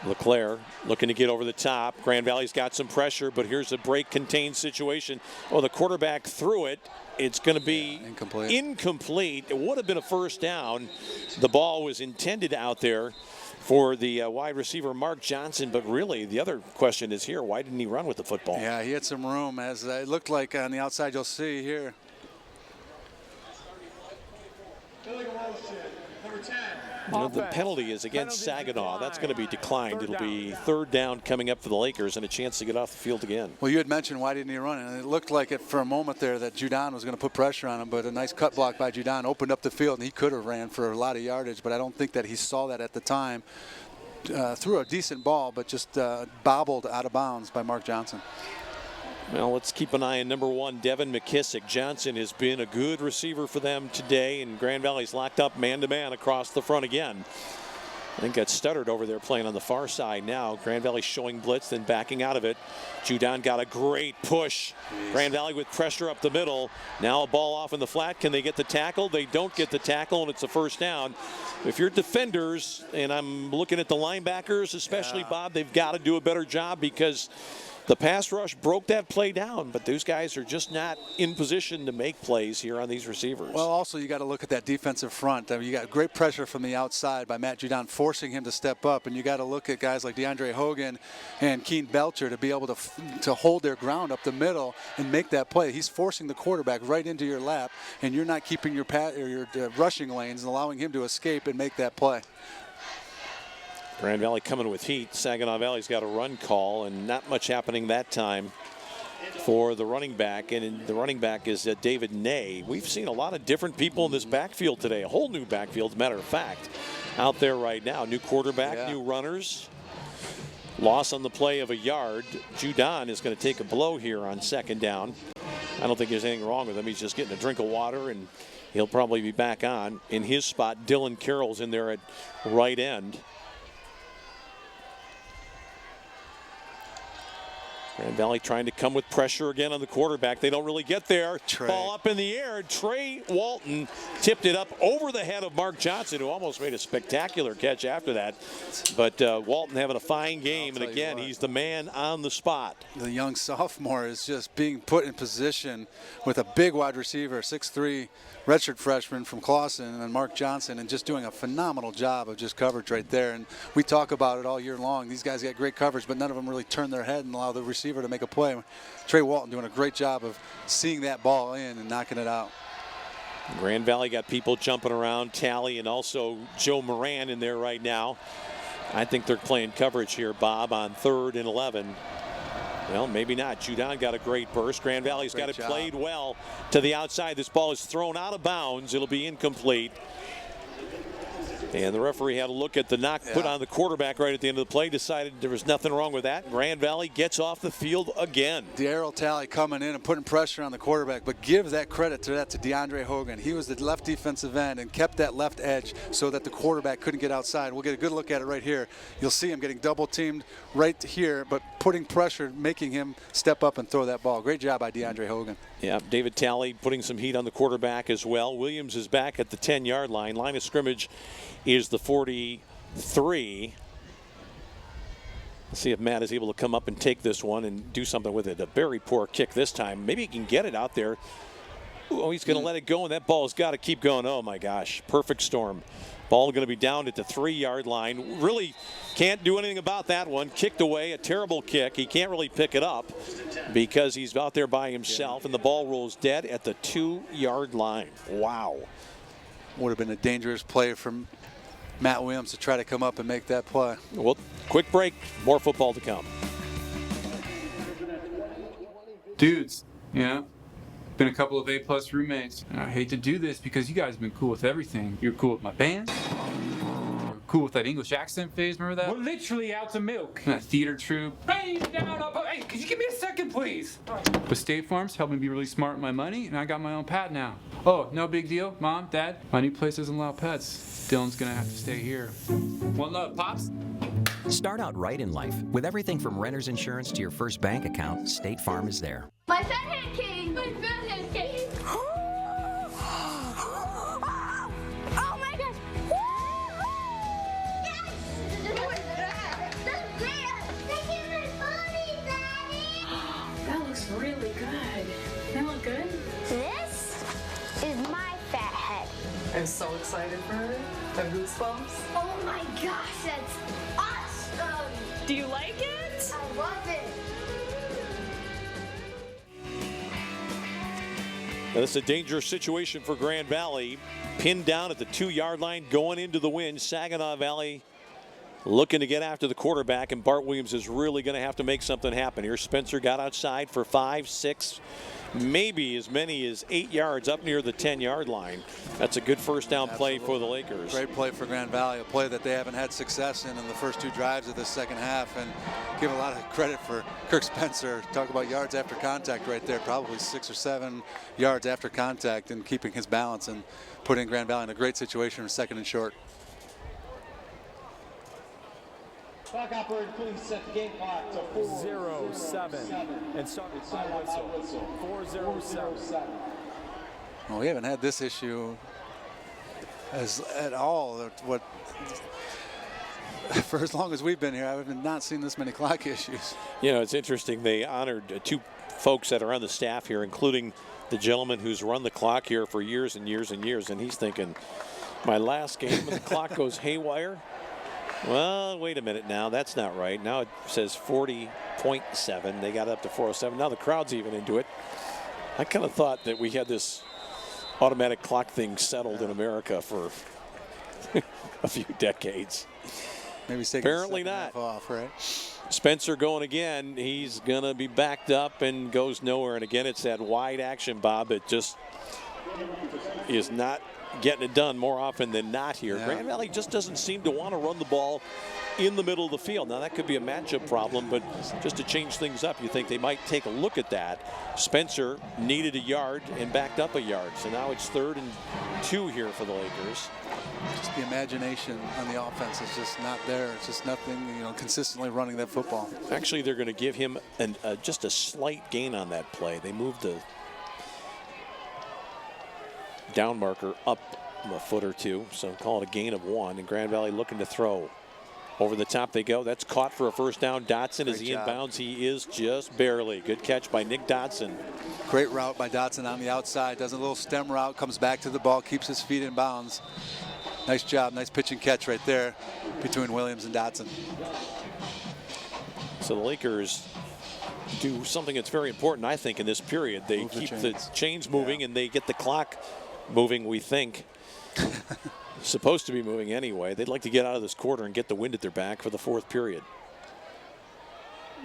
LeClaire looking to get over the top. Grand Valley's got some pressure, but here's a break-contained situation. Oh, the quarterback threw it. It's going to be incomplete. It would have been a first down. The ball was intended out there for the wide receiver Mark Johnson, but really the other question is here, why didn't he run with the football? Yeah, he had some room, as it looked like on the outside. You'll see here. You know, the penalty is against Saginaw. That's going to be declined. It'll be 3rd down coming up for the Lakers and a chance to get off the field again. Well, you had mentioned why didn't he run it, and it looked like it for a moment there that Judon was going to put pressure on him, but a nice cut block by Judon opened up the field, and he could have ran for a lot of yardage, but I don't think that he saw that at the time. Threw a decent ball, but just bobbled out of bounds by Mark Johnson. Well, let's keep an eye on number 1, Devin McKissick. Johnson has been a good receiver for them today, and Grand Valley's locked up man-to-man across the front again. I think that's stuttered over there playing on the far side now. Grand Valley showing blitz, then backing out of it. Judon got a great push. Grand Valley with pressure up the middle. Now a ball off in the flat. Can they get the tackle? They don't get the tackle, and it's a first down. If you're defenders, and I'm looking at the linebackers especially, Bob, they've got to do a better job because the pass rush broke that play down, but those guys are just not in position to make plays here on these receivers. Well, also you got to look at that defensive front. I mean, you got great pressure from the outside by Matt Judon, forcing him to step up, and you got to look at guys like DeAndre Hogan and Keen Belcher to be able to hold their ground up the middle and make that play. He's forcing the quarterback right into your lap, and you're not keeping your rushing lanes and allowing him to escape and make that play. Grand Valley coming with heat. Saginaw Valley's got a run call, and not much happening that time for the running back. And the running back is David Ney. We've seen a lot of different people in this backfield today, a whole new backfield, as a matter of fact, out there right now. New quarterback, new runners. Loss on the play of a yard. Judon is going to take a blow here on 2nd down. I don't think there's anything wrong with him. He's just getting a drink of water, and he'll probably be back on. In his spot, Dylan Carroll's in there at right end. Grand Valley trying to come with pressure again on the quarterback. They don't really get there. Ball up in the air. Trey Walton tipped it up over the head of Mark Johnson, who almost made a spectacular catch after that. But Walton having a fine game, and again, he's the man on the spot. The young sophomore is just being put in position with a big wide receiver, 6'3", redshirt freshman from Clawson, and Mark Johnson, and just doing a phenomenal job of just coverage right there. And we talk about it all year long. These guys got great coverage, but none of them really turn their head and allow the receiver to make a play. Trey Walton doing a great job of seeing that ball in and knocking it out. Grand Valley got people jumping around, Talley and also Joe Moran in there right now. I think they're playing coverage here, Bob, on 3rd and 11. Well, maybe not. Judon got a great burst. Grand Valley's got it played well to the outside. This ball is thrown out of bounds. It'll be incomplete. And the referee had a look at the knock put on the quarterback right at the end of the play, decided there was nothing wrong with that. Grand Valley gets off the field again. The Darryl Talley coming in and putting pressure on the quarterback, but give that credit to DeAndre Hogan. He was the left defensive end and kept that left edge so that the quarterback couldn't get outside. We'll get a good look at it right here. You'll see him getting double teamed right here, but putting pressure, making him step up and throw that ball. Great job by DeAndre Hogan. Yeah, David Talley putting some heat on the quarterback as well. Williams is back at the 10-yard line. Line of scrimmage is the 43. Let's see if Matt is able to come up and take this one and do something with it. A very poor kick this time. Maybe he can get it out there. Oh, he's going to let it go, and that ball's got to keep going. Oh, my gosh. Perfect storm. Ball going to be down at the 3-yard line. Really can't do anything about that one. Kicked away, a terrible kick. He can't really pick it up because he's out there by himself, and the ball rolls dead at the 2-yard line. Wow. Would have been a dangerous play from Matt Williams to try to come up and make that play. Well, quick break. More football to come. Dudes, yeah. Been a couple of A+ roommates. And I hate to do this because you guys have been cool with everything. You're cool with my band. You're cool with that English accent phase, remember that? We're literally out of milk. And that theater troupe. Hey, could you give me a second, please? But State Farm's helped me be really smart with my money, and I got my own pet now. Oh, no big deal, Mom, Dad. My new place doesn't allow pets. Dylan's gonna have to stay here. One love, Pops. Start out right in life. With everything from renter's insurance to your first bank account, State Farm is there. My fathead came! My fathead came! Oh my gosh! Yes! That looks really good. That look good? This is my fat head. I'm so excited for her. Have goosebumps. Oh my gosh, that's awesome! Do you like it? I love it! Now, this is a dangerous situation for Grand Valley. Pinned down at the 2-yard line going into the wind. Saginaw Valley looking to get after the quarterback, and Bart Williams is really going to have to make something happen here. Spencer got outside for 5, 6, maybe as many as 8 yards up near the 10-yard line. That's a good first down play for the Lakers. Great play for Grand Valley, a play that they haven't had success in the first 2 drives of this second half, and give a lot of credit for Kirk Spencer. Talk about yards after contact right there, probably 6 or 7 yards after contact, and keeping his balance and putting Grand Valley in a great situation for 2nd and short. Clock operator, please set the game clock to 4:07 and start with my whistle. 4:07. Well, we haven't had this issue at all. What for as long as we've been here, I've not seen this many clock issues. You know, it's interesting. They honored 2 folks that are on the staff here, including the gentleman who's run the clock here for years and years and years, and he's thinking, my last game and the clock goes haywire. Well, wait a minute now. That's not right. Now it says 40.7. They got up to 4:07. Now the crowd's even into it. I kind of thought that we had this automatic clock thing settled in America for a few decades. Maybe apparently not. Off, right? Spencer going again. He's going to be backed up and goes nowhere. And again, it's that wide action, Bob, that just is not getting it done more often than not here. Yeah. Grand Valley just doesn't seem to want to run the ball in the middle of the field. Now, that could be a matchup problem, but just to change things up, you think they might take a look at that. Spencer needed a yard and backed up a yard. So now it's 3rd and 2 here for the Lakers. Just the imagination on the offense is just not there. It's just nothing, consistently running that football. Actually, they're going to give him just a slight gain on that play. They moved the down marker up a foot or 2, so call it a gain of 1, and Grand Valley looking to throw. Over the top they go. That's caught for a first down. Dotson, is he inbounds? He is just barely. Good catch by Nick Dotson. Great route by Dotson on the outside. Does a little stem route, comes back to the ball, keeps his feet in bounds. Nice job, nice pitch and catch right there between Williams and Dotson. So the Lakers do something that's very important, I think, in this period. They keep the chains moving, and they get the clock moving, we think. Supposed to be moving anyway. They'd like to get out of this quarter and get the wind at their back for the 4th period.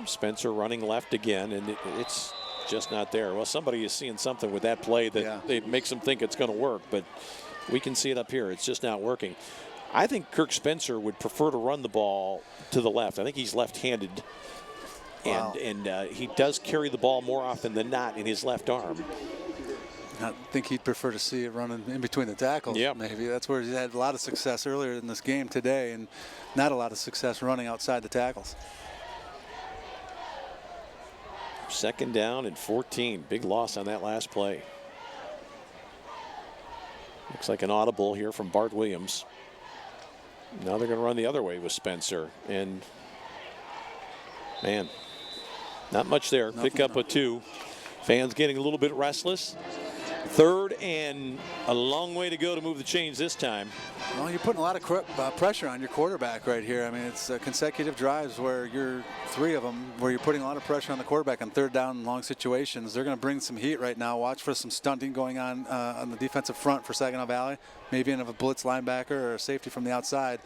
Spencer running left again, and it's just not there. Well, somebody is seeing something with that play that it makes them think it's going to work, but we can see it up here. It's just not working. I think Kirk Spencer would prefer to run the ball to the left. I think he's left-handed, and he does carry the ball more often than not in his left arm. I think he'd prefer to see it running in between the tackles. Yeah, maybe that's where he had a lot of success earlier in this game today, and not a lot of success running outside the tackles. 2nd down and 14. Big loss on that last play. Looks like an audible here from Bart Williams. Now they're going to run the other way with Spencer, and man, not much there. Pick up a 2. Fans getting a little bit restless. 3rd and a long way to go to move the chains this time. Well, you're putting a lot of pressure on your quarterback right here. I mean, it's consecutive drives where you're 3 of them where you're putting a lot of pressure on the quarterback on 3rd down and long situations. They're going to bring some heat right now. Watch for some stunting going on the defensive front for Saginaw Valley. Maybe in a blitz linebacker or a safety from the outside.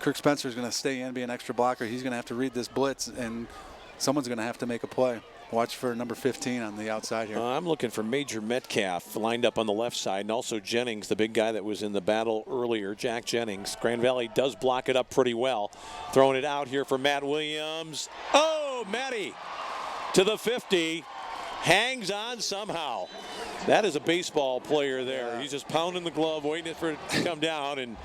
Kirk Spencer is going to stay in, be an extra blocker. He's going to have to read this blitz, and someone's going to have to make a play. Watch for number 15 on the outside here. I'm looking for Major Metcalf lined up on the left side, and also Jennings, the big guy that was in the battle earlier, Jack Jennings. Grand Valley does block it up pretty well. Throwing it out here for Matt Williams. Oh, Matty to the 50. Hangs on somehow. That is a baseball player there. Yeah. He's just pounding the glove, waiting for it to come down, and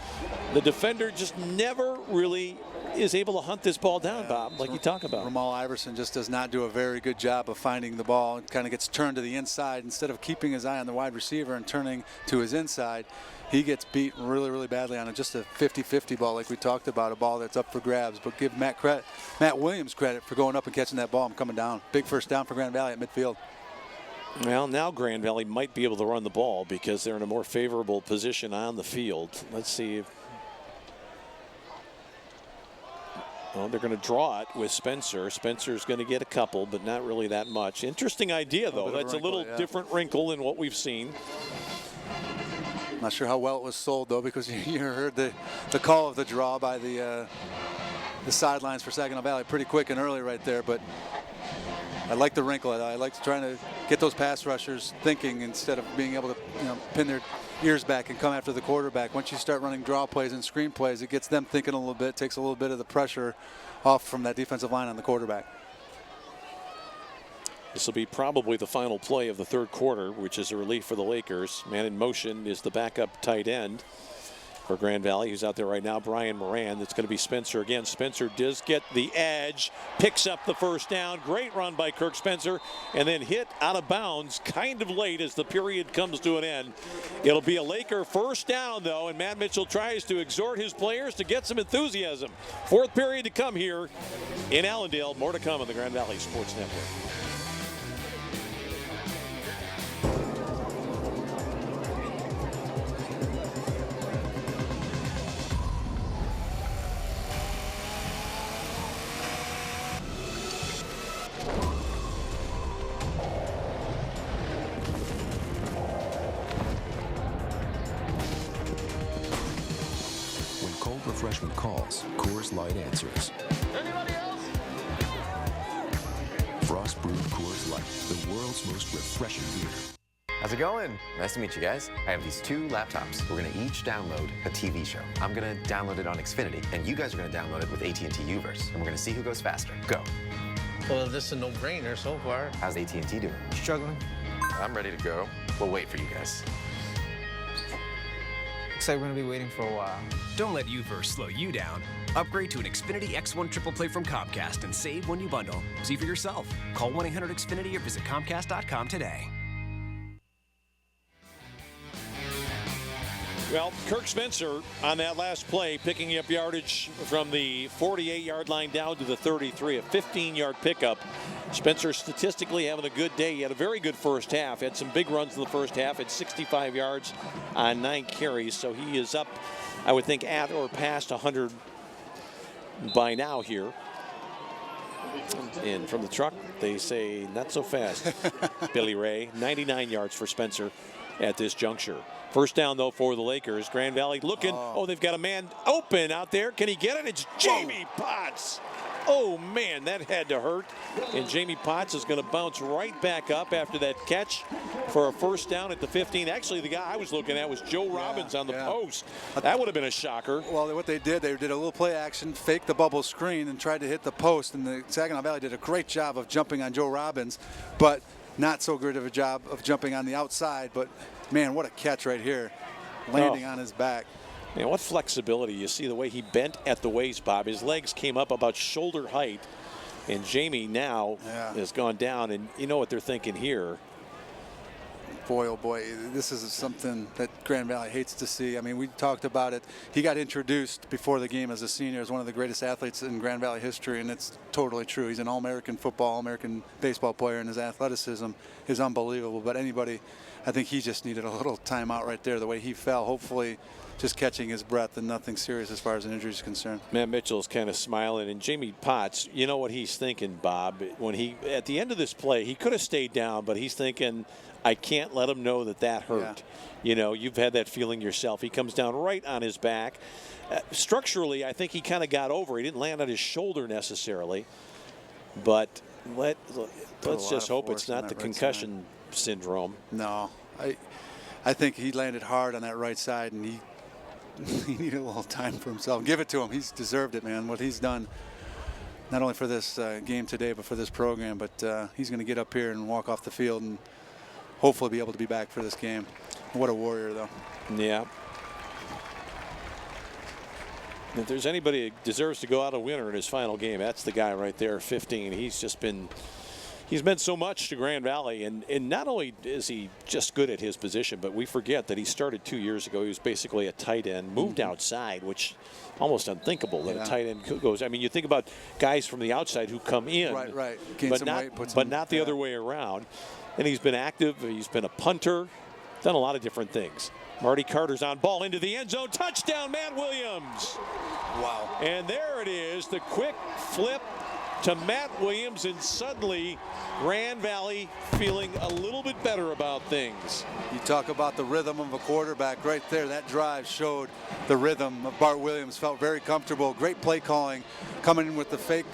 the defender just never really is able to hunt this ball down, Bob, like you talk about. Ramal Iverson just does not do a very good job of finding the ball. It kind of gets turned to the inside. Instead of keeping his eye on the wide receiver and turning to his inside, he gets beat really, really badly on just a 50-50 ball like we talked about, a ball that's up for grabs. But give Matt Williams credit for going up and catching that ball and coming down. Big first down for Grand Valley at midfield. Well, now Grand Valley might be able to run the ball because they're in a more favorable position on the field. Let's see if they're going to draw it with Spencer. Spencer's going to get a couple, but not really that much. Interesting idea, though. That's a little different wrinkle than what we've seen. Not sure how well it was sold, though, because you heard the call of the draw by the sidelines for Saginaw Valley pretty quick and early right there. But I like the wrinkle. I like trying to get those pass rushers thinking instead of being able to pin their ears back and come after the quarterback. Once you start running draw plays and screen plays, it gets them thinking a little bit, takes a little bit of the pressure off from that defensive line on the quarterback. This will be probably the final play of the 3rd quarter, which is a relief for the Lakers. Man in motion is the backup tight end for Grand Valley, who's out there right now, Brian Moran. That's going to be Spencer again. Spencer does get the edge, picks up the first down. Great run by Kirk Spencer, and then hit out of bounds kind of late as the period comes to an end. It'll be a Laker first down, though, and Matt Mitchell tries to exhort his players to get some enthusiasm. 4th period to come here in Allendale. More to come on the Grand Valley Sports Network. Refreshment calls, Coors Light answers. Anybody else? Frost brewed Coors Light, the world's most refreshing beer. How's it going? Nice to meet you guys. I have these 2 laptops. We're gonna each download a TV show. I'm gonna download it on Xfinity, and you guys are gonna download it with AT&T Uverse, and we're gonna see who goes faster. Go. Well, this is a no-brainer so far. How's AT&T doing? Struggling. I'm ready to go. We'll wait for you guys. Looks like we're gonna be waiting for a while. Don't let Uverse slow you down. Upgrade to an Xfinity X1 Triple Play from Comcast and save when you bundle. See for yourself. Call 1-800-XFINITY or visit Comcast.com today. Well, Kirk Spencer on that last play, picking up yardage from the 48-yard line down to the 33, a 15-yard pickup. Spencer statistically having a good day. He had a very good first half. Had some big runs in the first half. Had 65 yards on 9 carries. So he is up, I would think, at or past 100 by now here. And from the truck, they say not so fast, Billy Ray. 99 yards for Spencer at this juncture. First down, though, for the Lakers. Grand Valley looking. Oh, they've got a man open out there. Can he get it? It's Jamie Potts. Oh, man, that had to hurt. And Jamie Potts is going to bounce right back up after that catch for a first down at the 15. Actually, the guy I was looking at was Joe Robbins on the post. That would have been a shocker. Well, what they did a little play action, faked the bubble screen, and tried to hit the post. And the Saginaw Valley did a great job of jumping on Joe Robbins, but not so good of a job of jumping on the outside. But, man, what a catch right here, landing on his back. Man, what flexibility. You see the way he bent at the waist, Bob. His legs came up about shoulder height. And Jamie now has gone down. And you know what they're thinking here. Boy, oh boy, this is something that Grand Valley hates to see. I mean, we talked about it. He got introduced before the game as a senior as one of the greatest athletes in Grand Valley history, and it's totally true. He's an All-American football, All-American baseball player, and his athleticism is unbelievable. But anybody, I think he just needed a little timeout right there, the way he fell. Hopefully just catching his breath and nothing serious as far as an injury is concerned. Matt Mitchell's kind of smiling, and Jamie Potts, you know what he's thinking, Bob, when he, at the end of this play, he could have stayed down, but he's thinking, I can't let him know that hurt. You know, you've had that feeling yourself. He comes down right on his back. Structurally, I think he kind of got over. He didn't land on his shoulder necessarily, but let's just hope it's not the concussion syndrome. No, I think he landed hard on that right side, and he needed a little time for himself. Give it to him. He's deserved it, man. What he's done, not only for this game today, but for this program. But he's going to get up here and walk off the field and hopefully be able to be back for this game. What a warrior, though. Yeah. If there's anybody that deserves to go out a winner in his final game, that's the guy right there, 15. He's meant so much to Grand Valley, and not only is he just good at his position, but we forget that he started 2 years ago. He was basically a tight end, moved outside, which almost unthinkable that a tight end goes. I mean, you think about guys from the outside who come in, right, but not the other way around. And he's been active. He's been a punter, done a lot of different things. Marty Carter's on ball into the end zone. Touchdown, Matt Williams. Wow. And there it is, the quick flip to Matt Williams, and suddenly Grand Valley feeling a little bit better about things. You talk about the rhythm of a quarterback right there. That drive showed the rhythm of Bart Williams. Felt very comfortable. Great play calling, coming in with the fake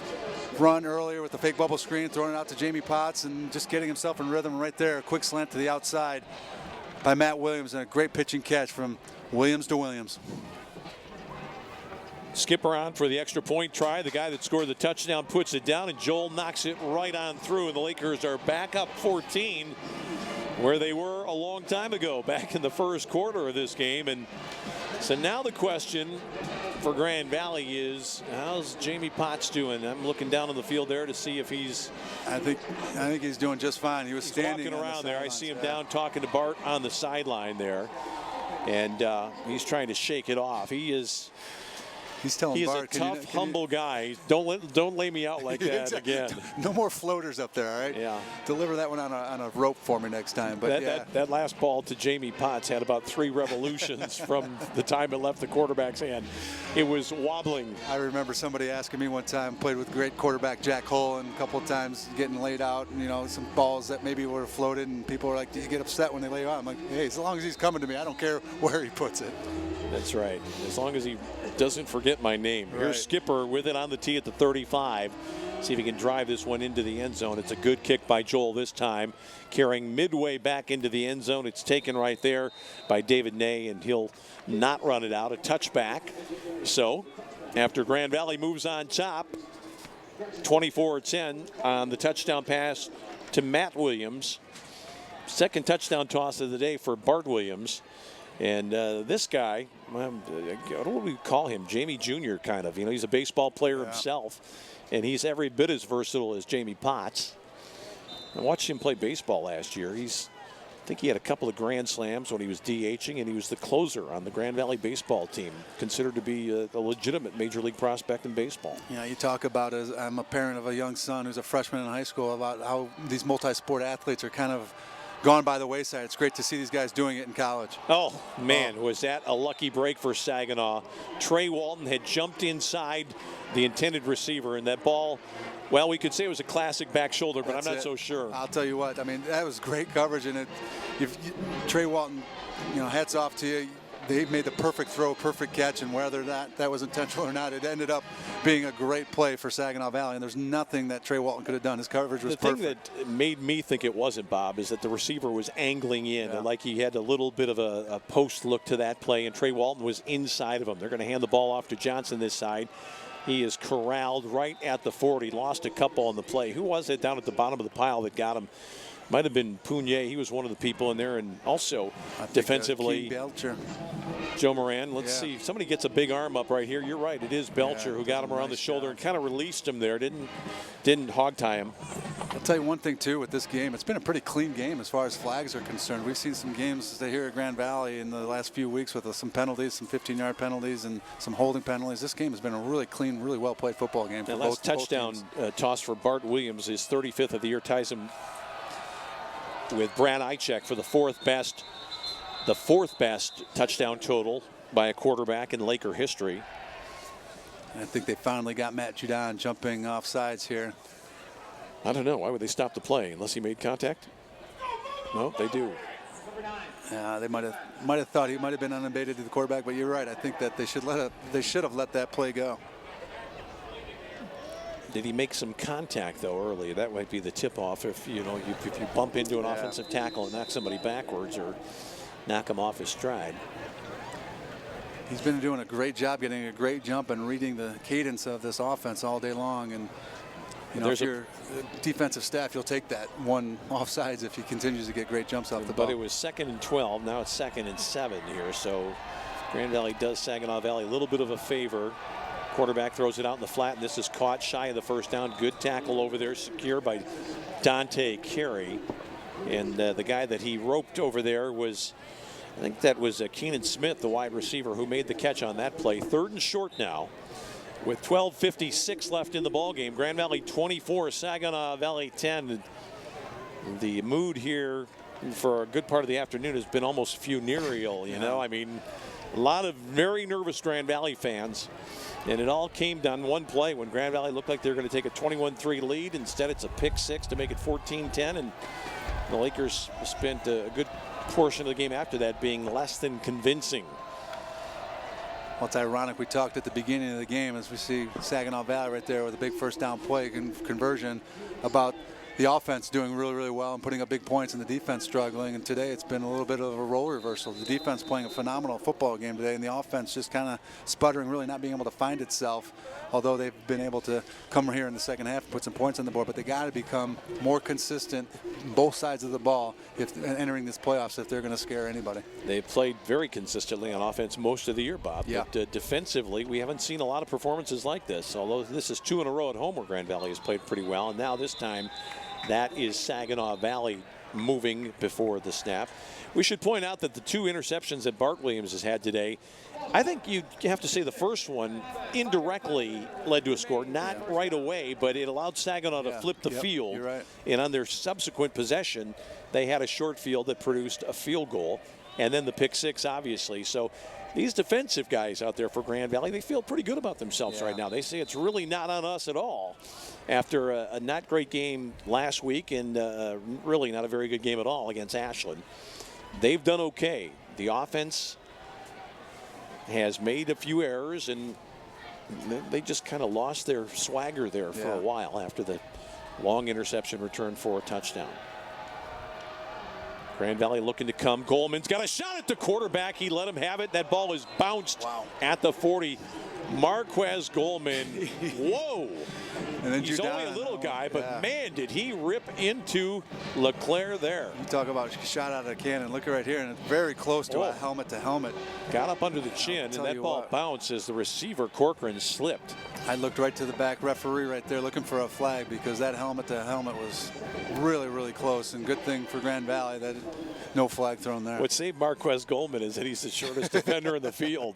run earlier with the fake bubble screen, throwing it out to Jamie Potts, and just getting himself in rhythm right there. A quick slant to the outside by Matt Williams, and a great pitching catch from Williams to Williams. Skipper on for the extra point try. The guy that scored the touchdown puts it down, and Joel knocks it right on through, and the Lakers are back up 14, where they were a long time ago, back in the first quarter of this game. And so now the question for Grand Valley is, how's Jamie Potts doing? I'm looking down on the field there to see if he's... I think he's doing just fine. He was standing walking around there. I see him down talking to Bart on the sideline there, and he's trying to shake it off. He's telling Bart, a tough, humble guy. Don't lay me out like that again. No more floaters up there, all right? Yeah. Deliver that one on a rope for me next time. But that last ball to Jamie Potts had about 3 revolutions from the time it left the quarterback's hand. It was wobbling. I remember somebody asking me one time, played with great quarterback Jack Hull, and a couple of times getting laid out, and some balls that maybe were floated, and people were like, "Do you get upset when they lay you out?" I'm like, "Hey, as long as he's coming to me, I don't care where he puts it." That's right. As long as he doesn't forget my name. Right. Here's Skipper with it on the tee at the 35. See if he can drive this one into the end zone. It's a good kick by Joel this time. Carrying midway back into the end zone. It's taken right there by David Ney, and he'll not run it out. A touchback. So after Grand Valley moves on top, 24-10 on the touchdown pass to Matt Williams. Second touchdown toss of the day for Bart Williams. And this guy, what do we call him? Jamie Jr. kind of. He's a baseball player himself, and he's every bit as versatile as Jamie Potts. I watched him play baseball last year. I think he had a couple of grand slams when he was DHing, and he was the closer on the Grand Valley baseball team, considered to be a legitimate major league prospect in baseball. Yeah, you talk about, as I'm a parent of a young son who's a freshman in high school, about how these multi-sport athletes are kind of gone by the wayside. It's great to see these guys doing it in college. Oh, man, was that a lucky break for Saginaw. Trey Walton had jumped inside the intended receiver, and that ball, well, we could say it was a classic back shoulder, but I'm not so sure. I'll tell you what, I mean, that was great coverage, and Trey Walton, hats off to you. they made the perfect throw, perfect catch, and whether that was intentional or not, it ended up being a great play for Saginaw Valley, and there's nothing that Trey Walton could have done. His coverage was perfect. The thing that made me think it wasn't, Bob, is that the receiver was angling in, and like he had a little bit of a post look to that play, and Trey Walton was inside of him. They're going to hand the ball off to Johnson this side. He is corralled right at the 40. Lost a couple on the play. Who was it down at the bottom of the pile that got him? Might have been Pugnier. He was one of the people in there. And also defensively, Belcher. Joe Moran. Let's see. Somebody gets a big arm up right here. You're right. It is Belcher who got him around the shoulder and kind of released him there. Didn't hog tie him. I'll tell you one thing, too, with this game. It's been a pretty clean game as far as flags are concerned. We've seen some games here at Grand Valley in the last few weeks with some penalties, some 15-yard penalties and some holding penalties. This game has been a really clean, really well-played football game. That last touchdown toss for Bart Williams, his 35th of the year, ties him with Brad Eichek for the fourth best touchdown total by a quarterback in Laker history. I think they finally got Matt Judon jumping off sides here. I don't know. Why would they stop the play unless he made contact? No, they do. They might have thought he might have been unabated to the quarterback, but you're right. I think that they should have let that play go. Did he make some contact though early? That might be the tip-off. If you bump into an offensive tackle and knock somebody backwards or knock him off his stride. He's been doing a great job getting a great jump and reading the cadence of this offense all day long. And if you're defensive staff, you'll take that one offsides if he continues to get great jumps off the ball. But it was 2nd and 12. Now it's 2nd and 7 here. So Grand Valley does Saginaw Valley a little bit of a favor. Quarterback throws it out in the flat, and this is caught shy of the first down. Good tackle over there, secure by Dante Carey. And the guy that he roped over there was, I think that was Keenan Smith, the wide receiver, who made the catch on that play. 3rd and short now with 12:56 left in the ball game. Grand Valley 24, Saginaw Valley 10. The mood here for a good part of the afternoon has been almost funereal, you know. I mean, a lot of very nervous Grand Valley fans. And it all came down one play when Grand Valley looked like they were going to take a 21-3 lead. Instead, it's a pick-6 to make it 14-10. And the Lakers spent a good portion of the game after that being less than convincing. Well, it's ironic. We talked at the beginning of the game as we see Saginaw Valley right there with a big first down play conversion about the offense doing really, really well and putting up big points and the defense struggling. And today it's been a little bit of a role reversal. The defense playing a phenomenal football game today, and the offense just kind of sputtering, really not being able to find itself, although they've been able to come here in the second half and put some points on the board. But they got to become more consistent both sides of the ball if entering this playoffs if they're going to scare anybody. They played very consistently on offense most of the year, Bob. Yeah. But defensively, we haven't seen a lot of performances like this, although this is 2 in a row at home where Grand Valley has played pretty well. And now this time, that is Saginaw Valley moving before the snap. We should point out that the 2 interceptions that Bart Williams has had today, I think you have to say the first one indirectly led to a score, not right away, but it allowed Saginaw to flip the field. You're right. And on their subsequent possession, they had a short field that produced a field goal, and then the pick-6, obviously. So these defensive guys out there for Grand Valley, they feel pretty good about themselves right now. They say it's really not on us at all after a not great game last week and really not a very good game at all against Ashland. They've done okay. The offense has made a few errors, and they just kind of lost their swagger there for a while after the long interception return for a touchdown. Grand Valley looking to come. Goldman's got a shot at the quarterback. He let him have it. That ball is bounced at the 40. Marquez Goldman, whoa. And then he's only a little guy, but man, did he rip into LeClaire there. You talk about a shot out of a cannon. Look right here, and it's very close to a helmet-to-helmet. Got up under the chin, and that ball bounced as the receiver, Corcoran, slipped. I looked right to the back referee right there looking for a flag because that helmet-to-helmet was really, really close. And good thing for Grand Valley that no flag thrown there. What saved Marquez Goldman is that he's the shortest defender in the field.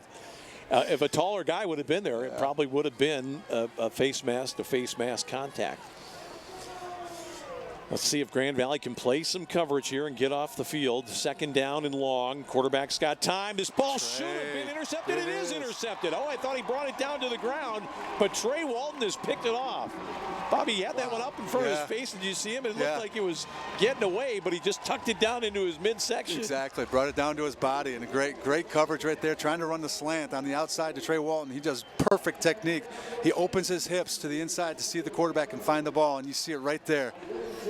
If a taller guy would have been there, it probably would have been a face mask to face mask contact. Let's see if Grand Valley can play some coverage here and get off the field. Second down and long. Quarterback's got time. This ball should have been intercepted. It is intercepted. Oh, I thought he brought it down to the ground, but Trey Walton has picked it off. Bobby had that one up in front of his face. Did you see him? It looked like it was getting away, but he just tucked it down into his midsection. Exactly. Brought it down to his body, and a great coverage right there, trying to run the slant on the outside to Trey Walton. He does perfect technique. He opens his hips to the inside to see the quarterback and find the ball, and you see it right there.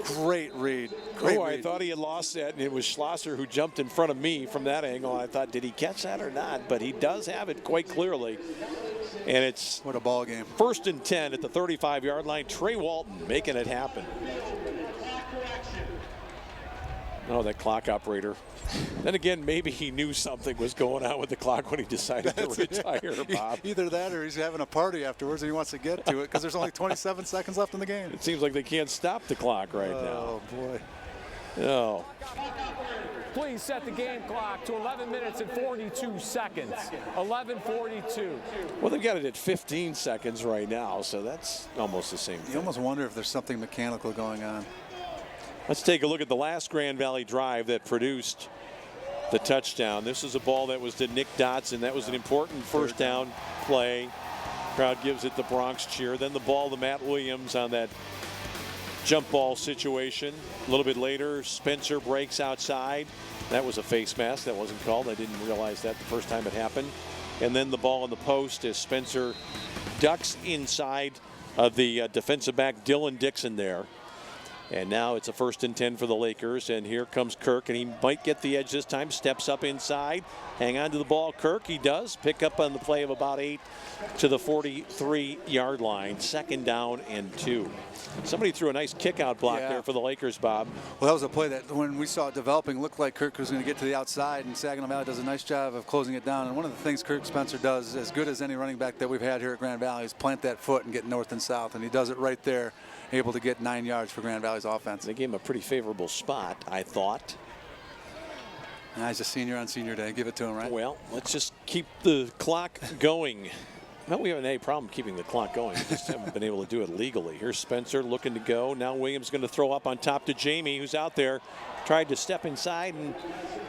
Great read. Great read. I thought he had lost that, and it was Schlosser who jumped in front of me from that angle. I thought, did he catch that or not? But he does have it quite clearly. And it's what a ball game. 1st and 10 at the 35-yard line. Trey Walton making it happen. Oh, that clock operator. Then again, maybe he knew something was going on with the clock when he decided to retire, Bob. Either that or he's having a party afterwards and he wants to get to it because there's only 27 seconds left in the game. It seems like they can't stop the clock right now. Oh, boy. No. Please set the game clock to 11 minutes and 42 seconds. 11:42. Well, they've got it at 15 seconds right now, so that's almost the same thing. You almost wonder if there's something mechanical going on. Let's take a look at the last Grand Valley drive that produced the touchdown. This is a ball that was to Nick Dotson. That was an important first down play. Crowd gives it the Bronx cheer. Then the ball to Matt Williams on that jump ball situation. A little bit later, Spencer breaks outside. That was a face mask. That wasn't called. I didn't realize that the first time it happened. And then the ball on the post as Spencer ducks inside of the defensive back, Dylan Dixon there. And now it's a 1st and 10 for the Lakers. And here comes Kirk, and he might get the edge this time. Steps up inside. Hang on to the ball, Kirk. He does. Pick up on the play of about 8 to the 43-yard line. 2nd down and 2. Somebody threw a nice kick-out block there for the Lakers, Bob. Well, that was a play that when we saw it developing looked like Kirk was going to get to the outside, and Saginaw Valley does a nice job of closing it down. And one of the things Kirk Spencer does, as good as any running back that we've had here at Grand Valley, is plant that foot and get north and south, and he does it right there, able to get 9 yards for Grand Valley's offense. They gave him a pretty favorable spot, I thought. He's a senior on senior day. Give it to him, right? Well, let's just keep the clock going. Well, we haven't any problem keeping the clock going. We just haven't been able to do it legally. Here's Spencer looking to go. Now Williams going to throw up on top to Jamie, who's out there. Tried to step inside, and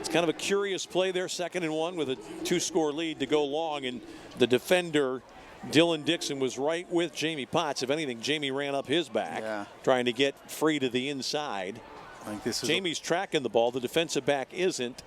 it's kind of a curious play there. 2nd and 1 with a 2-score lead to go long, and the defender, Dylan Dixon, was right with Jamie Potts. If anything, Jamie ran up his back, trying to get free to the inside. I think this is Jamie's tracking the ball. The defensive back isn't,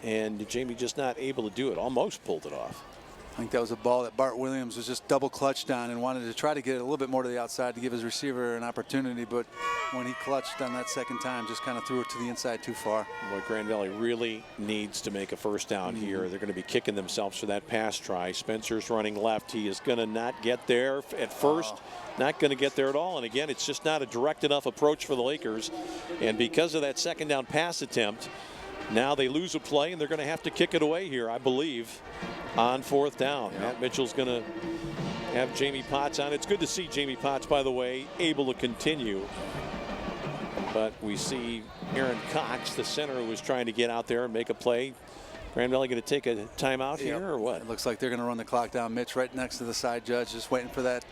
and Jamie just not able to do it. Almost pulled it off. I think that was a ball that Bart Williams was just double clutched on and wanted to try to get it a little bit more to the outside to give his receiver an opportunity, but when he clutched on that second time, just kind of threw it to the inside too far. Boy, Grand Valley really needs to make a first down here. They're going to be kicking themselves for that pass try. Spencer's running left. He is going to not get there at first. Not going to get there at all. And again, it's just not a direct enough approach for the Lakers. And because of that 2nd down pass attempt, now they lose a play, and they're going to have to kick it away here, I believe, on 4th down. Matt Mitchell's going to have Jamie Potts on. It's good to see Jamie Potts, by the way, able to continue. But we see Aaron Cox, the center, who was trying to get out there and make a play. Grand Valley going to take a timeout here or what? It looks like they're going to run the clock down. Mitch right next to the side judge, just waiting for that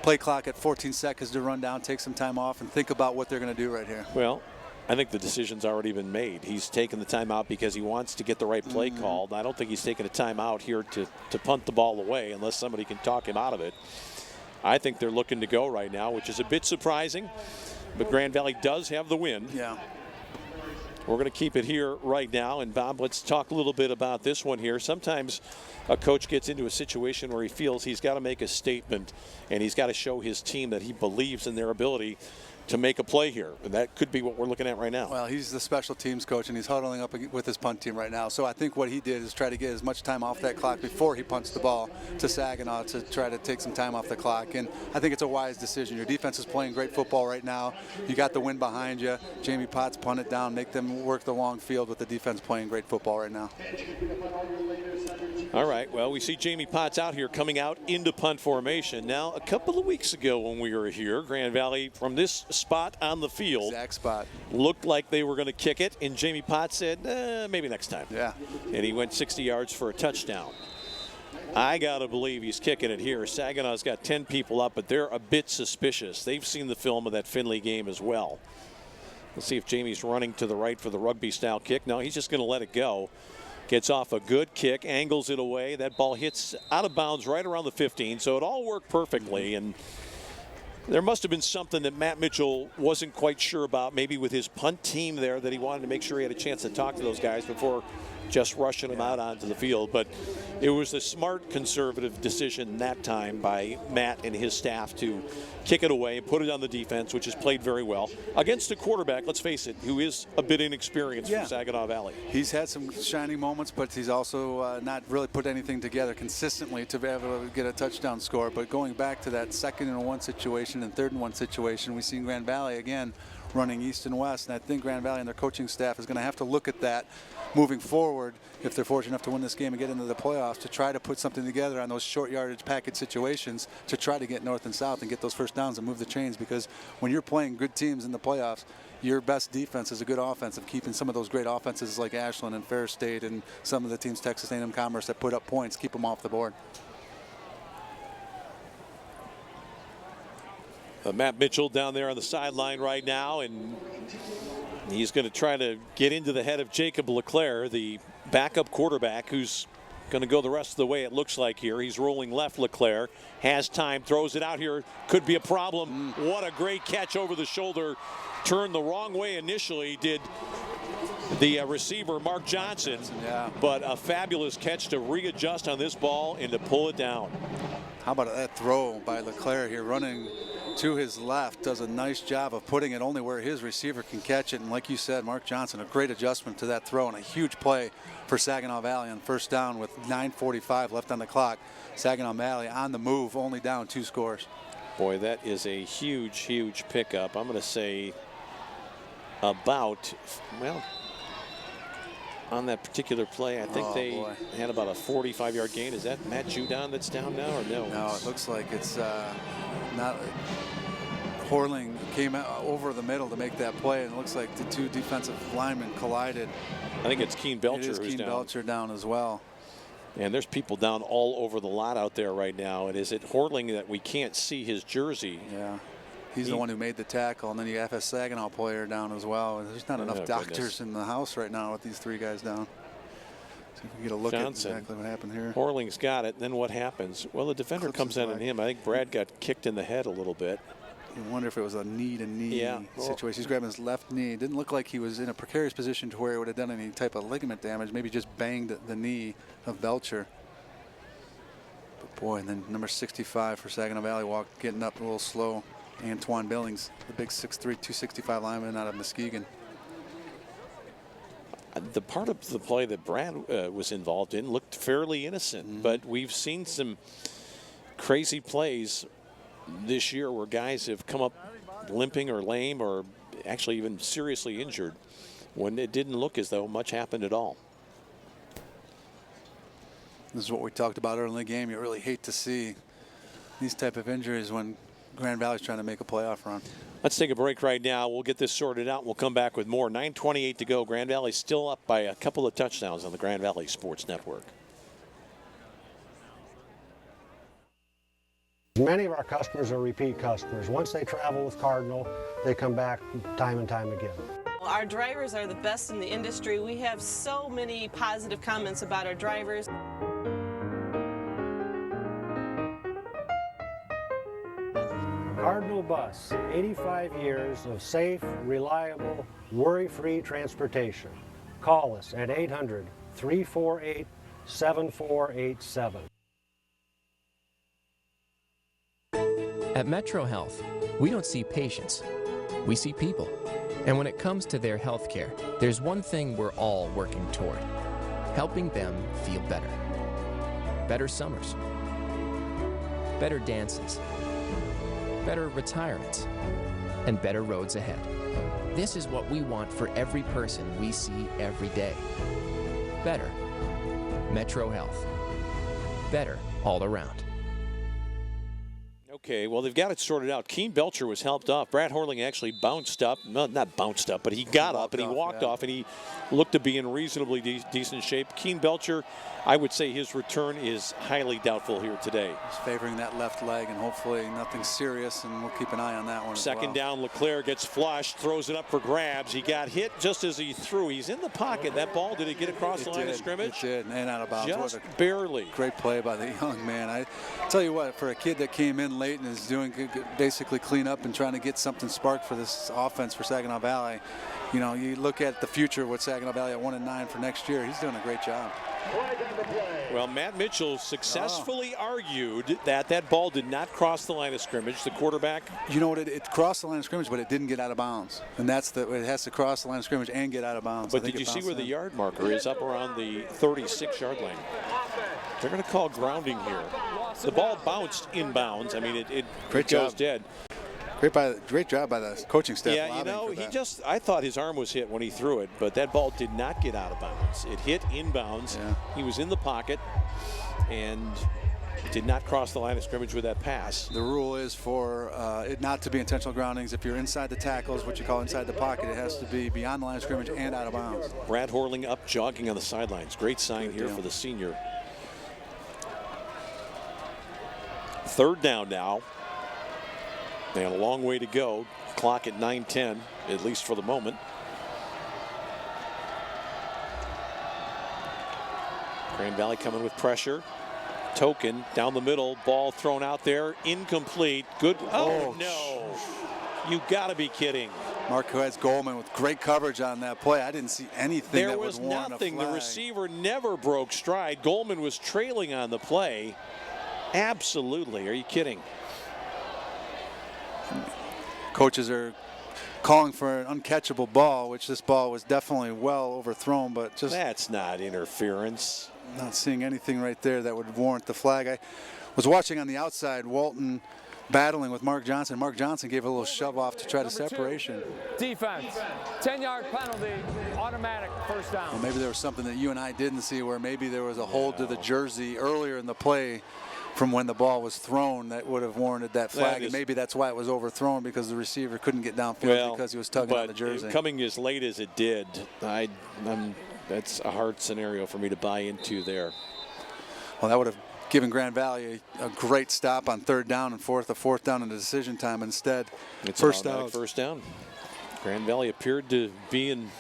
play clock at 14 seconds to run down, take some time off, and think about what they're going to do right here. Well, I think the decision's already been made. He's taken the timeout because he wants to get the right play called. I don't think he's taking a timeout here to punt the ball away unless somebody can talk him out of it. I think they're looking to go right now, which is a bit surprising, but Grand Valley does have the win. Yeah. We're going to keep it here right now. And, Bob, let's talk a little bit about this one here. Sometimes a coach gets into a situation where he feels he's got to make a statement and he's got to show his team that he believes in their ability to make a play here. And that could be what we're looking at right now. Well, he's the special teams coach, and he's huddling up with his punt team right now. So I think what he did is try to get as much time off that clock before he punts the ball to Saginaw to try to take some time off the clock. And I think it's a wise decision. Your defense is playing great football right now. You got the win behind you. Jamie Potts punt it down, make them work the long field with the defense playing great football right now. All right, well, we see Jamie Potts out here coming out into punt formation. Now, a couple of weeks ago when we were here, Grand Valley, from this spot on the field, exact spot, looked like they were going to kick it, and Jamie Potts said, maybe next time. Yeah. And he went 60 yards for a touchdown. I got to believe he's kicking it here. Saginaw's got 10 people up, but they're a bit suspicious. They've seen the film of that Findlay game as well. Let's see if Jamie's running to the right for the rugby-style kick. No, he's just going to let it go. Gets off a good kick, angles it away. That ball hits out of bounds right around the 15, so it all worked perfectly. And there must have been something that Matt Mitchell wasn't quite sure about, maybe with his punt team there, that he wanted to make sure he had a chance to talk to those guys before just rushing them out onto the field. But it was a smart, conservative decision that time by Matt and his staff to kick it away and put it on the defense, which has played very well against a quarterback, let's face it, who is a bit inexperienced from Saginaw Valley. He's had some shining moments, but he's also not really put anything together consistently to be able to get a touchdown score. But going back to that 2nd and 1 situation and 3rd and 1 situation, we've seen Grand Valley again running east and west, and I think Grand Valley and their coaching staff is going to have to look at that moving forward if they're fortunate enough to win this game and get into the playoffs, to try to put something together on those short yardage package situations to try to get north and south and get those first downs and move the chains, because when you're playing good teams in the playoffs, your best defense is a good offense of keeping some of those great offenses like Ashland and Fair State and some of the teams, Texas A&M Commerce, that put up points, keep them off the board. Matt Mitchell down there on the sideline right now, and he's going to try to get into the head of Jacob LeClaire, the backup quarterback, who's going to go the rest of the way, it looks like here. He's rolling left. LeClaire has time, throws it out here. Could be a problem. What a great catch over the shoulder. Turned the wrong way initially, did the receiver, Mark Johnson. But a fabulous catch to readjust on this ball and to pull it down. How about that throw by LeClaire here, running to his left, does a nice job of putting it only where his receiver can catch it. And like you said, Mark Johnson, a great adjustment to that throw and a huge play for Saginaw Valley on first down with 9:45 left on the clock. Saginaw Valley on the move, only down 2 scores. Boy, that is a huge, huge pickup. I'm going to say about, well, on that particular play, I think they had about a 45-yard gain. Is that Matt Judon that's down now, or no? No, it looks like it's not. Horling came out over the middle to make that play, and it looks like the 2 defensive linemen collided. I think it's Keen Belcher who's down. Belcher down as well. And there's people down all over the lot out there right now. And is it Horling that we can't see his jersey? Yeah. He's the one who made the tackle, and then you have a Saginaw player down as well. There's not enough doctors in the house right now with these 3 guys down. So if we get a look Johnson, at exactly what happened here. Horling's got it. Then what happens? Well, the defender comes in on him. I think Brad got kicked in the head a little bit. You wonder if it was a knee-to-knee situation. He's grabbing his left knee. It didn't look like he was in a precarious position to where it would have done any type of ligament damage. Maybe just banged the knee of Belcher. But boy, and then number 65 for Saginaw Valley getting up a little slow. Antoine Billings, the big 6'3", 265 lineman out of Muskegon. The part of the play that Brad was involved in looked fairly innocent, but we've seen some crazy plays this year where guys have come up limping or lame or actually even seriously injured when it didn't look as though much happened at all. This is what we talked about early in the game. You really hate to see these type of injuries when Grand Valley's trying to make a playoff run. Let's take a break right now. We'll get this sorted out. We'll come back with more. 9:28 to go. Grand Valley's still up by a couple of touchdowns on the Grand Valley Sports Network. Many of our customers are repeat customers. Once they travel with Cardinal, they come back time and time again. Our drivers are the best in the industry. We have so many positive comments about our drivers. Cardinal Bus, 85 years of safe, reliable, worry-free transportation. Call us at 800-348-7487. At Metro Health, we don't see patients, we see people. And when it comes to their health care, there's one thing we're all working toward: helping them feel better. Better summers, better dances, better retirements, and better roads ahead. This is what we want for every person we see every day. Better. Metro Health. Better all around. Okay, well, they've got it sorted out. Keen Belcher was helped off. Brad Horling actually bounced up. No, not bounced up, but he got up and he walked off, and he looked to be in reasonably decent shape. Keen Belcher, I would say his return is highly doubtful here today. He's favoring that left leg, and hopefully nothing serious, and we'll keep an eye on that one. Second down, LeClaire gets flushed, throws it up for grabs. He got hit just as he threw. He's in the pocket. That ball, did it get across the line of scrimmage? It did, and out of bounds. Just barely. Great play by the young man. I tell you what, for a kid that came in late and is doing good, basically clean up and trying to get something sparked for this offense for Saginaw Valley, you know, you look at the future with Saginaw Valley at 1-9 for next year. He's doing a great job. Well, Matt Mitchell successfully argued that that ball did not cross the line of scrimmage. The quarterback. You know what? It crossed the line of scrimmage, but it didn't get out of bounds. And that's it has to cross the line of scrimmage and get out of bounds. But did you see where the yard marker is? Up around the 36-yard line. They're going to call grounding here. The ball bounced inbounds. I mean, it goes dead. Great job by the coaching staff. Yeah, you know, I thought his arm was hit when he threw it, but that ball did not get out of bounds. It hit inbounds. Yeah. He was in the pocket and did not cross the line of scrimmage with that pass. The rule is for it not to be intentional groundings. If you're inside the tackles, what you call inside the pocket, it has to be beyond the line of scrimmage and out of bounds. Brad Horling up jogging on the sidelines. Great sign here for the senior. Third down now. They have a long way to go. Clock at 9:10, at least for the moment. Grand Valley coming with pressure. Token down the middle, ball thrown out there, incomplete. Good. Oh no! You got to be kidding. Marquez Goldman with great coverage on that play. I didn't see anything that would warrant a flag. There was nothing. The receiver never broke stride. Goldman was trailing on the play. Absolutely. Are you kidding? Coaches are calling for an uncatchable ball, which this ball was definitely well overthrown, but just that's not interference. Not seeing anything right there that would warrant the flag. I was watching on the outside, Walton battling with Mark Johnson. Mark Johnson gave a little shove off to try to separation. Defense, 10-yard penalty, automatic first down. Well, maybe there was something that you and I didn't see, where maybe there was a hold to the jersey earlier in the play from when the ball was thrown that would have warranted that flag, and maybe that's why it was overthrown, because the receiver couldn't get downfield because he was tugging on the jersey. Coming as late as it did, that's a hard scenario for me to buy into there. Well, that would have given Grand Valley a great stop on third down and fourth down in the decision time. Instead, it's first down. Grand Valley appeared to be in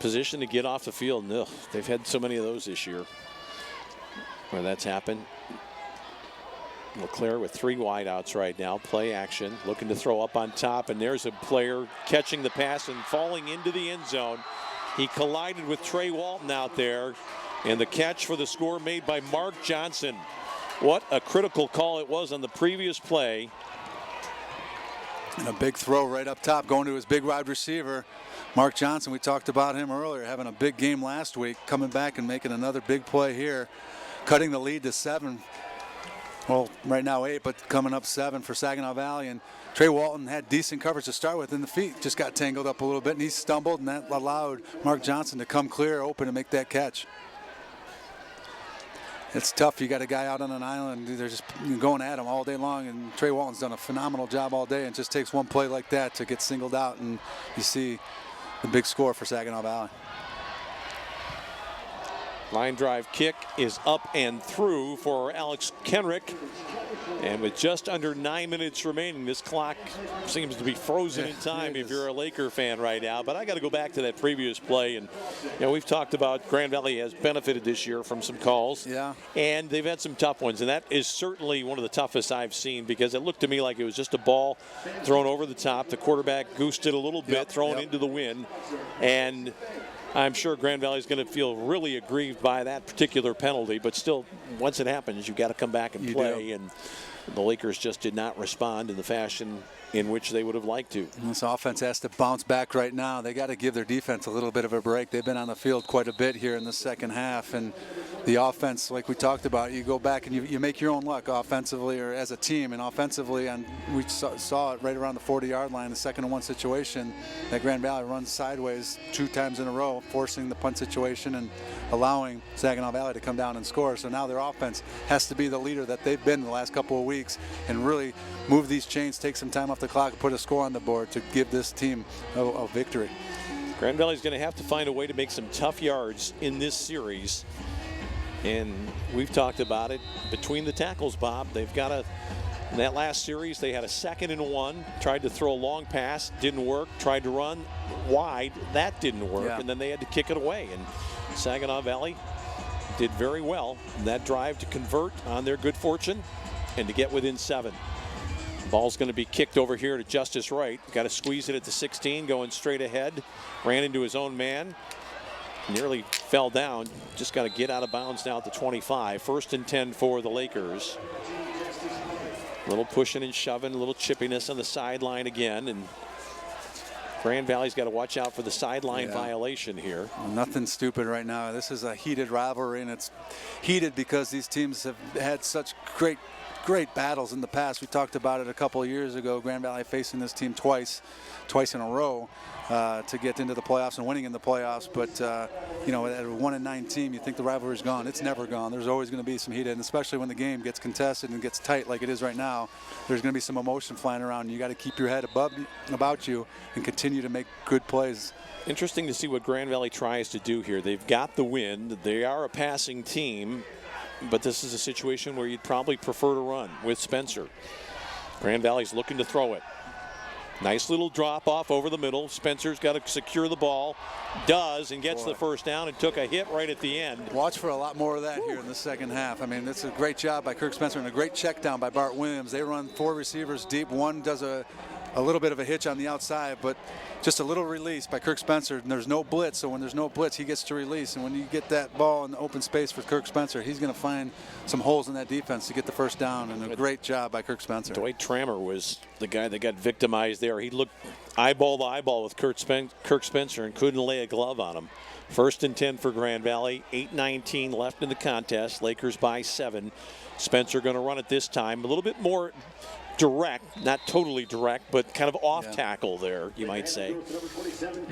position to get off the field. Ugh, they've had so many of those this year where that's happened. LeClaire with 3 wideouts right now. Play action, looking to throw up on top, and there's a player catching the pass and falling into the end zone. He collided with Trey Walton out there, and the catch for the score made by Mark Johnson. What a critical call it was on the previous play. And a big throw right up top, going to his big wide receiver, Mark Johnson. We talked about him earlier, having a big game last week, coming back and making another big play here, cutting the lead to 7. Well, right now 8, but coming up 7 for Saginaw Valley. And Trey Walton had decent coverage to start with, and the feet just got tangled up a little bit, and he stumbled, and that allowed Mark Johnson to come clear open and make that catch. It's tough. You got a guy out on an island. They're just going at him all day long, and Trey Walton's done a phenomenal job all day, and it just takes one play like that to get singled out, and you see the big score for Saginaw Valley. Line drive kick is up and through for Alex Kenrick. And with just under 9 minutes remaining, this clock seems to be frozen in time if you're a Laker fan right now. But I got to go back to that previous play. And, you know, we've talked about Grand Valley has benefited this year from some calls. Yeah. And they've had some tough ones. And that is certainly one of the toughest I've seen, because it looked to me like it was just a ball thrown over the top. The quarterback goosed it a little bit, thrown into the wind. And I'm sure Grand Valley is going to feel really aggrieved by that particular penalty, but still, once it happens, you've got to come back and play. And the Lakers just did not respond in the fashion in which they would have liked to. And this offense has to bounce back right now. They got to give their defense a little bit of a break. They've been on the field quite a bit here in the second half, and the offense, like we talked about, you go back and you make your own luck offensively or as a team. And offensively, and we saw it right around the 40-yard line, the 2nd-and-1 situation, that Grand Valley runs sideways 2 times in a row, forcing the punt situation and allowing Saginaw Valley to come down and score. So now their offense has to be the leader that they've been the last couple of weeks. weeks and really move these chains, take some time off the clock, and put a score on the board to give this team a victory. Grand Valley's going to have to find a way to make some tough yards in this series. And we've talked about it between the tackles, Bob. They've got a, in that last series, they had a 2nd and 1, tried to throw a long pass, didn't work, tried to run wide, that didn't work, and then they had to kick it away. And Saginaw Valley did very well in that drive to convert on their good fortune and to get within 7. Ball's going to be kicked over here to Justice Wright. Got to squeeze it at the 16, going straight ahead. Ran into his own man. Nearly fell down. Just got to get out of bounds now at the 25. 1st and 10 for the Lakers. A little pushing and shoving, a little chippiness on the sideline again. And Grand Valley's got to watch out for the sideline violation here. Nothing stupid right now. This is a heated rivalry, and it's heated because these teams have had such great battles in the past. We talked about it a couple of years ago. Grand Valley facing this team twice in a row to get into the playoffs and winning in the playoffs. But you know, at a 1-9 team, you think the rivalry's gone. It's never gone. There's always going to be some heat, and especially when the game gets contested and gets tight like it is right now, there's going to be some emotion flying around. You got to keep your head about you and continue to make good plays. Interesting to see what Grand Valley tries to do here. They've got the win. They are a passing team. But this is a situation where you'd probably prefer to run with Spencer. Grand Valley's looking to throw it. Nice little drop off over the middle. Spencer's got to secure the ball. Does, and gets the first down and took a hit right at the end. Watch for a lot more of that here in the second half. I mean, it's a great job by Kirk Spencer and a great check down by Bart Williams. They run 4 receivers deep. One does a little bit of a hitch on the outside, but just a little release by Kirk Spencer. And there's no blitz, so when there's no blitz, he gets to release. And when you get that ball in the open space for Kirk Spencer, he's going to find some holes in that defense to get the first down. And a great job by Kirk Spencer. Dwight Trammer was the guy that got victimized there. He looked eyeball to eyeball with Kirk Spencer and couldn't lay a glove on him. 1st and 10 for Grand Valley. 8:19 left in the contest. Lakers by 7. Spencer going to run it this time. A little bit more direct, not totally direct, but kind of off tackle there, you might say.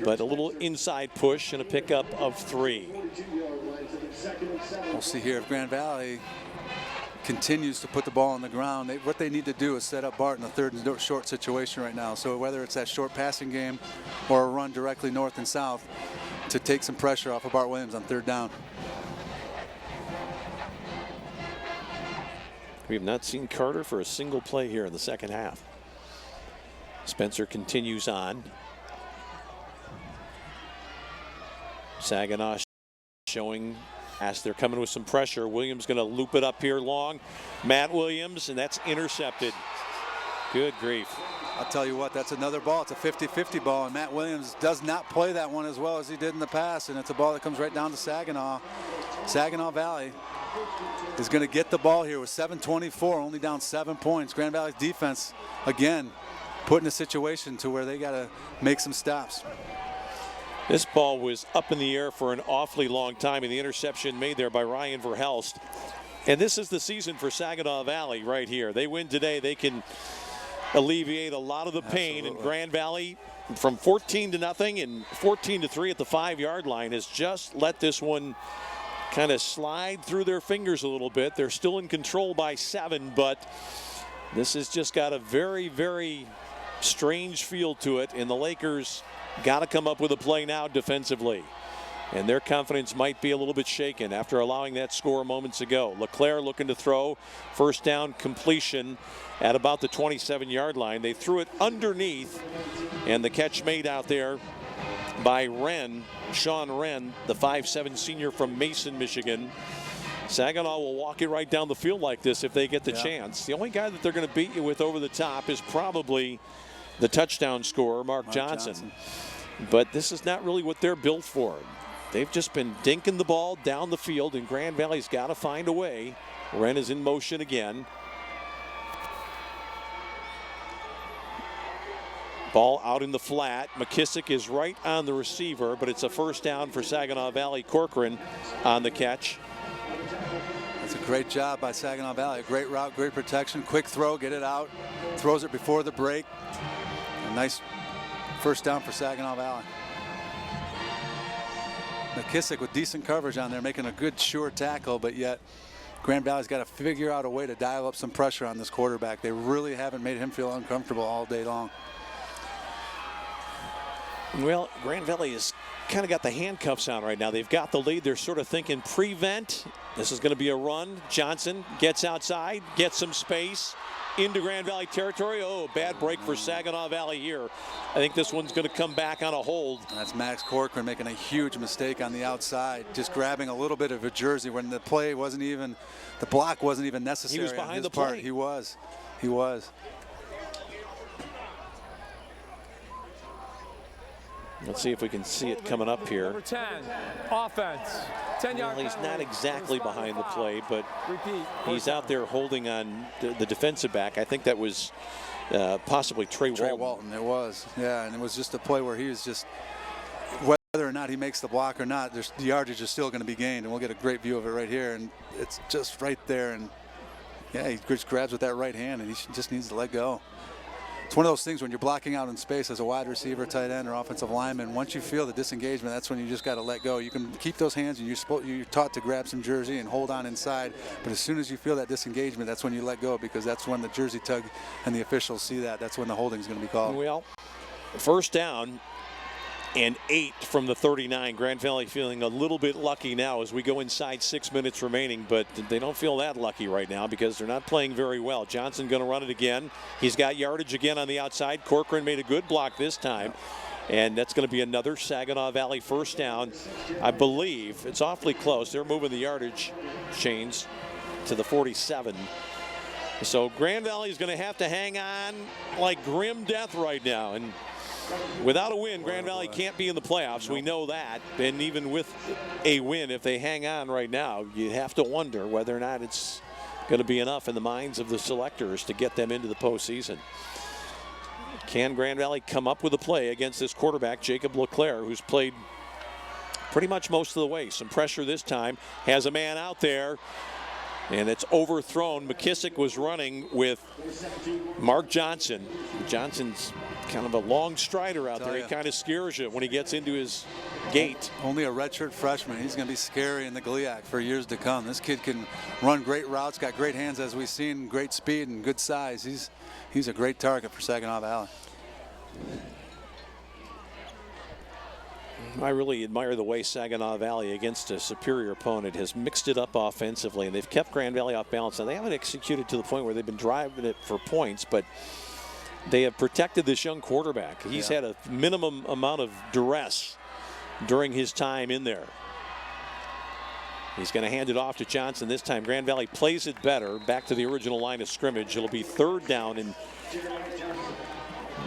But a little inside push and a pickup of 3. We'll see here if Grand Valley continues to put the ball on the ground. What they need to do is set up Bart in a 3rd and short situation right now. So whether it's that short passing game or a run directly north and south to take some pressure off of Bart Williams on 3rd down. We have not seen Carter for a single play here in the second half. Spencer continues on. Saginaw showing as they're coming with some pressure. Williams going to loop it up here long. Matt Williams, and that's intercepted. Good grief. I'll tell you what, that's another ball. It's a 50-50 ball, and Matt Williams does not play that one as well as he did in the past, and it's a ball that comes right down to Saginaw. Saginaw Valley is going to get the ball here with 7:24, only down 7 points. Grand Valley's defense, again, put in a situation to where they got to make some stops. This ball was up in the air for an awfully long time, and the interception made there by Ryan Verhelst. And this is the season for Saginaw Valley right here. They win today, they can alleviate a lot of the pain. And Grand Valley, from 14-0 and 14-3 at the 5-yard line, has just let this one kind of slide through their fingers a little bit. They're still in control by 7, but this has just got a very, very strange feel to it, and the Lakers got to come up with a play now defensively. And their confidence might be a little bit shaken after allowing that score moments ago. LeClaire looking to throw. 1st down completion at about the 27-yard line. They threw it underneath, and the catch made out there by Sean Wren, the 5'7" senior from Mason, Michigan. Saginaw will walk it right down the field like this if they get the chance. The only guy that they're going to beat you with over the top is probably the touchdown scorer, Mark Johnson. But this is not really what they're built for. They've just been dinking the ball down the field, and Grand Valley's got to find a way. Wren is in motion again. Ball out in the flat. McKissick is right on the receiver, but it's a 1st down for Saginaw Valley. Corcoran on the catch. That's a great job by Saginaw Valley. Great route, great protection, quick throw, get it out. Throws it before the break. A nice 1st down for Saginaw Valley. McKissick with decent coverage on there, making a good sure tackle, but yet Grand Valley's got to figure out a way to dial up some pressure on this quarterback. They really haven't made him feel uncomfortable all day long. Well, Grand Valley has kind of got the handcuffs on right now. They've got the lead. They're sort of thinking prevent. This is going to be a run. Johnson gets outside, gets some space into Grand Valley territory. Oh, bad break for Saginaw Valley here. I think this one's going to come back on a hold. That's Max Corcoran making a huge mistake on the outside, just grabbing a little bit of a jersey when the play wasn't even, the block wasn't even necessary. He was behind the play. He was. He was. Let's see if we can see it coming up here. Number 10, offense. 10-yard Well, he's not exactly behind the play, but he's out there holding on the defensive back. I think that was possibly Trey Walton. It was, yeah, and it was just a play where he was just, whether or not he makes the block or not, the yardage is still going to be gained, and we'll get a great view of it right here, and it's just right there, and yeah, he just grabs with that right hand, and he just needs to let go. It's one of those things when you're blocking out in space as a wide receiver, tight end, or offensive lineman. Once you feel the disengagement, that's when you just got to let go. You can keep those hands, and you're taught to grab some jersey and hold on inside. But as soon as you feel that disengagement, that's when you let go, because that's when the jersey tug and the officials see that. That's when the holding is going to be called. Well, first down and 8 from the 39. Grand Valley feeling a little bit lucky now as we go inside 6 minutes remaining, but they don't feel that lucky right now because they're not playing very well. Johnson going to run it again. He's got yardage again on the outside. Corcoran made a good block this time, and that's going to be another Saginaw Valley first down. I believe it's awfully close. They're moving the yardage chains to the 47. So Grand Valley is going to have to hang on like grim death right now, and without a win, Grand Valley can't be in the playoffs. We know that. And even with a win, if they hang on right now, you have to wonder whether or not it's going to be enough in the minds of the selectors to get them into the postseason. Can Grand Valley come up with a play against this quarterback, Jacob LeClaire, who's played pretty much most of the way? Some pressure this time. Has a man out there, and it's overthrown. McKissick was running with Mark Johnson. Johnson's kind of a long strider out there. He kind of scares you when he gets into his gait. Only a redshirt freshman. He's going to be scary in the GLIAC for years to come. This kid can run great routes, got great hands as we've seen, great speed and good size. He's a great target for Saginaw Valley. I really admire the way Saginaw Valley, against a superior opponent, has mixed it up offensively, and they've kept Grand Valley off balance. Now, they haven't executed to the point where they've been driving it for points, but they have protected this young quarterback. He's had a minimum amount of duress during his time in there. He's going to hand it off to Johnson this time. Grand Valley plays it better. Back to the original line of scrimmage. It'll be third down and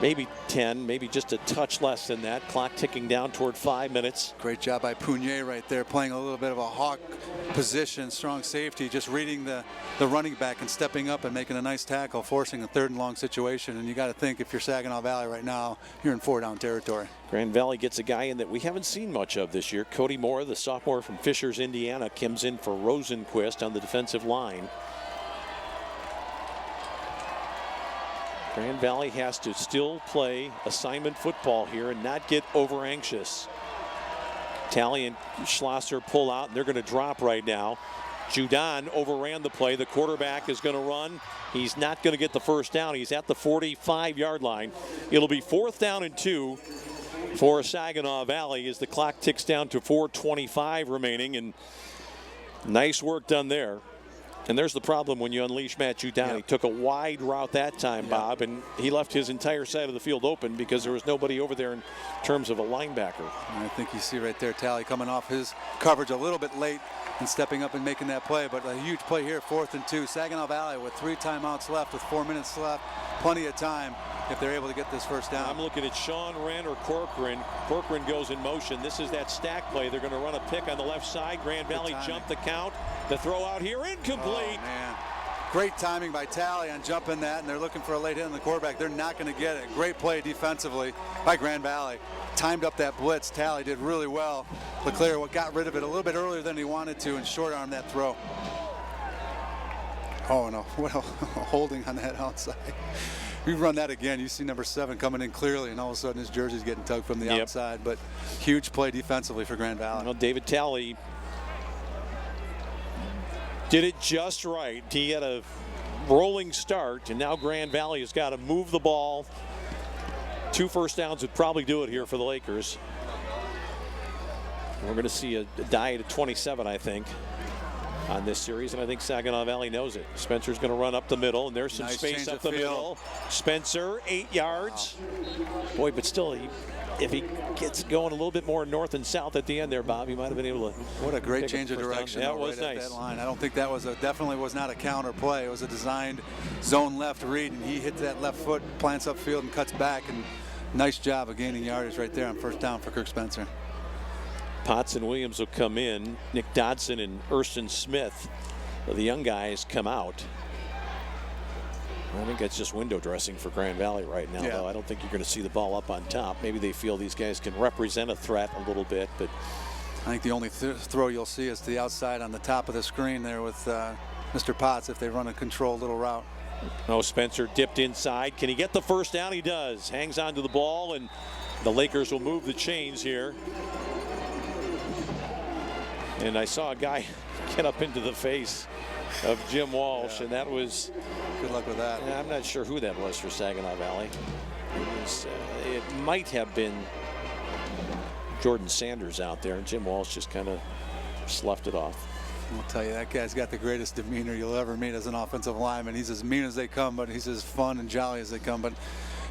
maybe 10, maybe just a touch less than that. Clock ticking down toward 5 minutes. Great job by Pugnier right there, playing a little bit of a hawk position, strong safety, just reading the running back and stepping up and making a nice tackle, forcing a third and long situation. And you got to think, if you're Saginaw Valley right now, you're in 4-down territory. Grand Valley gets a guy in that we haven't seen much of this year. Cody Moore, the sophomore from Fishers, Indiana, comes in for Rosenquist on the defensive line. Grand Valley has to still play assignment football here and not get over anxious. Talley and Schlosser pull out, and they're going to drop right now. Judon overran the play. The quarterback is going to run. He's not going to get the first down. He's at the 45-yard line. It'll be 4th down and 2 for Saginaw Valley as the clock ticks down to 4:25 remaining, and nice work done there. And there's the problem when you unleash Matt Judon. He took a wide route that time, Bob, and he left his entire side of the field open because there was nobody over there in terms of a linebacker. And I think you see right there Talley coming off his coverage a little bit late and stepping up and making that play, but a huge play here, 4th and 2. Saginaw Valley with 3 timeouts left with 4 minutes left, plenty of time if they're able to get this first down. I'm looking at Sean Wren or Corcoran. Corcoran goes in motion. This is that stack play. They're going to run a pick on the left side. Grand Valley jump the count. The throw out here, incomplete. Oh, man. Great timing by Talley on jumping that, and they're looking for a late hit on the quarterback. They're not going to get it. Great play defensively by Grand Valley. Timed up that blitz. Talley did really well. LeClaire got rid of it a little bit earlier than he wanted to and short-armed that throw. Oh, no. What a holding on that outside. We run that again. You see number 7 coming in clearly, and all of a sudden his jersey's getting tugged from the outside. But huge play defensively for Grand Valley. Well, David Talley did it just right. He had a rolling start, and now Grand Valley has got to move the ball. 2 first downs would probably do it here for the Lakers. We're going to see a diet at 27, I think, on this series, and I think Saginaw Valley knows it. Spencer's going to run up the middle, and there's some Nice space change up of the field. middle. Spencer, 8 yards. Boy, but still, if he gets going a little bit more north and south at the end there, Bob, he might have been able to. What a great pick up change the of first down. direction. That though, was right nice. At that line. I don't think that was definitely was not a counter play. It was a designed zone left read, and he hits that left foot, plants upfield, and cuts back. And nice job of gaining yardage right there on first down for Kirk Spencer. Potts and Williams will come in. Nick Dodson and Erston Smith, the young guys, come out. I think that's just window dressing for Grand Valley right now, though. I don't think you're going to see the ball up on top. Maybe they feel these guys can represent a threat a little bit, but I think the only throw you'll see is to the outside on the top of the screen there with Mr. Potts if they run a controlled little route. no, Spencer dipped inside. Can he get the first down? He does. Hangs on to the ball, and the Lakers will move the chains here. And I saw a guy get up into the face of Jim Walsh, and that was... Good luck with that. I'm not sure who that was for Saginaw Valley. It might have been Jordan Sanders out there, and Jim Walsh just kind of sloughed it off. I'll tell you, that guy's got the greatest demeanor you'll ever meet as an offensive lineman. He's as mean as they come, but he's as fun and jolly as they come. But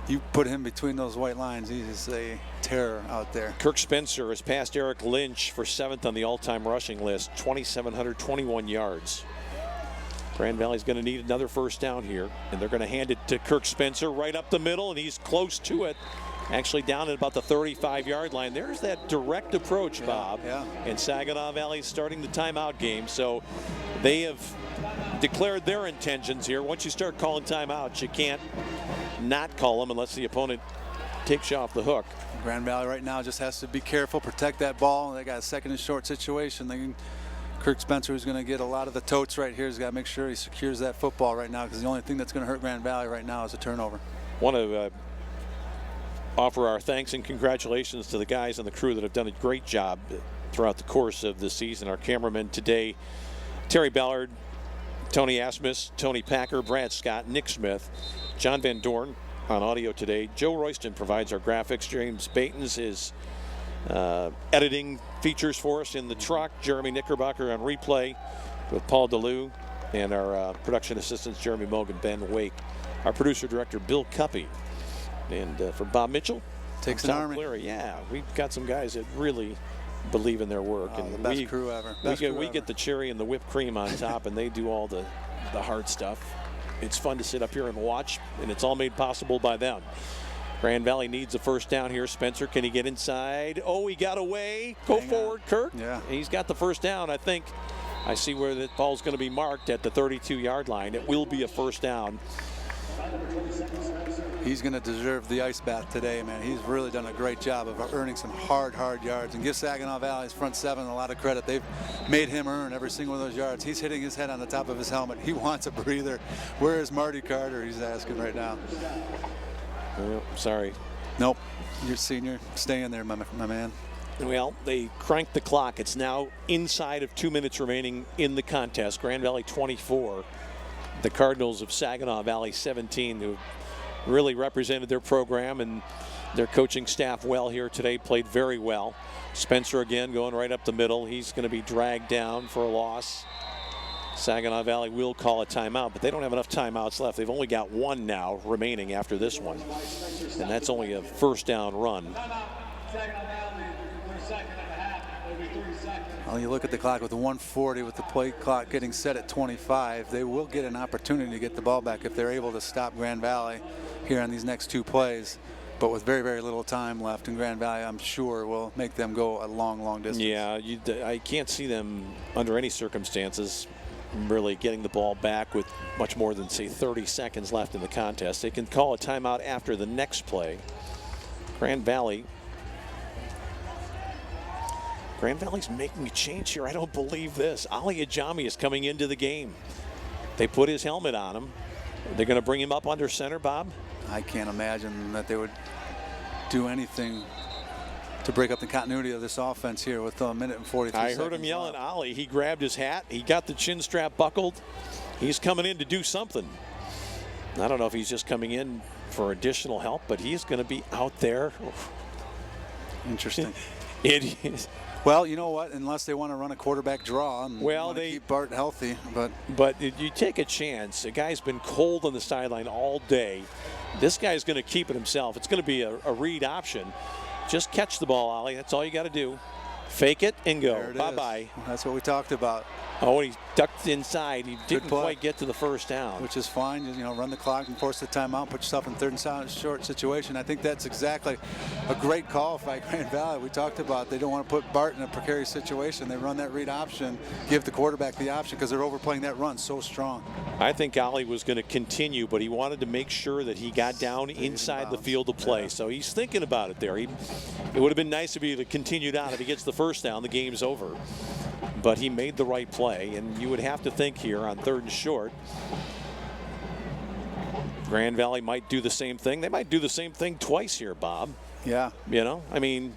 you put him between those white lines, he's a terror out there. Kirk Spencer has passed Eric Lynch for 7th on the all-time rushing list, 2,721 yards. Grand Valley's going to need another first down here, and they're going to hand it to Kirk Spencer right up the middle, and he's close to it. Actually down at about the 35-yard line. There's that direct approach, Bob. Yeah. And Saginaw Valley starting the timeout game. So they have declared their intentions here. Once you start calling timeouts, you can't not call them unless the opponent takes you off the hook. Grand Valley right now just has to be careful, protect that ball. They got a second and short situation. Kirk Spencer, who's going to get a lot of the totes right here, has got to make sure he secures that football right now, because the only thing that's going to hurt Grand Valley right now is a turnover. Want to offer our thanks and congratulations to the guys on the crew that have done a great job throughout the course of the season. Our cameramen today, Terry Ballard, Tony Asmus, Tony Packer, Brad Scott, Nick Smith, John Van Dorn on audio today. Joe Royston provides our graphics. James Batons is editing features for us in the truck. Jeremy Knickerbocker on replay with Paul DeLue, and our production assistants Jeremy Mogan, Ben Wake. Our producer-director Bill Cuppy. And for Bob Mitchell, takes an army. Cleary. Yeah, we've got some guys that really believe in their work. And the best crew ever. We get the cherry and the whipped cream on top, and they do all the hard stuff. It's fun to sit up here and watch, and it's all made possible by them. Grand Valley needs a first down here. Spencer, can he get inside? Oh, he got away. Go forward, Kirk. Yeah. He's got the first down. I think I see where the ball's going to be marked at the 32-yard line. It will be a first down. He's going to deserve the ice bath today, man. He's really done a great job of earning some hard yards, and give Saginaw Valley's front seven a lot of credit. They've made him earn every single one of those yards. He's hitting his head on the top of his helmet. He wants a breather. Where is Marty Carter? He's asking right now. Oh, sorry. Nope. You're senior. Stay in there, my man. Well, they cranked the clock. It's now inside of 2 minutes remaining in the contest. Grand Valley 24. The Cardinals of Saginaw Valley 17, who really represented their program and their coaching staff well here today, played very well. Spencer again going right up the middle. He's going to be dragged down for a loss. Saginaw Valley will call a timeout, but they don't have enough timeouts left. They've only got one now remaining after this one, and that's only a first down run. Well, you look at the clock with the 1:40, with the play clock getting set at 25. They will get an opportunity to get the ball back if they're able to stop Grand Valley here on these next two plays. But with very little time left, in Grand Valley, I'm sure will make them go a long distance. Yeah, I can't see them under any circumstances really getting the ball back with much more than, say, 30 seconds left in the contest. They can call a timeout after the next play. Grand Valley's making a change here. I don't believe this. Ali Ajami is coming into the game. They put his helmet on him. They're going to bring him up under center, Bob? I can't imagine that they would do anything to break up the continuity of this offense here with a minute and 43 seconds. I heard him yelling, Ollie. He grabbed his hat. He got the chin strap buckled. He's coming in to do something. I don't know if he's just coming in for additional help, but he's going to be out there. Interesting. It is. Well, you know what? Unless they want to run a quarterback draw and they keep Bart healthy, but you take a chance. A guy's been cold on the sideline all day. This guy's going to keep it himself. It's going to be a read option. Just catch the ball, Ollie. That's all you got to do. Fake it and go. Bye-bye. That's what we talked about. Oh, and he ducked inside. He didn't quite get to the first down. Which is fine. You know, run the clock and force the timeout, put yourself in third and short situation. I think that's exactly a great call by Grand Valley. We talked about they don't want to put Bart in a precarious situation. They run that read option, give the quarterback the option because they're overplaying that run so strong. I think Ollie was going to continue, but he wanted to make sure that he got down inside the field of play. Yeah. So he's thinking about it there. It would have been nice if he had continued on. If he gets the first down, the game's over. But he made the right play, and you would have to think here on third and short, Grand Valley might do the same thing. They might do the same thing twice here, Bob. Yeah. You know, I mean,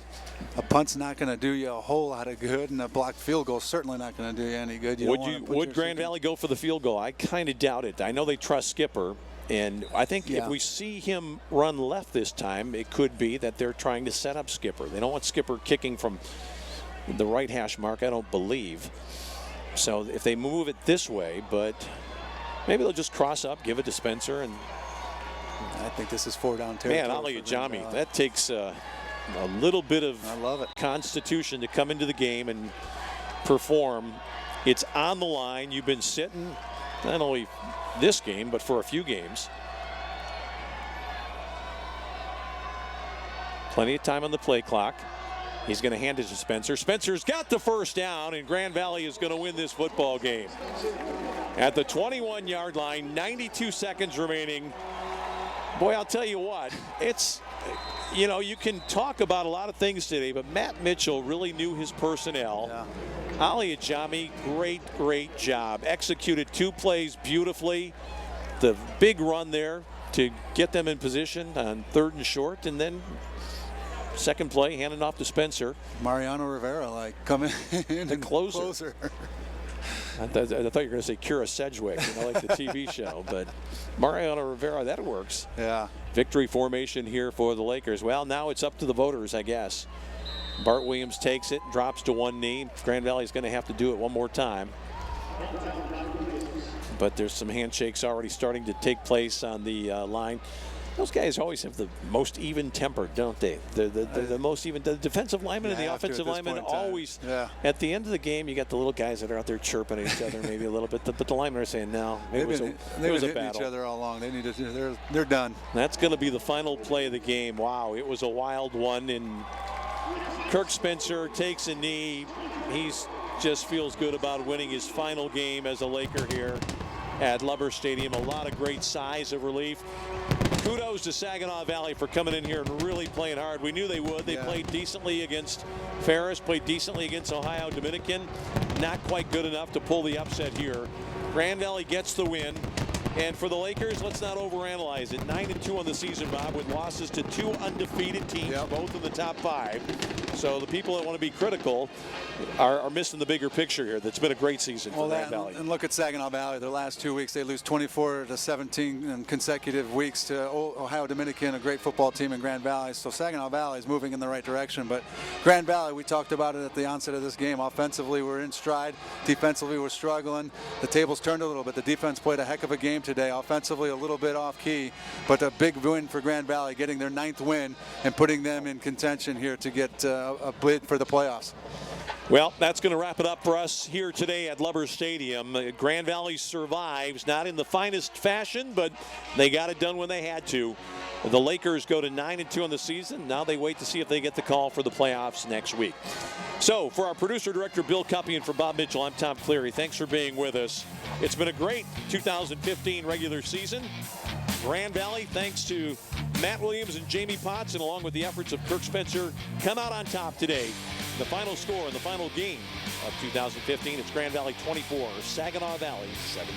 a punt's not going to do you a whole lot of good, and a blocked field goal is certainly not going to do you any good. Would Grand Valley go for the field goal? I kind of doubt it. I know they trust Skipper, and I think if we see him run left this time, it could be that they're trying to set up Skipper. They don't want Skipper kicking from the right hash mark, I don't believe. So if they move it this way, but maybe they'll just cross up, give it to Spencer, and I think this is 4 down territory. Man, Ali Ajami, that takes a little bit of constitution to come into the game and perform. It's on the line. You've been sitting not only this game, but for a few games. Plenty of time on the play clock. He's going to hand it to Spencer. Spencer's got the first down, and Grand Valley is going to win this football game. At the 21-yard line, 92 seconds remaining. Boy, I'll tell you what, it's, you know, you can talk about a lot of things today, but Matt Mitchell really knew his personnel. Yeah. Ali Ajami, great job. Executed 2 plays beautifully. The big run there to get them in position on third and short, and then second play, handing off to Spencer. Mariano Rivera, coming in the closer. I thought you were going to say Kira Sedgwick, like the TV show, but Mariano Rivera, that works. Yeah. Victory formation here for the Lakers. Well, now it's up to the voters, I guess. Bart Williams takes it, drops to one knee. Grand Valley's going to have to do it one more time. But there's some handshakes already starting to take place on the line. Those guys always have the most even temper, don't they? The most even. The defensive linemen and the offensive linemen always. Yeah. At the end of the game, you got the little guys that are out there chirping at each other maybe a little bit, but the linemen are saying no. It was a battle. Each other all along. They need to. They're done. That's going to be the final play of the game. Wow, it was a wild one, and Kirk Spencer takes a knee. He's just feels good about winning his final game as a Laker here at Lubbers Stadium. A lot of great sighs of relief. Kudos to Saginaw Valley for coming in here and really playing hard. We knew they would. They played decently against Ferris, played decently against Ohio Dominican. Not quite good enough to pull the upset here. Grand Valley gets the win. And for the Lakers, let's not overanalyze it. 9-2 on the season, Bob, with losses to 2 undefeated teams, both in the top 5. So the people that want to be critical are missing the bigger picture here. That's been a great season for Grand Valley. And look at Saginaw Valley. Their last 2 weeks, they lose 24-17 in consecutive weeks to Ohio Dominican, a great football team in Grand Valley. So Saginaw Valley is moving in the right direction. But Grand Valley, we talked about it at the onset of this game. Offensively, we're in stride. Defensively, we're struggling. The tables turned a little bit. The defense played a heck of a game today. Offensively, a little bit off key, but a big win for Grand Valley, getting their 9th win and putting them in contention here to get a bid for the playoffs. Well, that's going to wrap it up for us here today at Lubbers Stadium. Grand Valley survives, not in the finest fashion, but they got it done when they had to. The Lakers go to 9-2 on the season. Now they wait to see if they get the call for the playoffs next week. So for our producer-director Bill Cuppy and for Bob Mitchell, I'm Tom Cleary. Thanks for being with us. It's been a great 2015 regular season. Grand Valley, thanks to Matt Williams and Jamie Potts, and along with the efforts of Kirk Spencer, come out on top today. The final score in the final game of 2015, it's Grand Valley 24, Saginaw Valley 17.